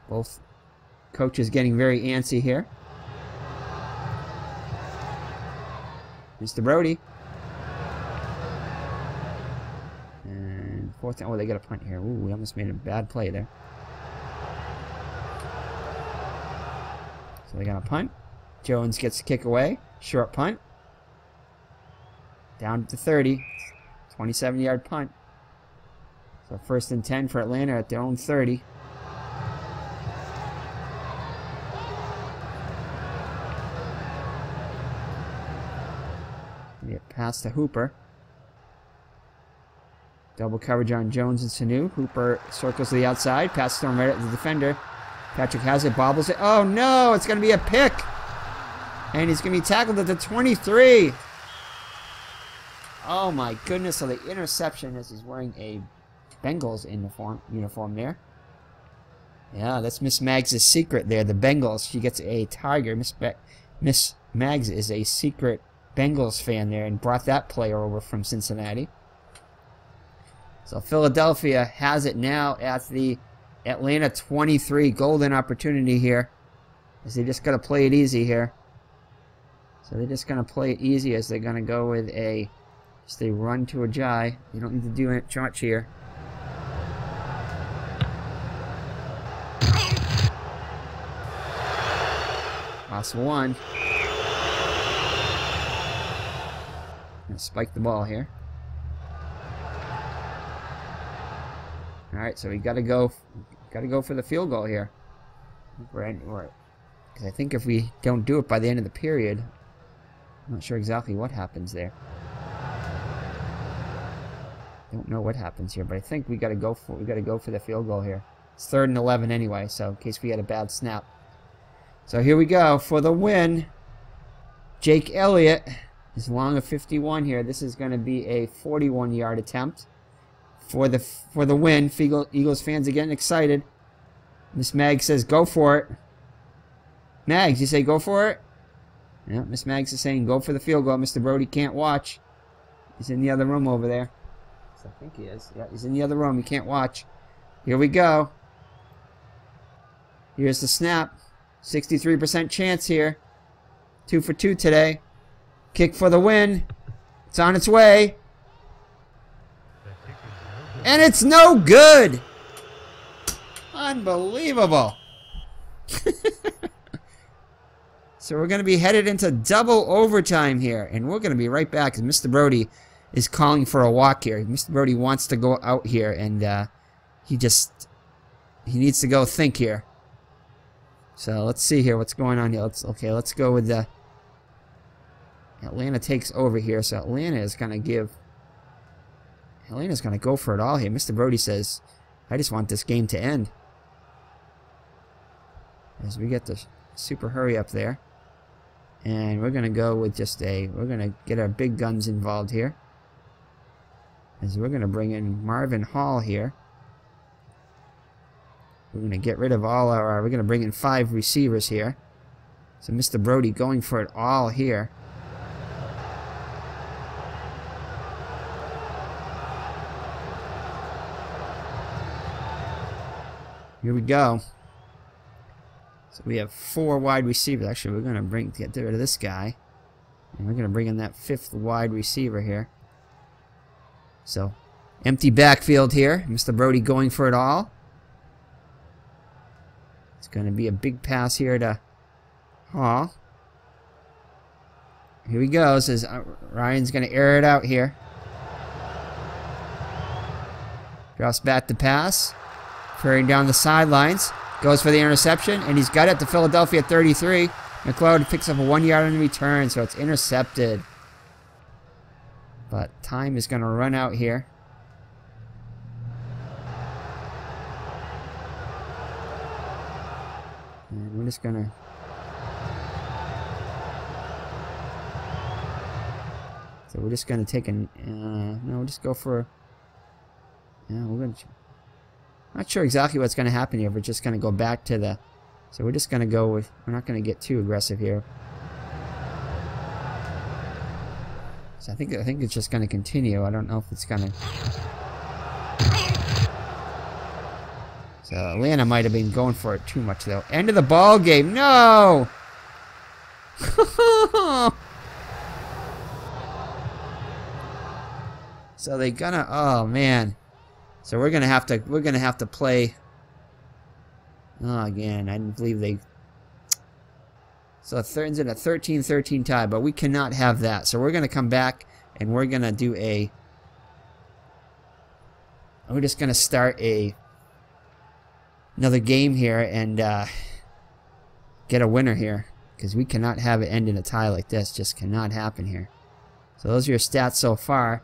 Both coaches getting very antsy here. Mr. Brody. And 4th down. Oh, they got a punt here. Ooh, we almost made a bad play there. So they got a punt. Jones gets the kick away. Short punt. Down to 30. 27-yard punt. So 1st and 10 for Atlanta at their own 30. Get past to Hooper. Double coverage on Jones and Sanu. Hooper circles to the outside. Passes thrown right at the defender. Patrick has it. Bobbles it. Oh no! It's going to be a pick! And he's going to be tackled at the 23. Oh my goodness. So the interception as he's wearing a Bengals uniform there. Yeah, that's Miss Mags' secret there. The Bengals. She gets a tiger. Miss Mags is a secret Bengals fan there and brought that player over from Cincinnati. So Philadelphia has it now at the Atlanta 23. Golden opportunity here. As they just got to play it easy here. So they're just going to play it easy as they're going to go with just a run to a jai. You don't need to do it much here. Loss 1. Gonna spike the ball here. All right, so we got to go for the field goal here. Because I think if we don't do it by the end of the period, I'm not sure exactly what happens there. Don't know what happens here, but I think we got to go for the field goal here. It's 3rd and 11 anyway, so in case we had a bad snap. So here we go for the win. Jake Elliott is long of 51 here. This is going to be a 41-yard attempt for the win. Eagles fans are getting excited. Miss Mags says go for it. Mags, you say go for it? Yeah, Miss Mags is saying go for the field goal. Mr. Brody can't watch. He's in the other room over there. I think he is. Yeah, he's in the other room. He can't watch. Here we go. Here's the snap. 63% chance here. 2 for 2 today. Kick for the win. It's on its way. And it's no good. Unbelievable. So we're going to be headed into double overtime here. And we're going to be right back, because Mr. Brody is calling for a walk here. Mr. Brody wants to go out here, and he needs to go think here. So let's see here what's going on here. Let's go with the Atlanta takes over here. So Atlanta's going to go for it all here. Mr. Brody says, I just want this game to end. As we get the super hurry up there. And we're going to go with we're going to get our big guns involved here. As we're going to bring in Marvin Hall here. We're going to get rid of we're going to bring in 5 receivers here. So Mr. Brody going for it all here. Here we go. So we have 4 wide receivers. Actually, we're going to get rid of this guy. And we're going to bring in that 5th wide receiver here. So, empty backfield here. Mr. Brody going for it all. It's going to be a big pass here to Hall. Here we go. Says Ryan's going to air it out here. Drops back to pass. Carrying down the sidelines. Goes for the interception, and he's got it to Philadelphia 33. McLeod picks up a 1-yard on the return, so it's intercepted. But time is going to run out here. And we're just going to... So we're just going to take no, we'll just go for... Yeah, we're going to... Not sure exactly what's going to happen here. We're just going to go back to the... So we're just going to go with... We're not going to get too aggressive here. So I think it's just going to continue. I don't know if it's going to... So Atlanta might have been going for it too much, though. End of the ball game. No! So they're gonna... Oh, man. So we're gonna have to play. Oh, again, I didn't believe they. So it turns in a 13-13 tie, but we cannot have that. So we're gonna come back and we're gonna do a. We're just gonna start another game here and get a winner here, because we cannot have it end in a tie like this. Just cannot happen here. So those are your stats so far.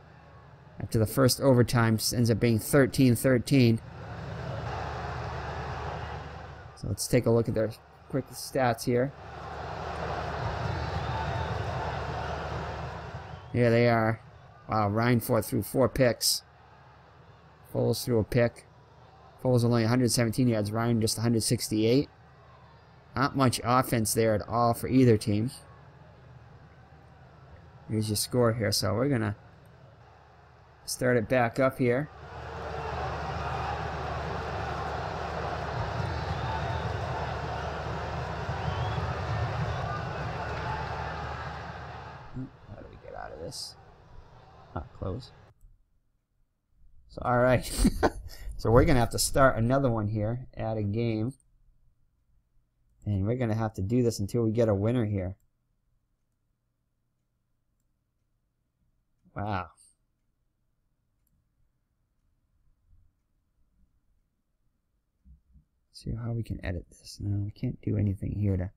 After the first overtime, ends up being 13-13. So let's take a look at their quick stats here. Here they are. Wow, Ryan threw 4 picks. Foles threw a pick. Foles only 117 yards. Ryan just 168. Not much offense there at all for either team. Here's your score here. So we're going to start it back up here. How do we get out of this? Not close. So, alright. So we're going to have to start another one here. Add a game. And we're going to have to do this until we get a winner here. Wow. See how we can edit this. No, we can't do anything here to...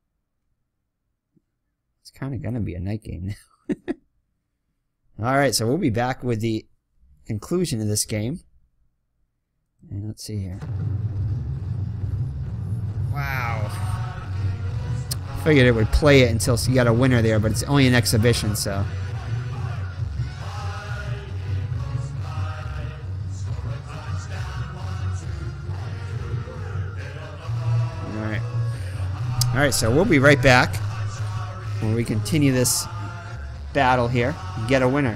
It's kind of going to be a night game now. Alright, so we'll be back with the conclusion of this game. And let's see here. Wow. Figured it would play it until you got a winner there, but it's only an exhibition, so... Alright, so we'll be right back when we continue this battle here and get a winner.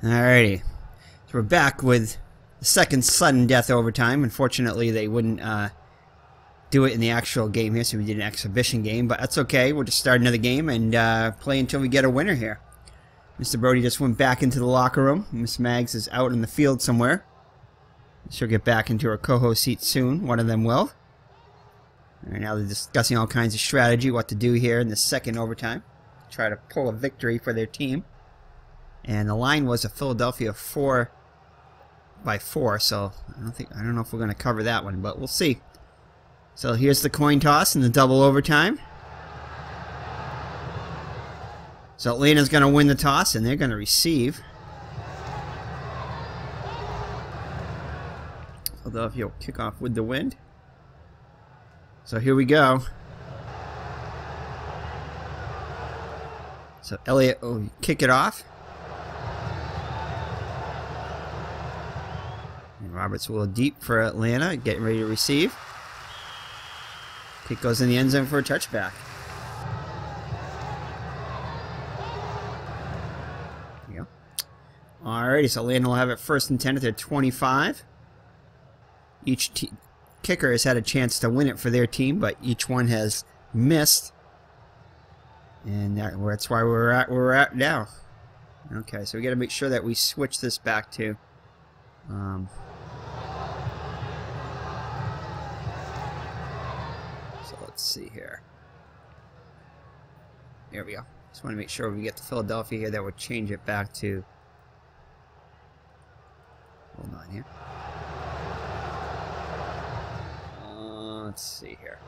Alrighty. So we're back with the second sudden death overtime. Unfortunately, they wouldn't do it in the actual game here, so we did an exhibition game, but that's okay. We'll just start another game and play until we get a winner here. Mr. Brody just went back into the locker room. Miss Mags is out in the field somewhere. She'll get back into her co-host seat soon. One of them will. Right now they're discussing all kinds of strategy, what to do here in the second overtime. Try to pull a victory for their team. And the line was a Philadelphia 4-by-4, so I don't know if we're going to cover that one, but we'll see. So here's the coin toss in the double overtime. So Atlanta's going to win the toss, and they're going to receive. Philadelphia will kick off with the wind. So here we go. So Elliott will kick it off. And Roberts will deep for Atlanta, getting ready to receive. Kick goes in the end zone for a touchback. There you go. Alrighty, so Atlanta will have it 1st and 10 at their 25. Each kicker has had a chance to win it for their team, but each one has missed. And that's why we're at where we're at now. Okay, so we got to make sure that we switch this back to so let's see here. There we go. Just want to make sure we get the Philadelphia here. That would change it back to. Hold on here. Let's see here.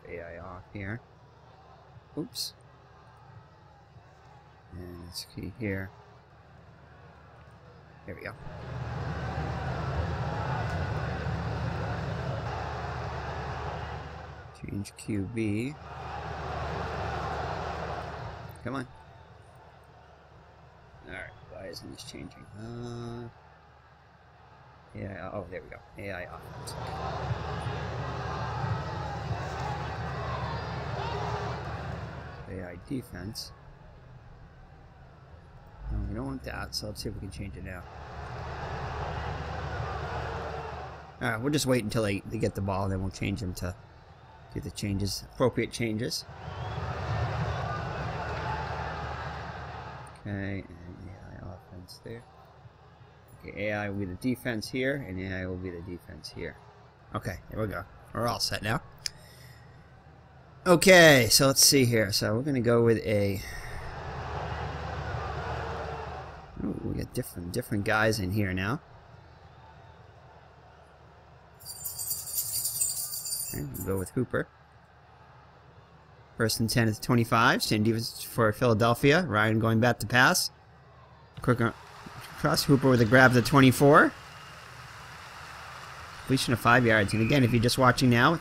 AI off here. Oops. And let's key here. There we go. Change QB. Come on. Alright, why isn't this changing? Yeah, oh, there we go. AI offense. AI defense. No, we don't want that, so let's see if we can change it now. Alright, we'll just wait until they get the ball, then we'll change them to do the changes, appropriate changes. Okay, and AI offense there. Okay, AI will be the defense here, and AI will be the defense here. Okay, there we go. We're all set now. Okay, so let's see here. So we're going to go with a... Ooh, we got different guys in here now. Okay, we'll go with Hooper. 1st and 10 at the 25. Same defense for Philadelphia. Ryan going back to pass. Quick cross. Hooper with a grab at the 24. Completion of 5 yards. And again, if you're just watching now,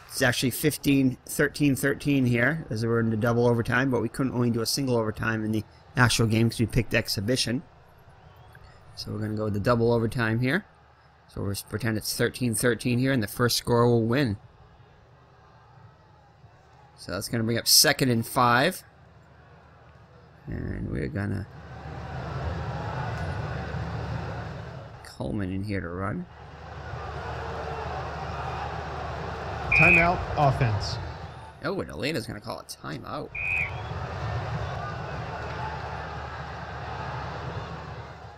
it's actually 13-13 here, as we're in the double overtime, but we couldn't only do a single overtime in the actual game because we picked exhibition. So we're going to go with the double overtime here. So we'll pretend it's 13-13 here, and the first score will win. So that's going to bring up 2nd and 5. And we're going to... Coleman in here to run. Timeout, offense. Oh, and Atlanta's going to call a timeout.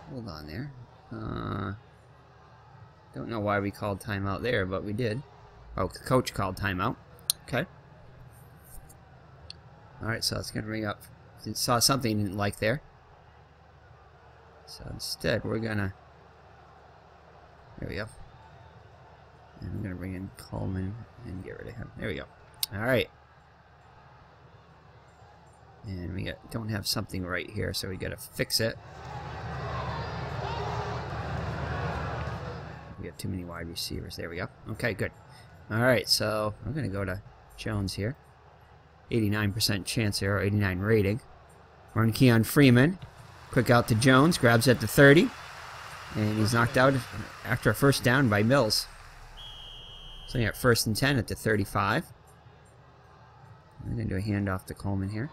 Hold on there. Don't know why we called timeout there, but we did. Oh, the coach called timeout. Okay. Alright, so it's going to bring up... Saw something he didn't like there. So instead, we're going to... There we go. And I'm going to bring in Coleman and get rid of him. There we go. Alright. And we don't have something right here, so we got to fix it. We got too many wide receivers. There we go. Okay, good. Alright, so I'm going to go to Jones here. 89% chance here, or 89 rating. Run key on Freeman. Quick out to Jones. Grabs at the 30. And he's knocked out after a first down by Mills. So at 1st and 10 at the 35. I'm going to do a handoff to Coleman here.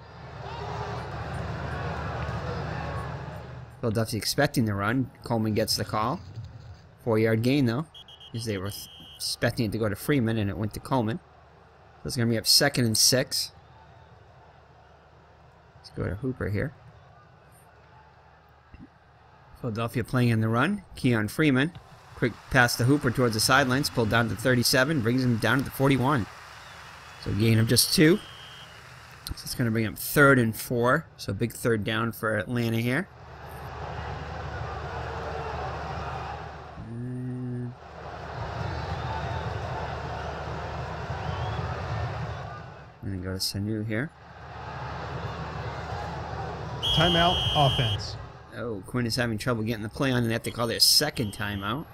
Philadelphia expecting the run. Coleman gets the call. 4-yard gain, though, because they were expecting it to go to Freeman, and it went to Coleman. So it's going to be up 2nd and 6. Let's go to Hooper here. Philadelphia playing in the run. Keon Freeman. Quick pass to Hooper towards the sidelines. Pulled down to 37. Brings him down to the 41. So gain of just 2. So it's going to bring up 3rd and 4. So big 3rd down for Atlanta here. I'm going to go to Sanu here. Timeout, offense. Oh, Quinn is having trouble getting the play on, and they have to call their 2nd timeout.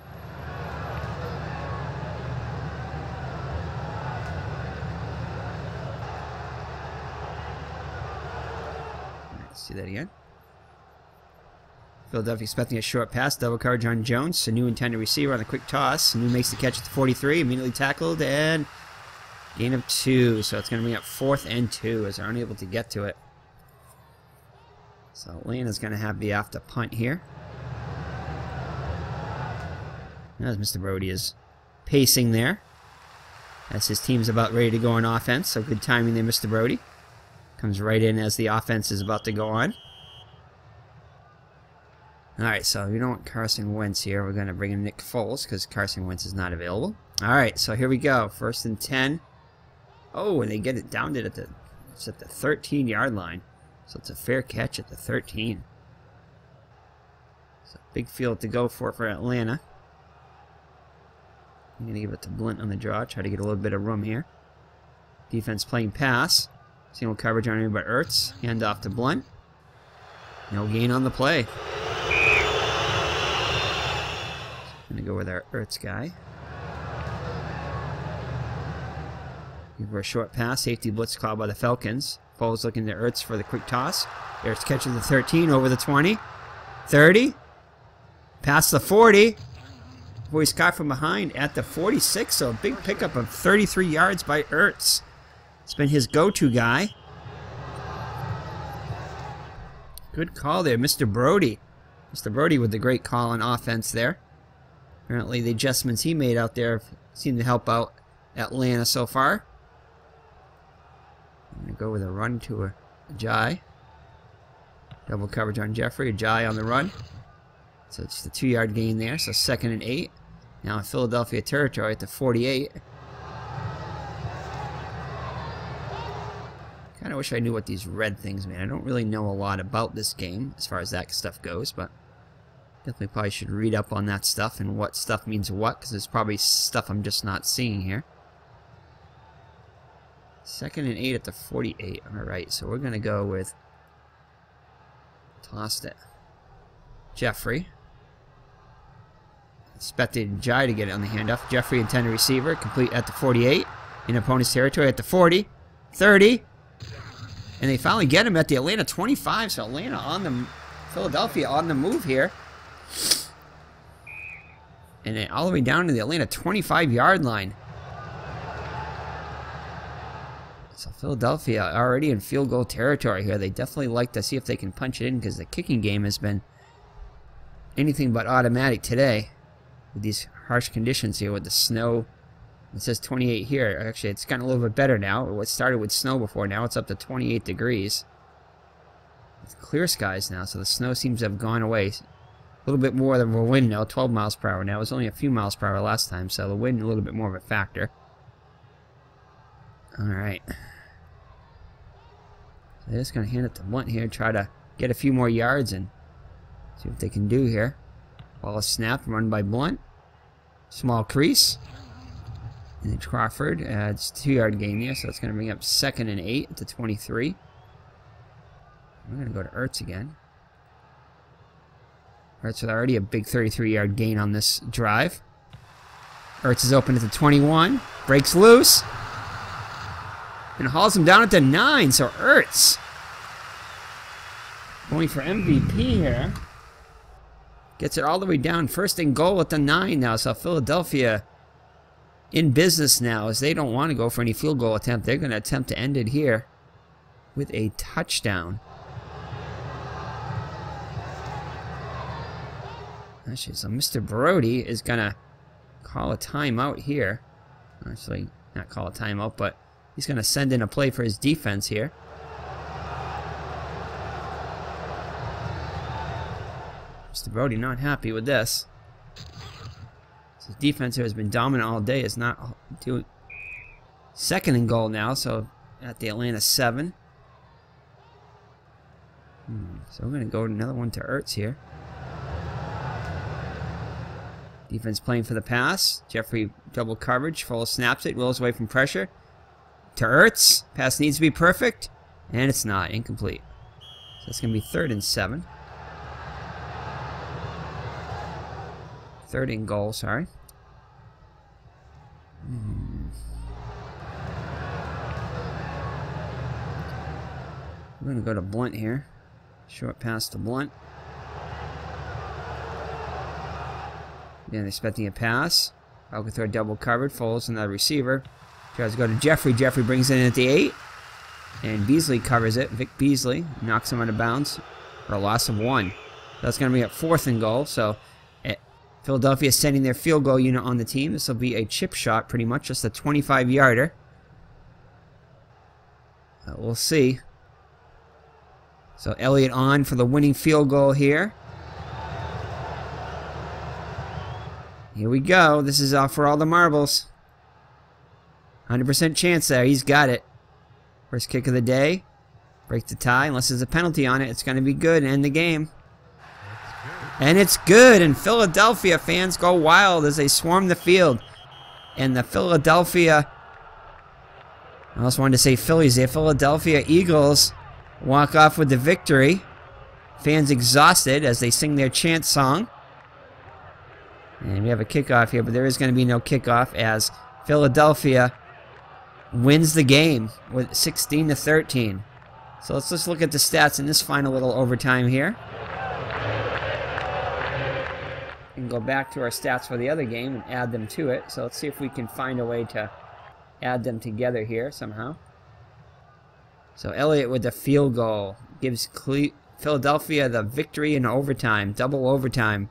Let's see that again. Philadelphia expecting a short pass, double coverage on Jones. Sanu intended receiver on the quick toss. Sanu makes the catch at the 43, immediately tackled, and gain of 2. So it's going to be up 4th and 2 as they're unable to get to it. So Atlanta's going to have the after punt here. As Mr. Brody is pacing there, as his team's about ready to go on offense. So good timing there, Mr. Brody. Comes right in as the offense is about to go on. Alright, so we don't want Carson Wentz here. We're going to bring in Nick Foles because Carson Wentz is not available. Alright, so here we go. 1st and 10. Oh, and they get it down to it's at the 13-yard line. So it's a fair catch at the 13. So big field to go for Atlanta. I'm going to give it to Blunt on the draw. Try to get a little bit of room here. Defense playing pass. Single coverage on him by Ertz. Hand off to Blunt. No gain on the play. I'm going to go with our Ertz guy. Give her a short pass. Safety blitz called by the Falcons. Foles looking to Ertz for the quick toss. Ertz catches the 13 over the 20. 30. Past the 40. Boys caught from behind at the 46. So a big pickup of 33 yards by Ertz. It's been his go-to guy. Good call there, Mr. Brody. Mr. Brody with the great call on offense there. Apparently the adjustments he made out there seem to help out Atlanta so far. I'm going to go with a run to Ajay. Double coverage on Jeffrey. Ajay on the run. So it's the 2-yard gain there. So 2nd and 8. Now in Philadelphia territory at the 48. Kind of wish I knew what these red things mean. I don't really know a lot about this game as far as that stuff goes, but definitely probably should read up on that stuff and what stuff means what, because there's probably stuff I'm just not seeing here. 2nd and 8 at the 48. Alright, so we're going to go with... Tossed it. Jeffrey. Expected Jai to get it on the handoff. Jeffrey intended receiver. Complete at the 48. In opponent's territory at the 40. 30. And they finally get him at the Atlanta 25. So Atlanta on the... Philadelphia on the move here. And then all the way down to the Atlanta 25-yard line. So Philadelphia already in field goal territory here. They definitely like to see if they can punch it in because the kicking game has been anything but automatic today with these harsh conditions here with the snow. It says 28 here. Actually, it's gotten a little bit better now. It started with snow before. Now it's up to 28 degrees. It's clear skies now, so the snow seems to have gone away. A little bit more than a wind now, 12 miles per hour now. It was only a few miles per hour last time, so the wind a little bit more of a factor. Alright. So they're just going to hand it to Blunt here, try to get a few more yards and see what they can do here. Ball is snapped, run by Blunt. Small crease. And then Crawford adds 2-yard gain here, so it's going to bring up 2nd and 8 to 23. We're going to go to Ertz again. Ertz with already a big 33-yard gain on this drive. Ertz is open at the 21. Breaks loose. And hauls him down at the 9. So Ertz going for MVP here. Gets it all the way down. 1st and goal at the 9 now. So Philadelphia in business now as they don't want to go for any field goal attempt. They're going to attempt to end it here with a touchdown. Actually, so Mr. Brody is going to call a timeout here. Actually, not call a timeout, but he's going to send in a play for his defense here. Mr. Brody not happy with this. His defense here has been dominant all day. Is not doing. Second and goal now, so at the Atlanta 7. So we're going to go another one to Ertz here. Defense playing for the pass. Jeffrey double coverage. Foles snaps it. Rolls away from pressure. To Ertz. Pass needs to be perfect. And it's not. Incomplete. So it's going to be 3rd and 7. 3rd and goal, sorry. We're going to go to Blunt here. Short pass to Blunt. Again, expecting a pass. Falcons throw double covered. Foles and the receiver. Tries to go to Jeffrey. Jeffrey brings it in at the 8. And Beasley covers it. Vic Beasley knocks him out of bounds for a loss of 1. That's going to be at 4th and goal. So Philadelphia sending their field goal unit on the team. This will be a chip shot pretty much. Just a 25-yarder. We'll see. So Elliott on for the winning field goal here. Here we go. This is for all the marbles. 100% chance there. He's got it. First kick of the day. Break the tie. Unless there's a penalty on it, it's going to be good and end the game. And it's good. And Philadelphia fans go wild as they swarm the field. And the Philadelphia... I also wanted to say Phillies there. Philadelphia Eagles walk off with the victory. Fans exhausted as they sing their chant song. And we have a kickoff here, but there is going to be no kickoff as Philadelphia wins the game with 16-13. So let's just look at the stats in this final little overtime here. And go back to our stats for the other game and add them to it. So let's see if we can find a way to add them together here somehow. So Elliott with the field goal gives Philadelphia the victory in overtime, double overtime.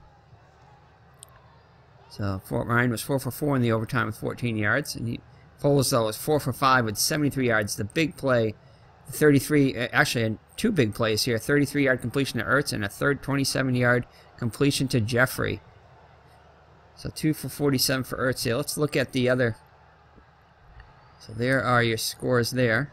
So Ryan was 4 for 4 in the overtime with 14 yards. And Foles, though, was 4 for 5 with 73 yards. The big play, 33, actually 2 big plays here. 33-yard completion to Ertz and a third 27-yard completion to Jeffrey. So 2 for 47 for Ertz here. Let's look at the other. So there are your scores there.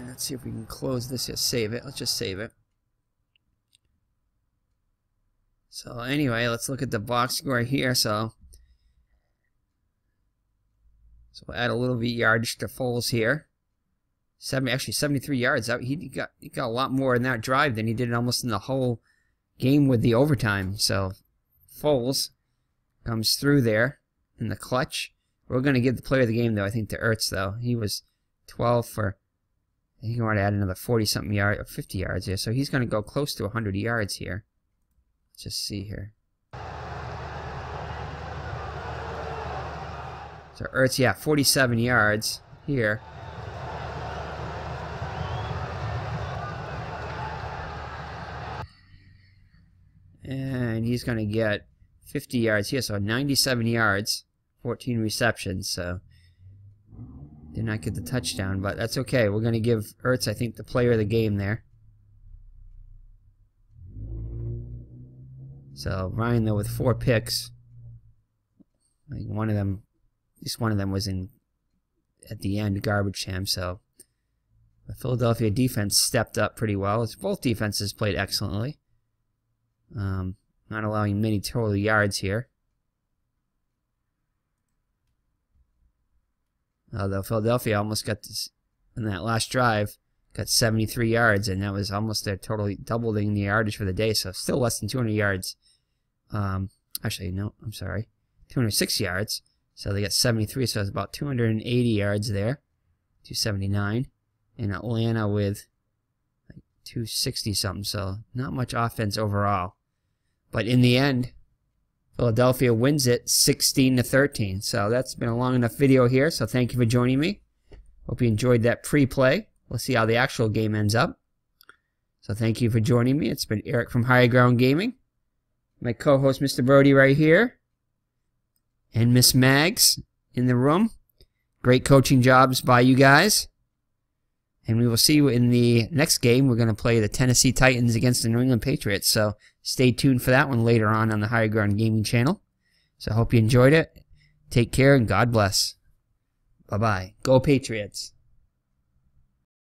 Let's see if we can close this here. Save it. Let's just save it. So anyway, let's look at the box score here. So we'll add a little bit yardage to Foles here. Actually 73 yards. He got a lot more in that drive than he did almost in the whole game with the overtime. So Foles comes through there in the clutch. We're going to give the player of the game, though, I think, to Ertz, though. He was 12 for... I think he wanted to add another 40-something yards, or 50 yards here. So he's going to go close to 100 yards here. Let's just see here. So Ertz, yeah, 47 yards here. And he's going to get 50 yards here. So 97 yards, 14 receptions. So did not get the touchdown, but that's okay. We're going to give Ertz, I think, the player of the game there. So Ryan, though, with 4 picks. I think one of them, at least one of them was in at the end, garbage time. So the Philadelphia defense stepped up pretty well. Both defenses played excellently. Not allowing many total yards here. Although Philadelphia almost got this in that last drive, got 73 yards, and that was almost their totally doubling the yardage for the day, so still less than 200 yards. Actually, no, I'm sorry. 206 yards. So they got 73, so it's about 280 yards there. 279. And Atlanta with like 260 something, so not much offense overall. But in the end, Philadelphia wins it 16-13. So that's been a long enough video here, so thank you for joining me. Hope you enjoyed that pre-play We'll see how the actual game ends up. So thank you for joining me. It's been Eric from Higher Ground Gaming. My co-host, Mr. Brody, right here. And Miss Mags in the room. Great coaching jobs by you guys. And we will see you in the next game. We're going to play the Tennessee Titans against the New England Patriots. So stay tuned for that one later on the Higher Ground Gaming channel. So I hope you enjoyed it. Take care and God bless. Bye-bye. Go Patriots.